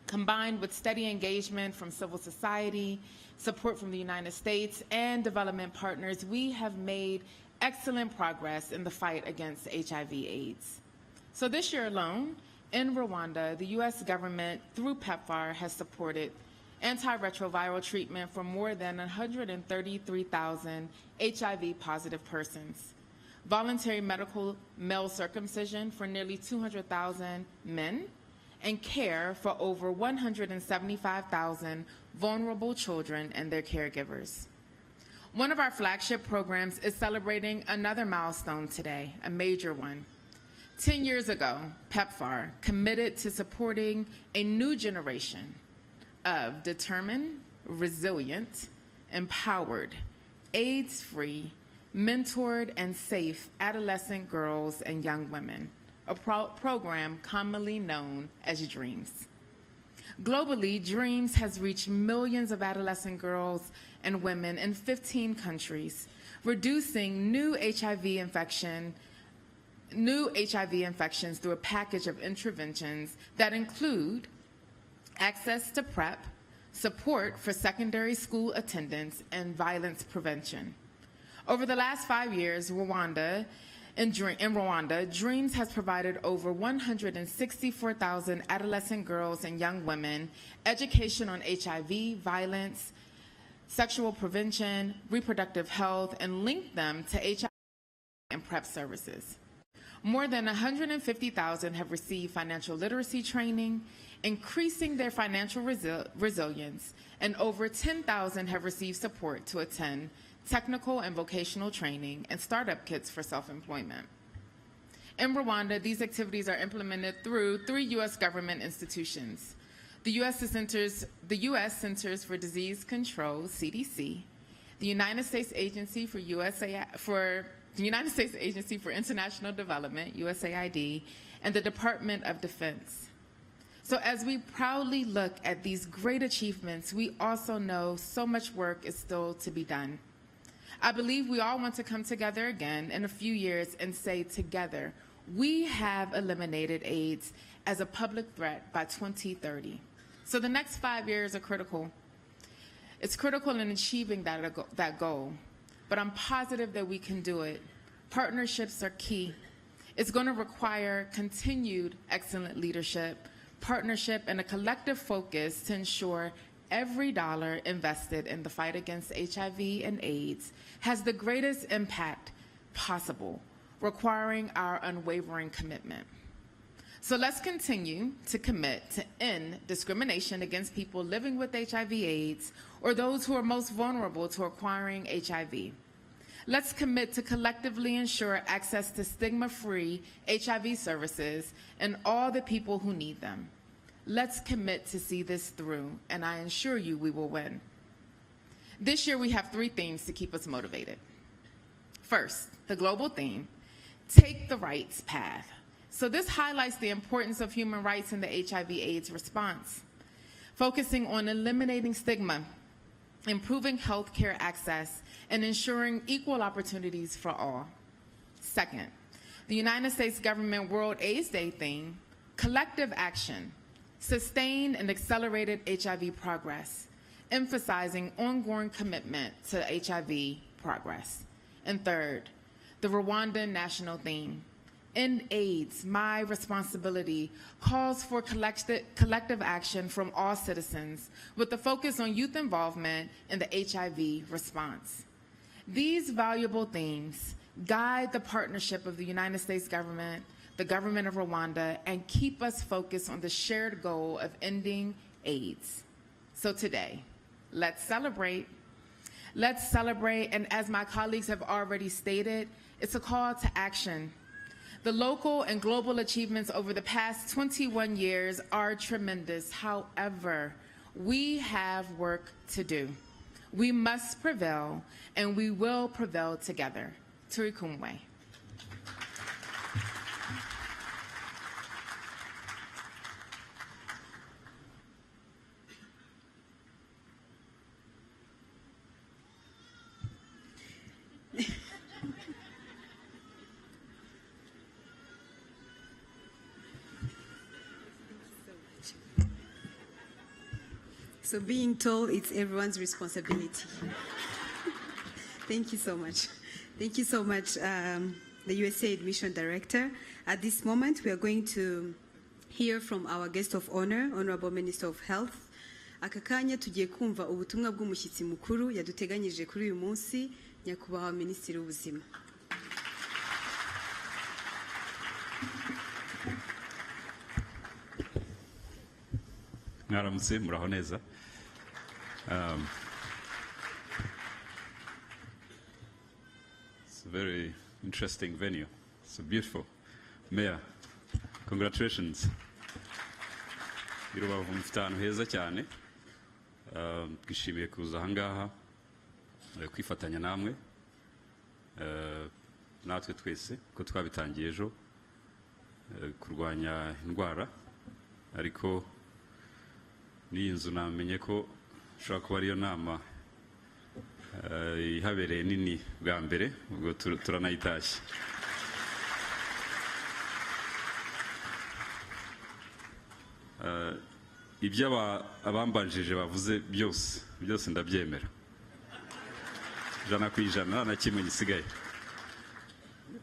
combined with steady engagement from civil society, support from the United States, and development partners, we have made excellent progress in the fight against HIV/AIDS. So this year alone, in Rwanda, the U.S. government, through PEPFAR, has supported antiretroviral treatment for more than 133,000 HIV-positive persons, voluntary medical male circumcision for nearly 200,000 men, and care for over 175,000 vulnerable children and their caregivers. One of our flagship programs is celebrating another milestone today, a major one. 10 years ago, PEPFAR committed to supporting a new generation of determined, resilient, empowered, AIDS-free, mentored, and safe adolescent girls and young women, a program commonly known as DREAMS. Globally, DREAMS has reached millions of adolescent girls and women in 15 countries, reducing new HIV infections through a package of interventions that include access to PrEP, support for secondary school attendance, and violence prevention. Over the last 5 years, in Rwanda, DREAMS has provided over 164,000 adolescent girls and young women education on HIV, violence, sexual prevention, reproductive health, and linked them to HIV and PrEP services. More than 150,000 have received financial literacy training, increasing their financial resilience, and over 10,000 have received support to attend technical and vocational training and startup kits for self-employment. In Rwanda, these activities are implemented through 3 U.S. government institutions. The U.S. Centers for Disease Control, CDC, the United States Agency for the United States Agency for International Development, USAID, and the Department of Defense. So as we proudly look at these great achievements, we also know so much work is still to be done. I believe we all want to come together again in a few years and say together, we have eliminated AIDS as a public threat by 2030. So the next 5 years are critical. It's critical in achieving that goal, but I'm positive that we can do it. Partnerships are key. It's going to require continued excellent leadership, partnership, and a collective focus to ensure every dollar invested in the fight against HIV and AIDS has the greatest impact possible, requiring our unwavering commitment. So let's continue to commit to end discrimination against people living with HIV/AIDS or those who are most vulnerable to acquiring HIV. Let's commit to collectively ensure access to stigma-free HIV services and all the people who need them. Let's commit to see this through, and I assure you we will win. This year we have 3 themes to keep us motivated. First, the global theme, take the rights path. So this highlights the importance of human rights in the HIV/AIDS response, focusing on eliminating stigma, improving healthcare access, and ensuring equal opportunities for all. Second, the United States government World AIDS Day theme, collective action, sustained and accelerated HIV progress, emphasizing ongoing commitment to HIV progress. And third, the Rwandan national theme, End AIDS, My Responsibility, calls for collective action from all citizens with a focus on youth involvement in the HIV response. These valuable themes guide the partnership of the United States government, the government of Rwanda, and keep us focused on the shared goal of ending AIDS. So today, let's celebrate. Let's celebrate, and as my colleagues have already stated, it's a call to action. The local and global achievements over the past 21 years are tremendous. However, we have work to do. We must prevail, and we will prevail together. Turi kumwe. So being told it's everyone's responsibility. Thank you so much. Thank you so much, the USAID Mission Director. At this moment, we are going to hear from our guest of honor, Honorable Minister of Health. Aka kanya tugiye kumva ubutumwa bw'umushyitsi mukuru yaduteganyije kuri uyu munsi, Nyakubahwa Minisitiri w'Ubuzima. Mwaramutse, muraho neza. It's a very interesting venue. It's beautiful. Mayor, congratulations. Irubavu mufite ahantu heza cyane. Twishimiye kuza aha ngaha kwifatanya namwe. Natwe twese ko twabitangiye ejo kurwanya indwara, ariko n'iyi nzu namenye ko ushobora kuba ariyo nama ihabereye nini bwa mbere, ubwo turanayitashye. Ibyo abambanjije bavuze byose ndabyemera 100% na kimwe gisigaye,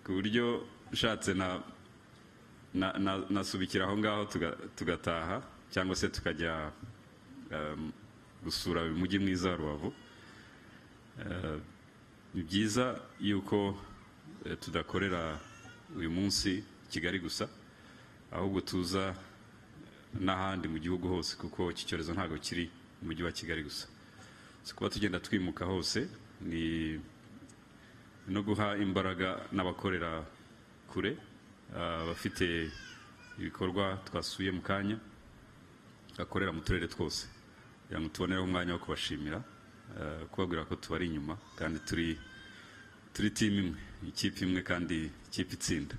ku buryo ushatse nasubikira aho ngaho tugataha cyangwa se tukajya gusura umujyi mwiza wa Rubavu. Ni byiza yuko tudakorera uyu munsi Kigali gusa, ahubwo tuza n'ahandi mu gihugu hose, kuko iki cyorezo ntago kiri mu mujyi wa Kigali gusa. Kuba tugenda twimuka hose ni no guha imbaraga n'abakorera kure, bafite ibikorwa twasuye mu kanya bakorera mu turere twose kugira ngo tubonereho umwanya wo kubashimira kubabwira ko tubari inyuma kandi turi timu imwe ikipe imwe kandi ikipe itsinda.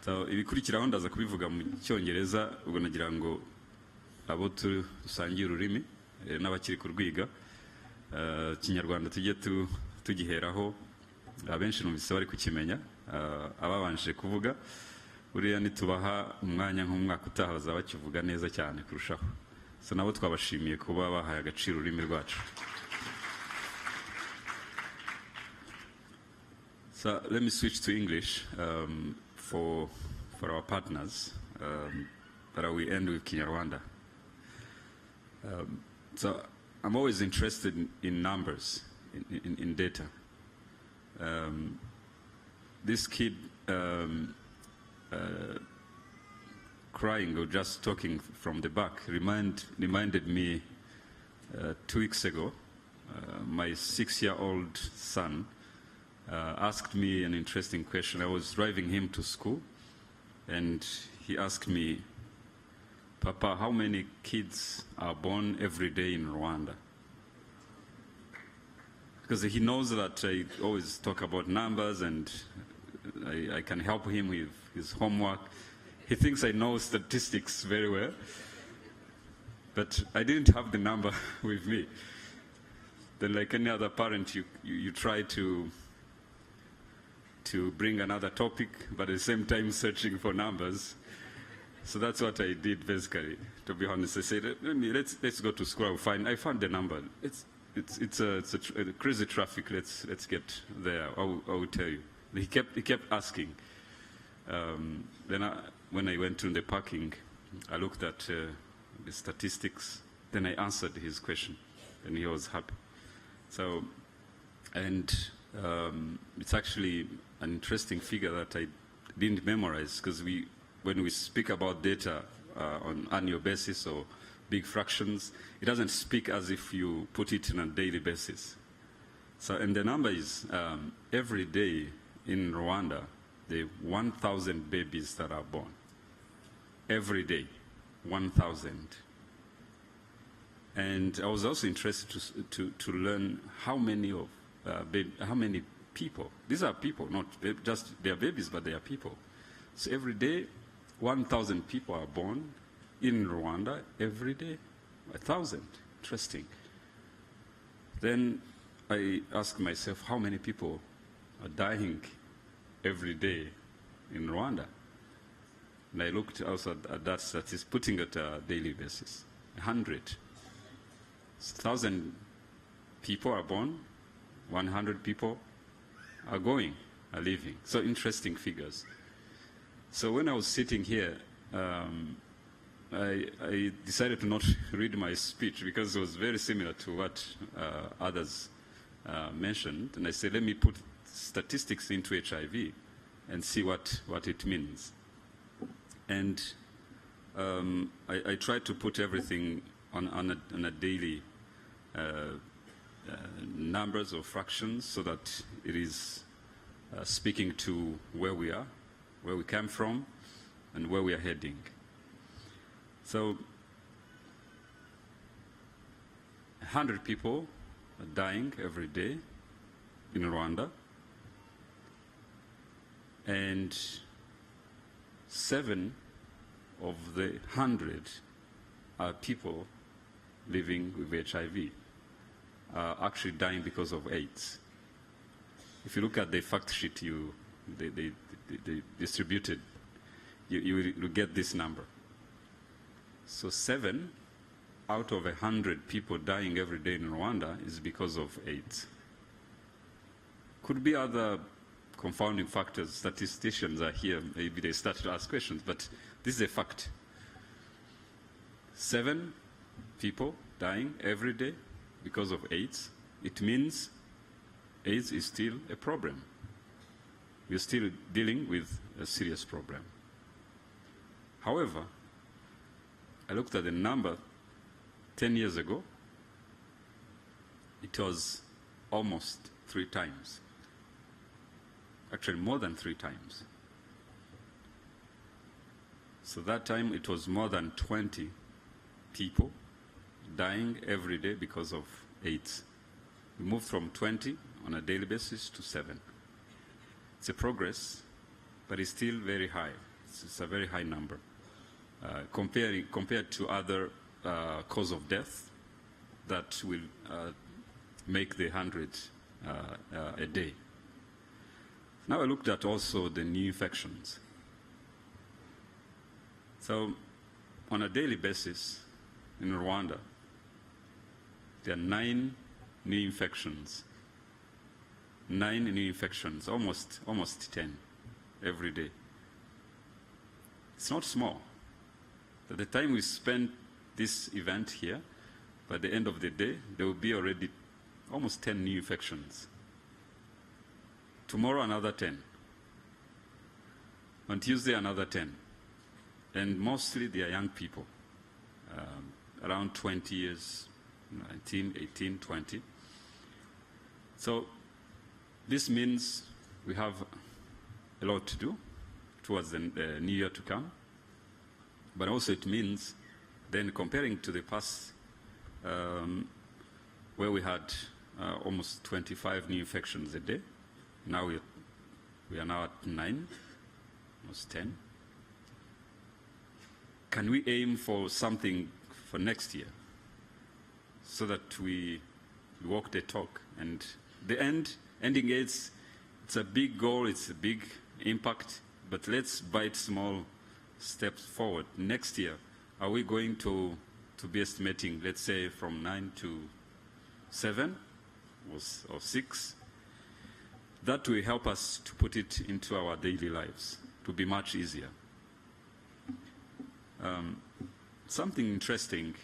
Ibikurikiraho ndaza kubivuga mu cyongereza ubwo nagira ngo abo dusangiye ururimi n'abakiri kurwiga Kinyarwanda tujye tugiheraho abenshi numvise bari kukimenya ababanje kuvuga buriya nitubaha umwanya nk'umwaka utaha bazaba bakivuga neza cyane kurushaho. So nabo twabashimiye kuba bahaye agaciro ururimi rwacu. So let me switch to English for our partners, but I will end with Kinyarwanda. So I'm always interested in numbers, in data. This kid crying or just talking from the back reminded me 2 weeks ago, my 6-year-old son asked me an interesting question. I was driving him to school and he asked me, "Papa, how many kids are born every day in Rwanda?" Because he knows that I always talk about numbers and I can help him with his homework. He thinks I know statistics very well, but I didn't have the number with me. Then like any other parent, you try to bring another topic, but at the same time searching for numbers. So that's what I did basically. To be honest, I said, let's go to school. I found the number. It's a crazy traffic. Let's get there. I will tell you. He kept asking. Then when I went to the parking, I looked at the statistics. Then I answered his question, and he was happy. So, and it's actually an interesting figure that I didn't memorize because when we speak about data on annual basis or big fractions, it doesn't speak as if you put it on a daily basis. So, and the number is every day in Rwanda, the 1,000 babies that are born. Every day, 1,000. And I was also interested to learn how many people. These are people, not just they are babies, but they are people. So every day, 1,000 people are born in Rwanda. Every day, 1,000. Interesting. Then I asked myself, how many people are dying every day in Rwanda? And I looked also at that statistics, putting it a daily basis. 100. 1,000 people are born, 100 people are leaving. So interesting figures. So when I was sitting here, I decided to not read my speech because it was very similar to what others mentioned. And I said, let me put statistics into HIV and see what it means. And I tried to put everything on a daily numbers or fractions so that it is speaking to where we are, where we came from, and where we are heading. So 100 people are dying every day in Rwanda, and 7 of the 100 are people living with HIV, actually dying because of AIDS. If you look at the fact sheet they distributed, you will get this number. So 7 out of 100 people dying every day in Rwanda is because of AIDS. Could be other confounding factors. Statisticians are here, maybe they start to ask questions, but this is a fact. 7 people dying every day because of AIDS. It means AIDS is still a problem. We're still dealing with a serious problem. However, I looked at the number 10 years ago. It was almost 3 times. actually more than 3 times. So that time it was more than 20 people dying every day because of AIDS. We moved from 20 on a daily basis to 7. It's a progress, but it's still very high. It's a very high number. Compared to other cause of death that will make the 100 a day. Now I looked at also the new infections. So on a daily basis in Rwanda, there are 9 new infections. 9 new infections, almost 10 every day. It's not small. At the time we spend this event here, by the end of the day, there will be already almost 10 new infections. Tomorrow, another 10. On Tuesday, another 10. And mostly they are young people, around 20 years, 19, 18, 20. So this means we have a lot to do towards the new year to come. But also it means then comparing to the past, where we had almost 25 new infections a day, now we are now at 9, almost 10. Can we aim for something for next year so that we walk the talk? And the ending AIDS, it's a big goal, it's a big impact, but let's bite small steps forward. Next year, are we going to be estimating, let's say, from 9 to 7 or 6? That will help us to put it into our daily lives, to be much easier. Something interesting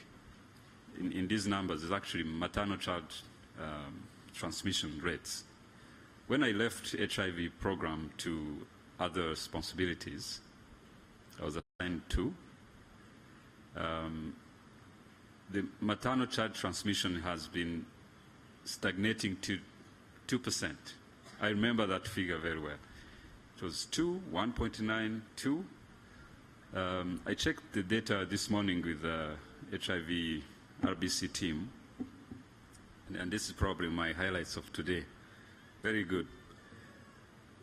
in these numbers is actually maternal-child transmission rates. When I left HIV program to other responsibilities, I was assigned to, the maternal-child transmission has been stagnating to 2%. I remember that figure very well. It was 2, 1.9, 2. I checked the data this morning with the HIV RBC team, and this is probably my highlights of today. Very good.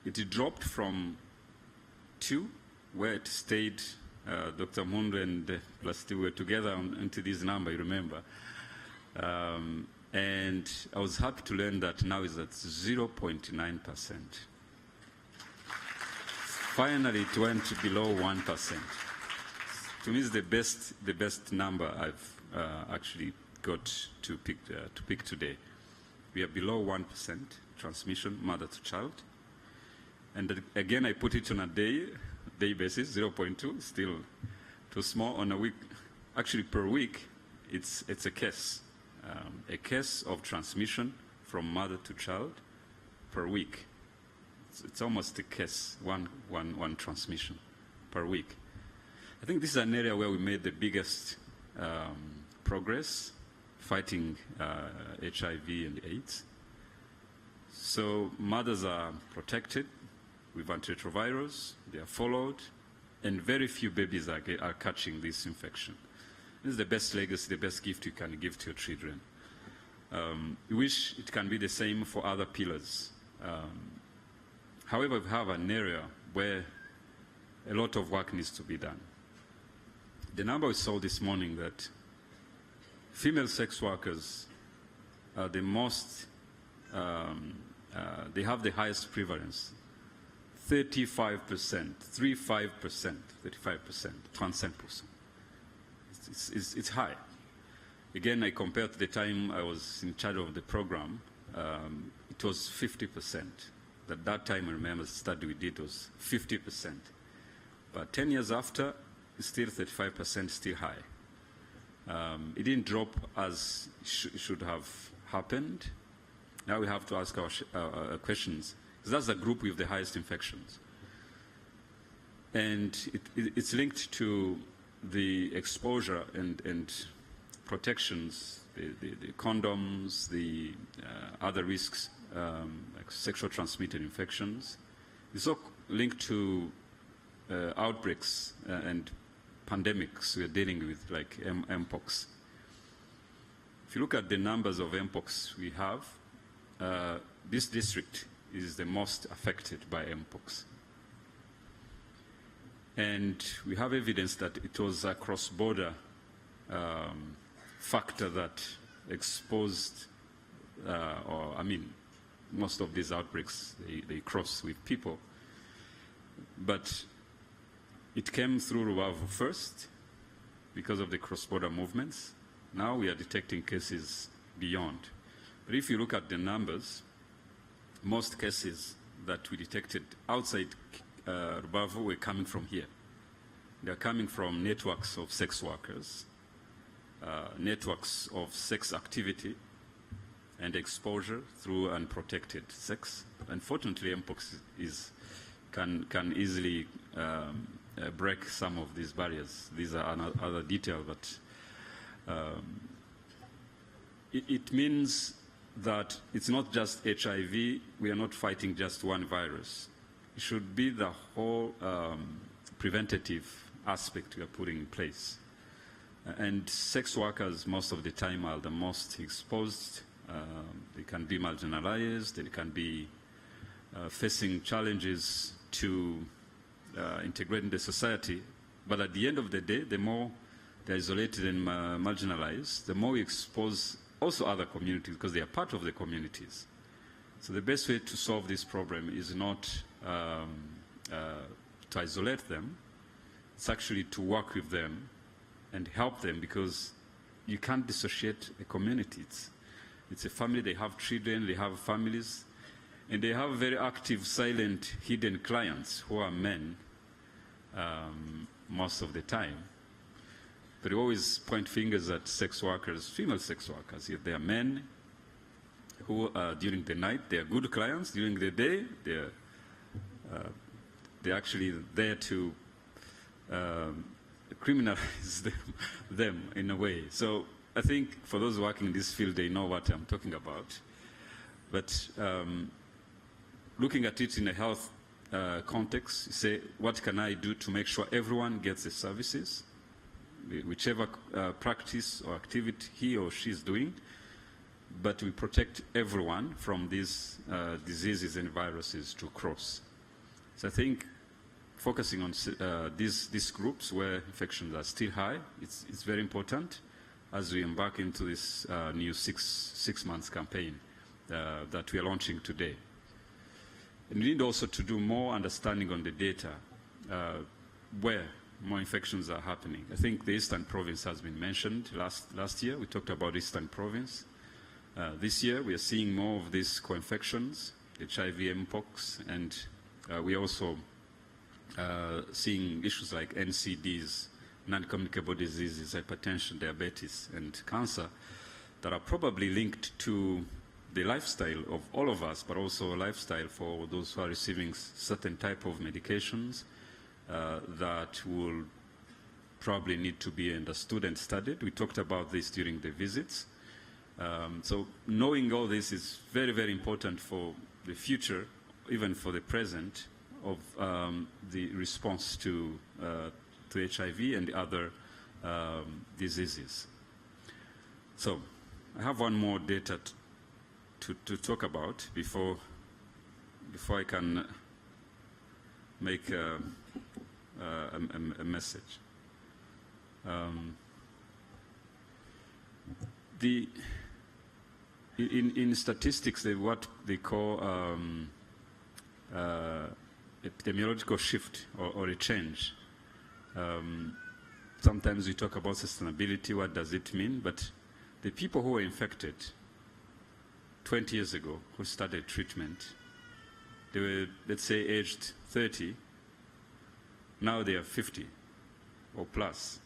It dropped from 2, where it stayed, Dr. Mundu and Plasti were together into this number, you remember. And I was happy to learn that now it's at 0.9%. Finally, it went below 1%. To me, it's the best number I've actually got to pick today. We are below 1% transmission, mother to child. And again, I put it on a day basis, 0.2, still too small. On a week, actually per week, it's a case of transmission from mother to child per week. It's almost a case, one transmission per week. I think this is an area where we made the biggest progress fighting HIV and AIDS. So mothers are protected with antiretrovirals, they are followed, and very few babies are catching this infection. This is the best legacy, the best gift you can give to your children. We wish it can be the same for other pillars. However, we have an area where a lot of work needs to be done. The number we saw this morning that female sex workers are the most, they have the highest prevalence, 35%, 35%, 37%. It's high. Again, I compared to the time I was in charge of the program, it was 50%. At that time, I remember the study we did was 50%. But 10 years after, it's still 35%, still high. It didn't drop as it should have happened. Now we have to ask our questions. That's the group with the highest infections. And it's linked to the exposure and protections, the condoms, the other risks, like sexual transmitted infections. It's all linked to outbreaks and pandemics we're dealing with, like Mpox. If you look at the numbers of Mpox we have, this district is the most affected by Mpox. And we have evidence that it was a cross-border factor that exposed, most of these outbreaks, they cross with people. But it came through Rubavu first because of the cross-border movements. Now we are detecting cases beyond. But if you look at the numbers, most cases that we detected outside Rubavu were coming from here. They are coming from networks of sex workers, networks of sex activity and exposure through unprotected sex. Unfortunately, Mpox can easily break some of these barriers. These are other details, but it means that it's not just HIV. We are not fighting just one virus. It should be the whole preventative aspect we are putting in place. And sex workers most of the time are the most exposed. They can be marginalized, they can be facing challenges to integrate in the society. But at the end of the day, the more they're isolated and marginalized, the more we expose also other communities because they are part of the communities. So the best way to solve this problem is not to isolate them, it's actually to work with them and help them, because you can't dissociate a community. It's a family, they have children, they have families, and they have very active, silent, hidden clients who are men most of the time. But we always point fingers at sex workers, female sex workers. If they are men who during the night, they are good clients. During the day, they're actually there to criminalize them in a way. So I think for those working in this field, they know what I'm talking about. But looking at it in a health context, you say, what can I do to make sure everyone gets the services, whichever practice or activity he or she is doing, but we protect everyone from these diseases and viruses to cross. So I think focusing on these groups where infections are still high, it's very important as we embark into this new six months campaign that we are launching today. And we need also to do more understanding on the data where more infections are happening. I think the Eastern Province has been mentioned last year. We talked about Eastern Province. This year we are seeing more of these co-infections, HIV, Mpox, and we are also seeing issues like NCDs, non-communicable diseases, hypertension, diabetes, and cancer that are probably linked to the lifestyle of all of us, but also a lifestyle for those who are receiving certain type of medications that will probably need to be understood and studied. We talked about this during the visits. So knowing all this is very, very important for the future, even for the present, of the response to HIV and the other diseases. So I have one more data to talk about before I can make a message. In statistics, what they call epidemiological shift or a change. Sometimes we talk about sustainability, what does it mean? But the people who were infected 20 years ago, who started treatment, they were, let's say, aged 30. Now they are 50 or plus,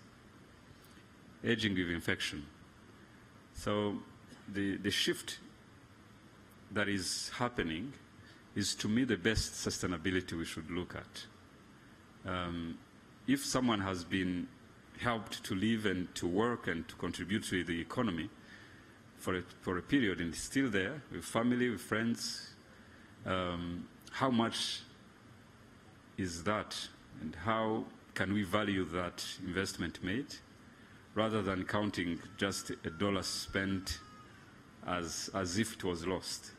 aging with infection. So the shift that is happening is, to me, the best sustainability we should look at. If someone has been helped to live and to work and to contribute to the economy for a period and is still there with family, with friends, how much is that, and how can we value that investment made, rather than counting just a dollar spent as if it was lost.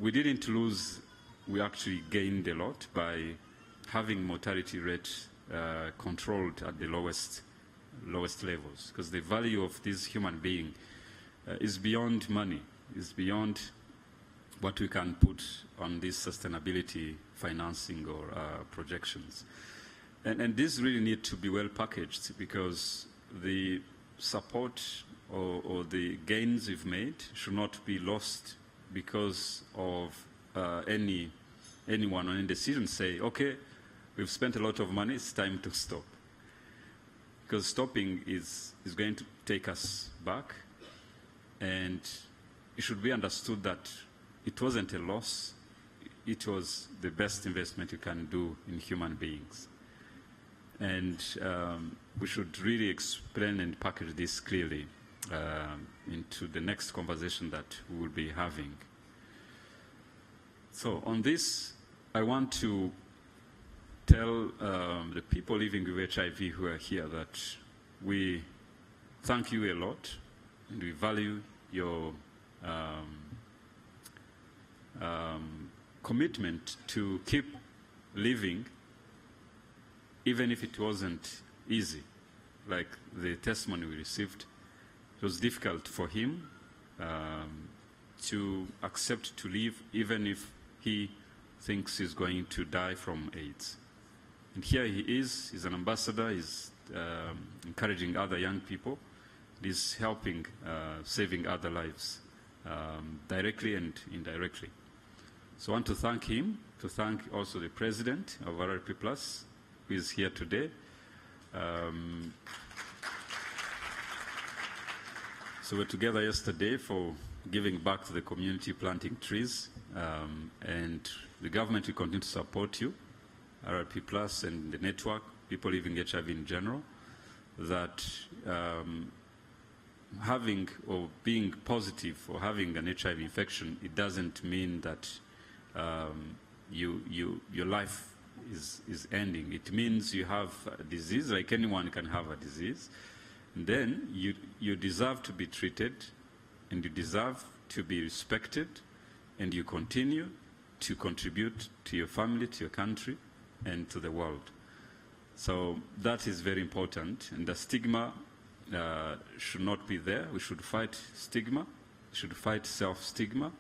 We didn't lose, we actually gained a lot by having mortality rate controlled at the lowest levels, because the value of this human being is beyond money, is beyond what we can put on this sustainability financing or projections. And this really need to be well packaged, because the support or the gains we've made should not be lost because of anyone on any decision say, okay, we've spent a lot of money, it's time to stop. Because stopping is going to take us back, and it should be understood that it wasn't a loss, it was the best investment you can do in human beings. And we should really explain and package this clearly into the next conversation that we will be having. So on this, I want to tell the people living with HIV who are here that we thank you a lot, and we value your commitment to keep living, even if it wasn't easy. Like the testimony we received, it was difficult for him to accept to live, even if he thinks he's going to die from AIDS. And here he is, he's an ambassador, he's encouraging other young people, he's helping, saving other lives, directly and indirectly. So I want to thank him, to thank also the president of RRP Plus, who is here today. So we're together yesterday for giving back to the community, planting trees, and the government will continue to support you, RRP Plus and the network, people living HIV in general, that having or being positive or having an HIV infection, it doesn't mean that your life is ending. It means you have a disease, like anyone can have a disease. And then you deserve to be treated, and you deserve to be respected, and you continue to contribute to your family, to your country, and to the world. So that is very important, and the stigma should not be there. We should fight stigma. We should fight self-stigma,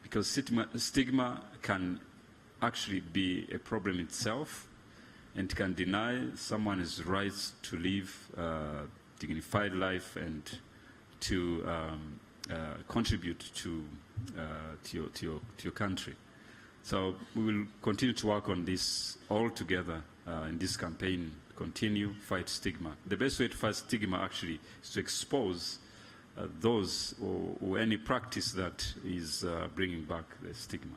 because stigma can actually be a problem itself, and can deny someone his rights to live a dignified life and to contribute to your country. So we will continue to work on this all together in this campaign, continue, fight stigma. The best way to fight stigma actually is to expose those or any practice that is bringing back the stigma.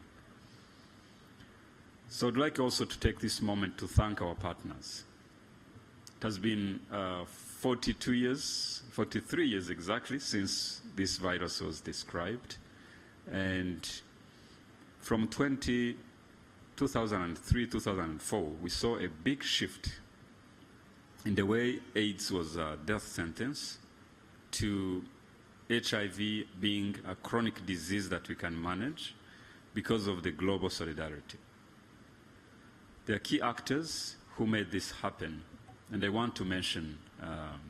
So I'd like also to take this moment to thank our partners. It has been 43 years exactly since this virus was described. And from 2003, 2004, we saw a big shift in the way AIDS was a death sentence to HIV being a chronic disease that we can manage because of the global solidarity. There are key actors who made this happen, and I want to mention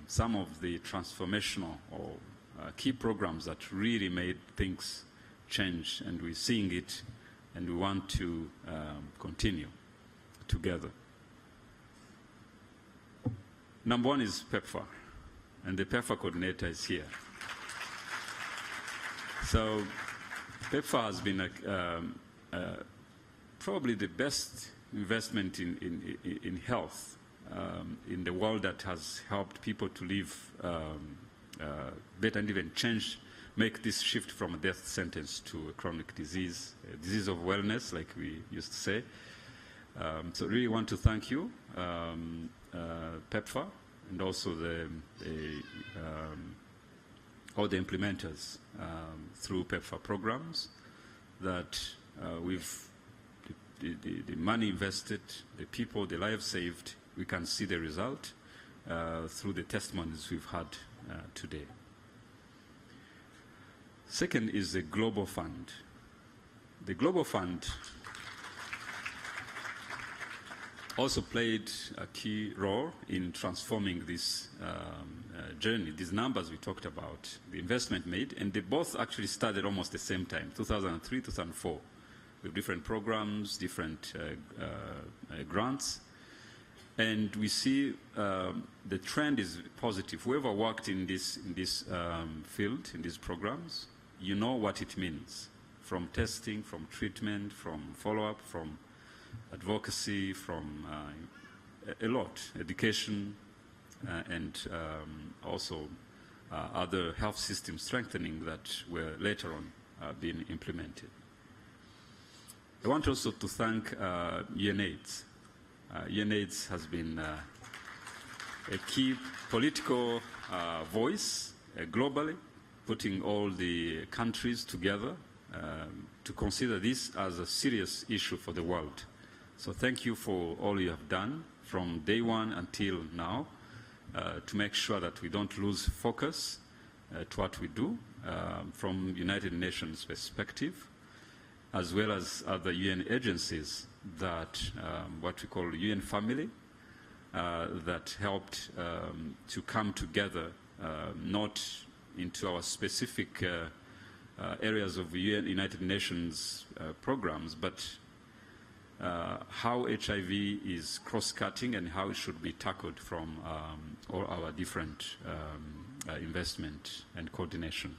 some of the transformational or key programs that really made things change, and we're seeing it, and we want to continue together. Number one is PEPFAR, and the PEPFAR coordinator is here. So PEPFAR has been probably the best investment in health in the world, that has helped people to live better and even make this shift from a death sentence to a chronic disease, a disease of wellness, like we used to say. So really want to thank you, PEPFAR, and also all the implementers through PEPFAR programs that we've the money invested, the people, the lives saved, we can see the result through the testimonies we've had today. Second is the Global Fund. The Global Fund also played a key role in transforming this journey, these numbers we talked about, the investment made, and they both actually started almost the same time, 2003, 2004, with different programs, different grants. And we see the trend is positive. Whoever worked in this field, in these programs, you know what it means, from testing, from treatment, from follow-up, from advocacy, from a lot, education, and also other health system strengthening that were later on being implemented. I want also to thank UNAIDS. UNAIDS has been a key political voice globally, putting all the countries together to consider this as a serious issue for the world. So thank you for all you have done from day one until now to make sure that we don't lose focus to what we do from United Nations perspective, as well as other UN agencies that what we call UN family that helped to come together not into our specific areas of United Nations programs, but how HIV is cross-cutting and how it should be tackled from all our different investment and coordination.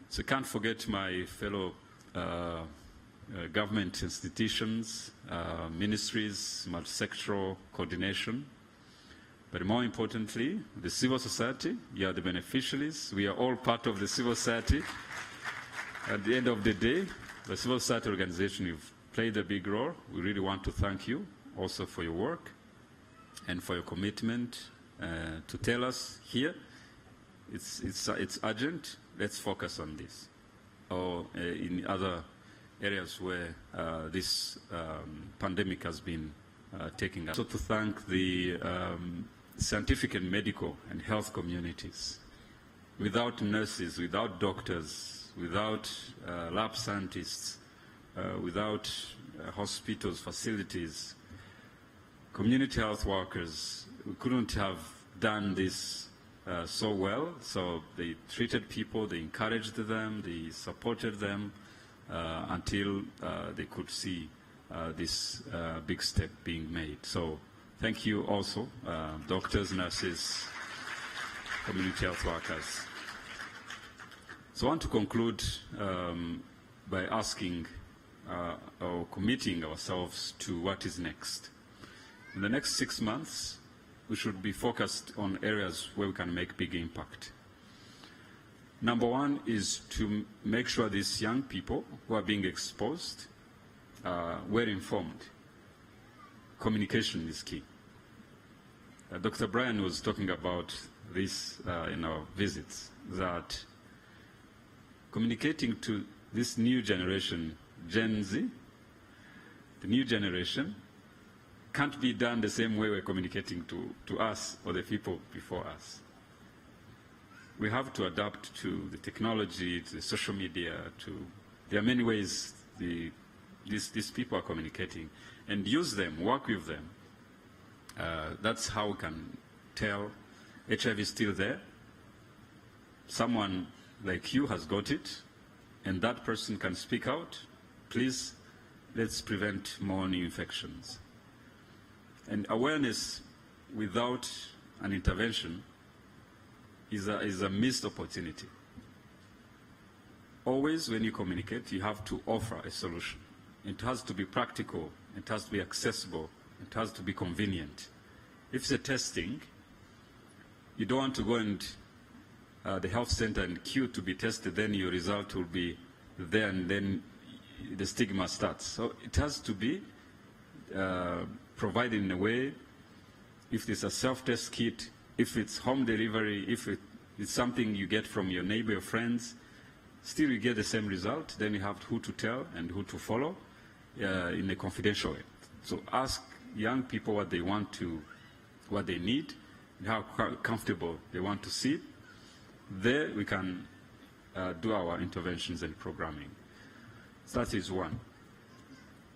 So I can't forget my fellow government institutions, ministries, multi-sectoral coordination, but more importantly, the civil society. You are the beneficiaries. We are all part of the civil society. At the end of the day, the civil society organization, you've played a big role. We really want to thank you also for your work and for your commitment to tell us here, it's urgent, let's focus on this, or in other areas where this pandemic has been taking us. So to thank the scientific and medical and health communities. Without nurses, without doctors, without lab scientists, without hospitals, facilities, community health workers, we couldn't have done this so well. So they treated people, they encouraged them, they supported them until they could see this big step being made. So thank you also, doctors, nurses, community health workers. So I want to conclude by asking or committing ourselves to what is next. In the next 6 months, we should be focused on areas where we can make big impact. Number one is to make sure these young people who are being exposed were informed. Communication is key. Dr. Brian was talking about this in our visits, that communicating to this new generation, Gen Z, the new generation, can't be done the same way we're communicating to us or the people before us. We have to adapt to the technology, to the social media, there are many ways these people are communicating, and use them, work with them. That's how we can tell HIV is still there. Someone like you has got it, and that person can speak out. Please, let's prevent more new infections. And awareness without an intervention is a missed opportunity. Always when you communicate, you have to offer a solution. It has to be practical, it has to be accessible, it has to be convenient. If it's a testing, you don't want to go and the health center and queue to be tested, then your result will be there and then the stigma starts. So it has to be provided in a way, if it's a self-test kit, if it's home delivery, if it's something you get from your neighbor or friends, still you get the same result. Then you have who to tell and who to follow. in a confidential way. So ask young people what they want to, what they need, how comfortable they want to see. There we can do our interventions and programming. So that is one.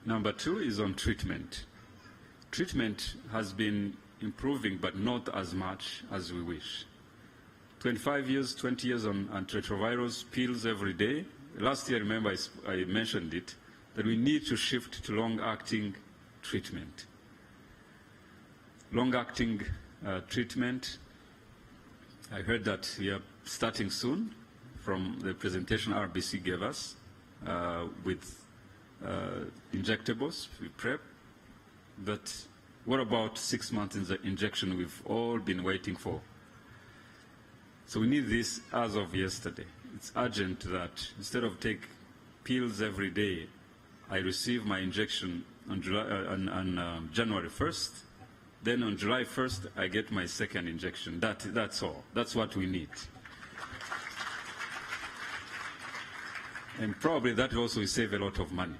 Number two is on treatment. Treatment has been improving, but not as much as we wish. 20 years on antiretrovirals pills every day. Last year, remember, I mentioned it, that we need to shift to long-acting treatment. Long-acting treatment, I heard that we are starting soon from the presentation RBC gave us with injectables, we prep. But what about 6 months in the injection we've all been waiting for? So we need this as of yesterday. It's urgent that instead of take pills every day, I receive my injection on January 1st. Then on July 1st, I get my second injection. That's all. That's what we need. And probably that also will save a lot of money.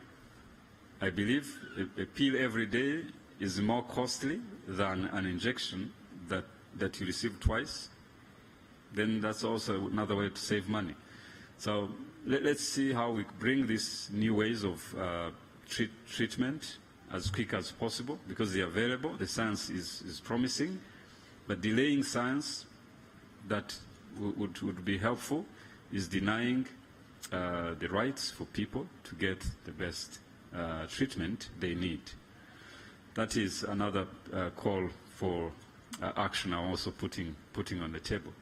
I believe a pill every day is more costly than an injection that you receive twice. Then that's also another way to save money. So let's see how we bring these new ways of treatment as quick as possible, because they're available. The science is promising, but delaying science that would be helpful is denying the rights for people to get the best treatment they need. That is another call for action I'm also putting on the table.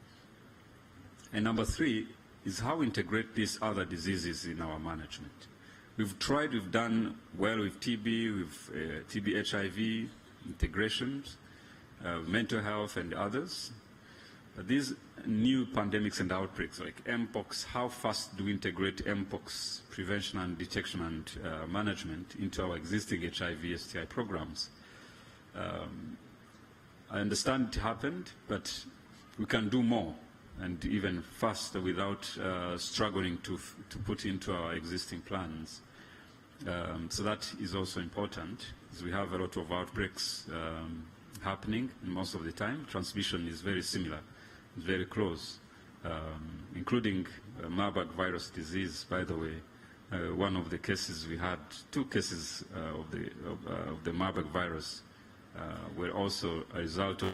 And number three is how we integrate these other diseases in our management. We've done well with TB, with TB, HIV, integrations, mental health and others. But these new pandemics and outbreaks like Mpox, how fast do we integrate Mpox prevention and detection and management into our existing HIV, STI programs? I understand it happened, but we can do more and even faster without struggling to put into our existing plans. So that is also important, because we have a lot of outbreaks happening, and most of the time transmission is very similar, very close, including Marburg virus disease. By the way, one of the cases we had, 2 cases of the Marburg virus were also a result of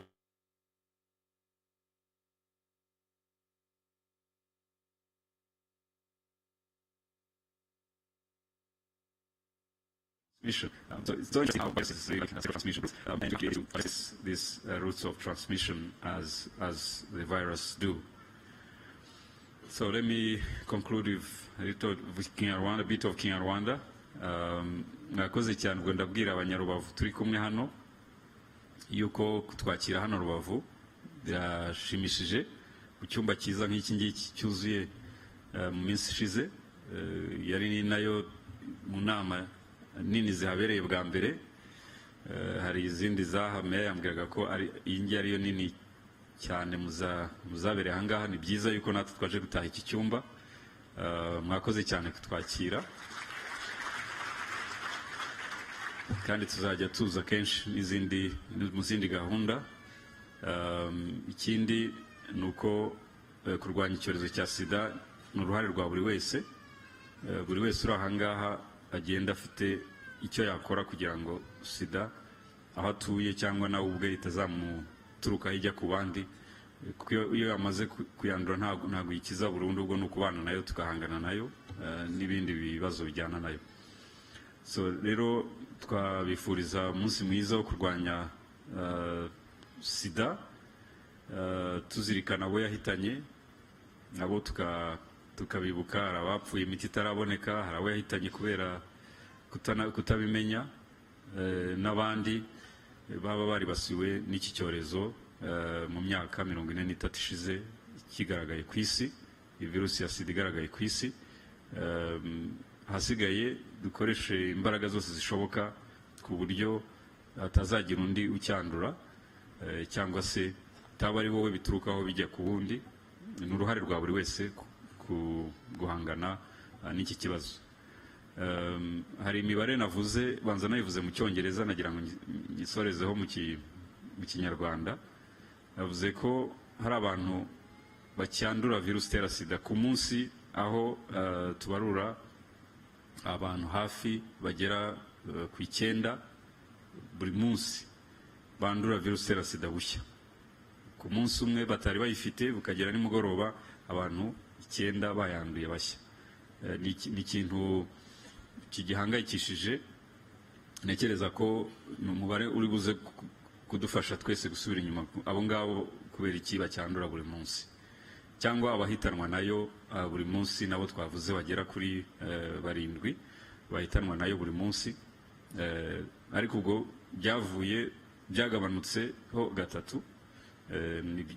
transmission. So it's so interesting how viruses really can transmission and quickly to address these routes of transmission as the virus do. So let me conclude with a bit of Kinyarwanda. Mwakoze cyane ubwo ndabwira abanyarubavu turi kumwe hano yuko kutwakira hano Rubavu birashimishije, mu cyumba cyiza nk'iki ngiki cyuzuye mu minsi ishize, yari nayo mu nama nini zihabereye bwa mbere. Hari izindi zahameye yambwiraga ko iyi ngiyi ariyo nini cyane muzabereye aha ngaha. Ni byiza yuko natwe twaje gutaha iki cyumba. Mwakoze cyane kutwakira, kandi tuzajya tuza kenshi mu zindi gahunda. Ikindi ni uko kurwanya icyorezo cya Sida ni uruhare rwa buri wese. Buri wese uri aha ngaha agenda afite icyo yakora kugira ngo Sida aho atuye cyangwa nawe ubwe itazamuturuka ijya ku bandi, kuko iyo yamaze kuyandura ntabwo yikiza burundu, ubwo ni ukubana nayo tukahangana nayo n'ibindi bibazo bijyana nayo. So rero twabifuriza umunsi mwiza wo kurwanya Sida, tuzirikana abo yahitanye nabo tukabibuka. Hari abapfuye imiti itaraboneka, hari abo yahitanye kubera kutabimenya, n'abandi baba baribasiwe n'iki cyorezo mu myaka 43 ishize kigaragaye ku isi, virusi ya Sida igaragaye ku isi. Hasigaye dukoreshe imbaraga zose zishoboka ku buryo hatazagira undi ucyandura, cyangwa se taba ari wowe biturukaho bijya ku wundi. Ni uruhare rwa buri wese guhangana n'iki kibazo. hari imibare navuze banza nayivuze mu cyongereza nagira ngo ngisorezeho mu kinyarwanda. Navuze ko hari abantu bacyandura virusi itera sida ku munsi, aho tubarura abantu hafi bagera ku 9 buri munsi bandura virusi itera sida bushya. Ku munsi umwe batari bayifite bukagera nimugoroba abantu 9 bayanduye bashya. Ni ikintu kigihangayikishije. Nekereza ko umubare uri buze kudufasha twese gusubira inyuma abo ngabo kubera iki bacyandura buri munsi, cyangwa abahitanwa nayo buri munsi nabo twavuze bagera kuri 7 bahitanwa nayo buri munsi. Ariko ubwo byagabanutseho 3.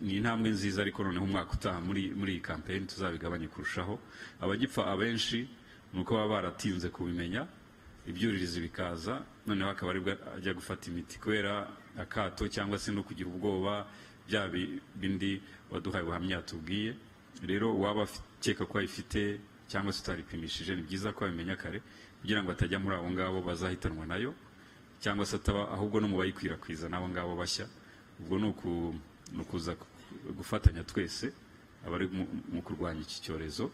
Ni intambwe nziza, ariko noneho umwaka utaha muri iyi campaign tuzabigabanye kurushaho. Abagipfa abenshi nuko baba baratinze kubimenya, ibyuririzi bikaza, noneho akaba ari ajya gufata imiti kubera akato cyangwa se no kugira ubwoba bya bindi waduhaye ubuhamya tubwiye. Rero waba akeka ko ayifite cyangwa se utaripimishije, ni byiza ko abimenya kare kugira ngo atajya muri abo ngabo bazahitanwa nayo, cyangwa se ataba ahubwo no mu bayikwirakwiza n'abo ngabo bashya. Ubwo ni ukuza gufatanya twese abari mu kurwanya iki cyorezo,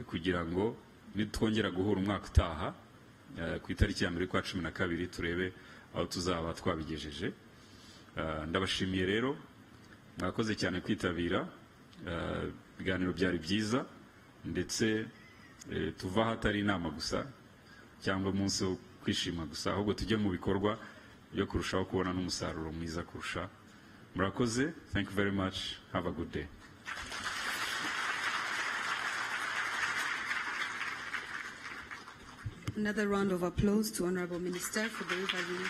kugira ngo nitwongera guhura umwaka utaha ku itariki ya 12 turebe aho tuzaba twabigejeje. Ndabashimiye rero, mwakoze cyane kwitabira. Ibiganiro byari byiza, ndetse tuva hatari inama gusa cyangwa umunsi wo kwishima gusa, ahubwo tujye mu bikorwa byo kurushaho kubona n'umusaruro mwiza kurusha. Murakoze. Thank you very much. Have a good day. Another round of applause to Honorable Minister for the very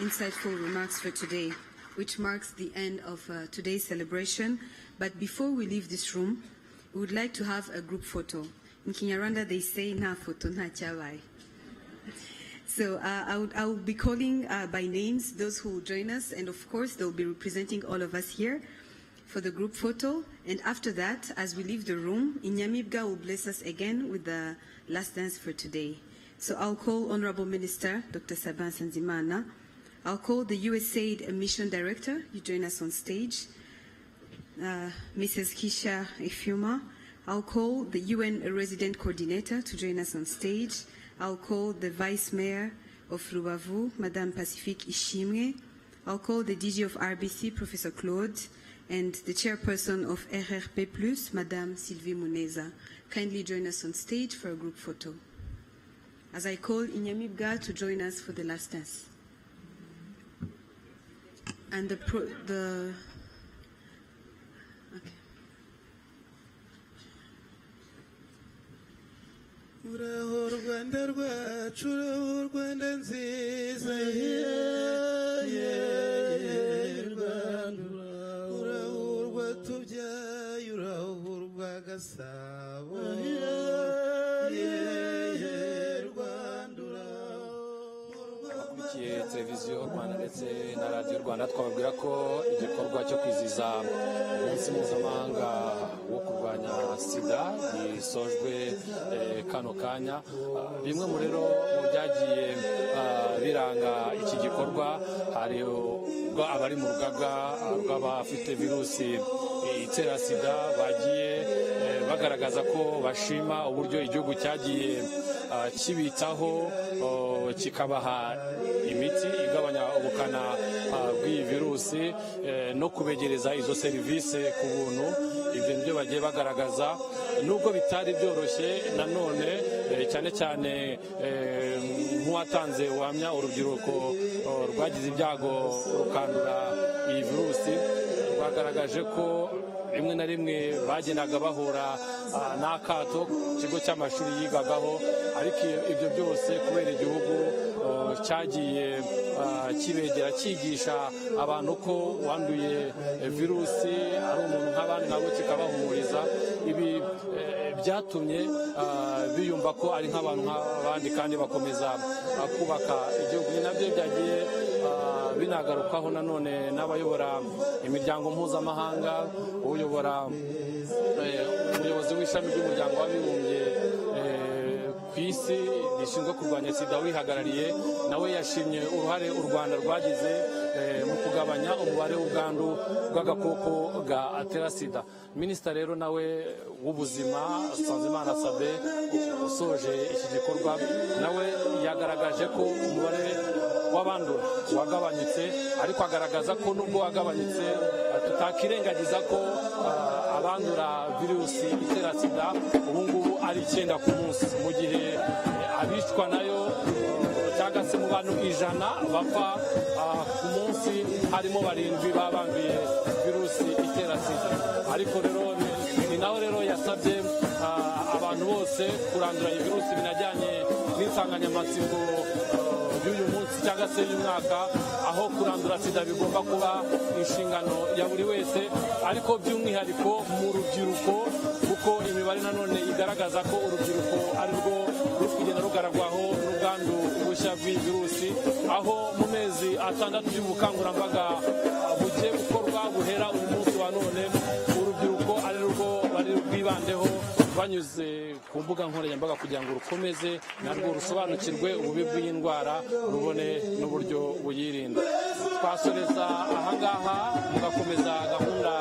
insightful remarks for today, which marks the end of today's celebration. But before we leave this room, we would like to have a group photo. In Kinyarwanda, they say, "Na photo na chabai." So I will be calling by names those who will join us, and of course they will be representing all of us here for the group photo. And after that, as we leave the room, Inyamibwa will bless us again with the last dance for today. So I'll call Honorable Minister Dr. Saban Sanzimana. I'll call the USAID Mission Director. You join us on stage. Mrs. Kisha Ifyuma. I'll call the UN Resident Coordinator to join us on stage. I'll call the Vice Mayor of Rubavu, Madame Pacifique Ishimwe. I'll call the DG of RBC, Professor Claude, and the Chairperson of RRP+, Madame Sylvie Muneza. Kindly join us on stage for a group photo. As I call Inyamibwa to join us for the last dance. And okay. Uraho Rwanda rwacu, uraho Rwanda nziza, uraho urwatubyaye, uraho urwagasabo, abakurikiye televiziyo Rwanda ndetse na radiyo Rwanda, twababwira ko igikorwa cyo kwizihiza umunsi mpuzamahanga wo kurwanya sida gisojwe kano kanya. Bimwe mu rero mu byagiye biranga iki gikorwa, hari abari mu rugaga rw'abafite virusi itera sida bagiye bagaragaza ko bashima uburyo igihugu cyagiye kibitaho kikabaha imiti igabanya ubukana bw'iyi virusi no kubegereza izo serivisi ku buntu. Ibyo nibyo bagiye bagaragaza, nubwo bitari byoroshye. Nanone cyane cyane nk'uwatanze ubuhamya, urubyiruko rwagize ibyago rukandura iyi virusi, rwagaragaje ko rimwe na rimwe bagendaga bahura n'akato ku kigo cy'amashuri yigagaho, ariko ibyo byose kubera igihugu cyagiye kibegera cyigisha abantu ko wanduye virusi ari umuntu nk'abandi, nabo kikabahumuriza. Ibi byatumye biyumva ko ari nk'abantu nk'abandi kandi bakomeza kubaka igihugu. Ni nabyo byagiye binagarukaho nanone n'abayobora imiryango mpuzamahanga, uyobora umuyobozi w'ishami ry'umuryango w'abibumbye ku isi rishinzwe kurwanya sida wihagarariye nawe yashimye uruhare u Rwanda rwagize mu kugabanya umubare w'ubwandu bw'agakoko gatera sida. Minisita rero nawe w'ubuzima Sanzimana Sabe usoje iki gikorwa nawe yagaragaje ko umubare w'abandura wagabanyutse, ariko agaragaza ko nubwo wagabanyutse tutakirengagiza ko abandura virusi itera sida ubu ngubu ari 9 ku munsi, mu gihe abicwa nayo cyangwa se mu bantu 100 bapfa ku munsi harimo 7 babanduye virusi itera sida. Ariko rero ni naho rero yasabye abantu bose kurandura iyi virusi binajyanye n'insanganyamatsiko y'uyu munsi cyangwa se y'umwaka, aho kurandura sida bigomba kuba inshingano ya buri wese, ariko by'umwihariko mu rubyiruko, kuko imibare nanone igaragaza ko urubyiruko ari rwo ruri kugenda rugaragwaho n'ubwandu bushya bw'iyi virusi, aho mu mezi 6 y'ubukangurambaga bugiye gukorwa buhera uyu munsi wa none urubyiruko ari rwo bari rwibandeho banyuze ku mbuga nkoranyambaga kugira ngo rukomeze narwo rusobanukirwe ububi bw'iyi ndwara rubone n'uburyo buyirinda. Twasoreza ahangaha mugakomeza gahunda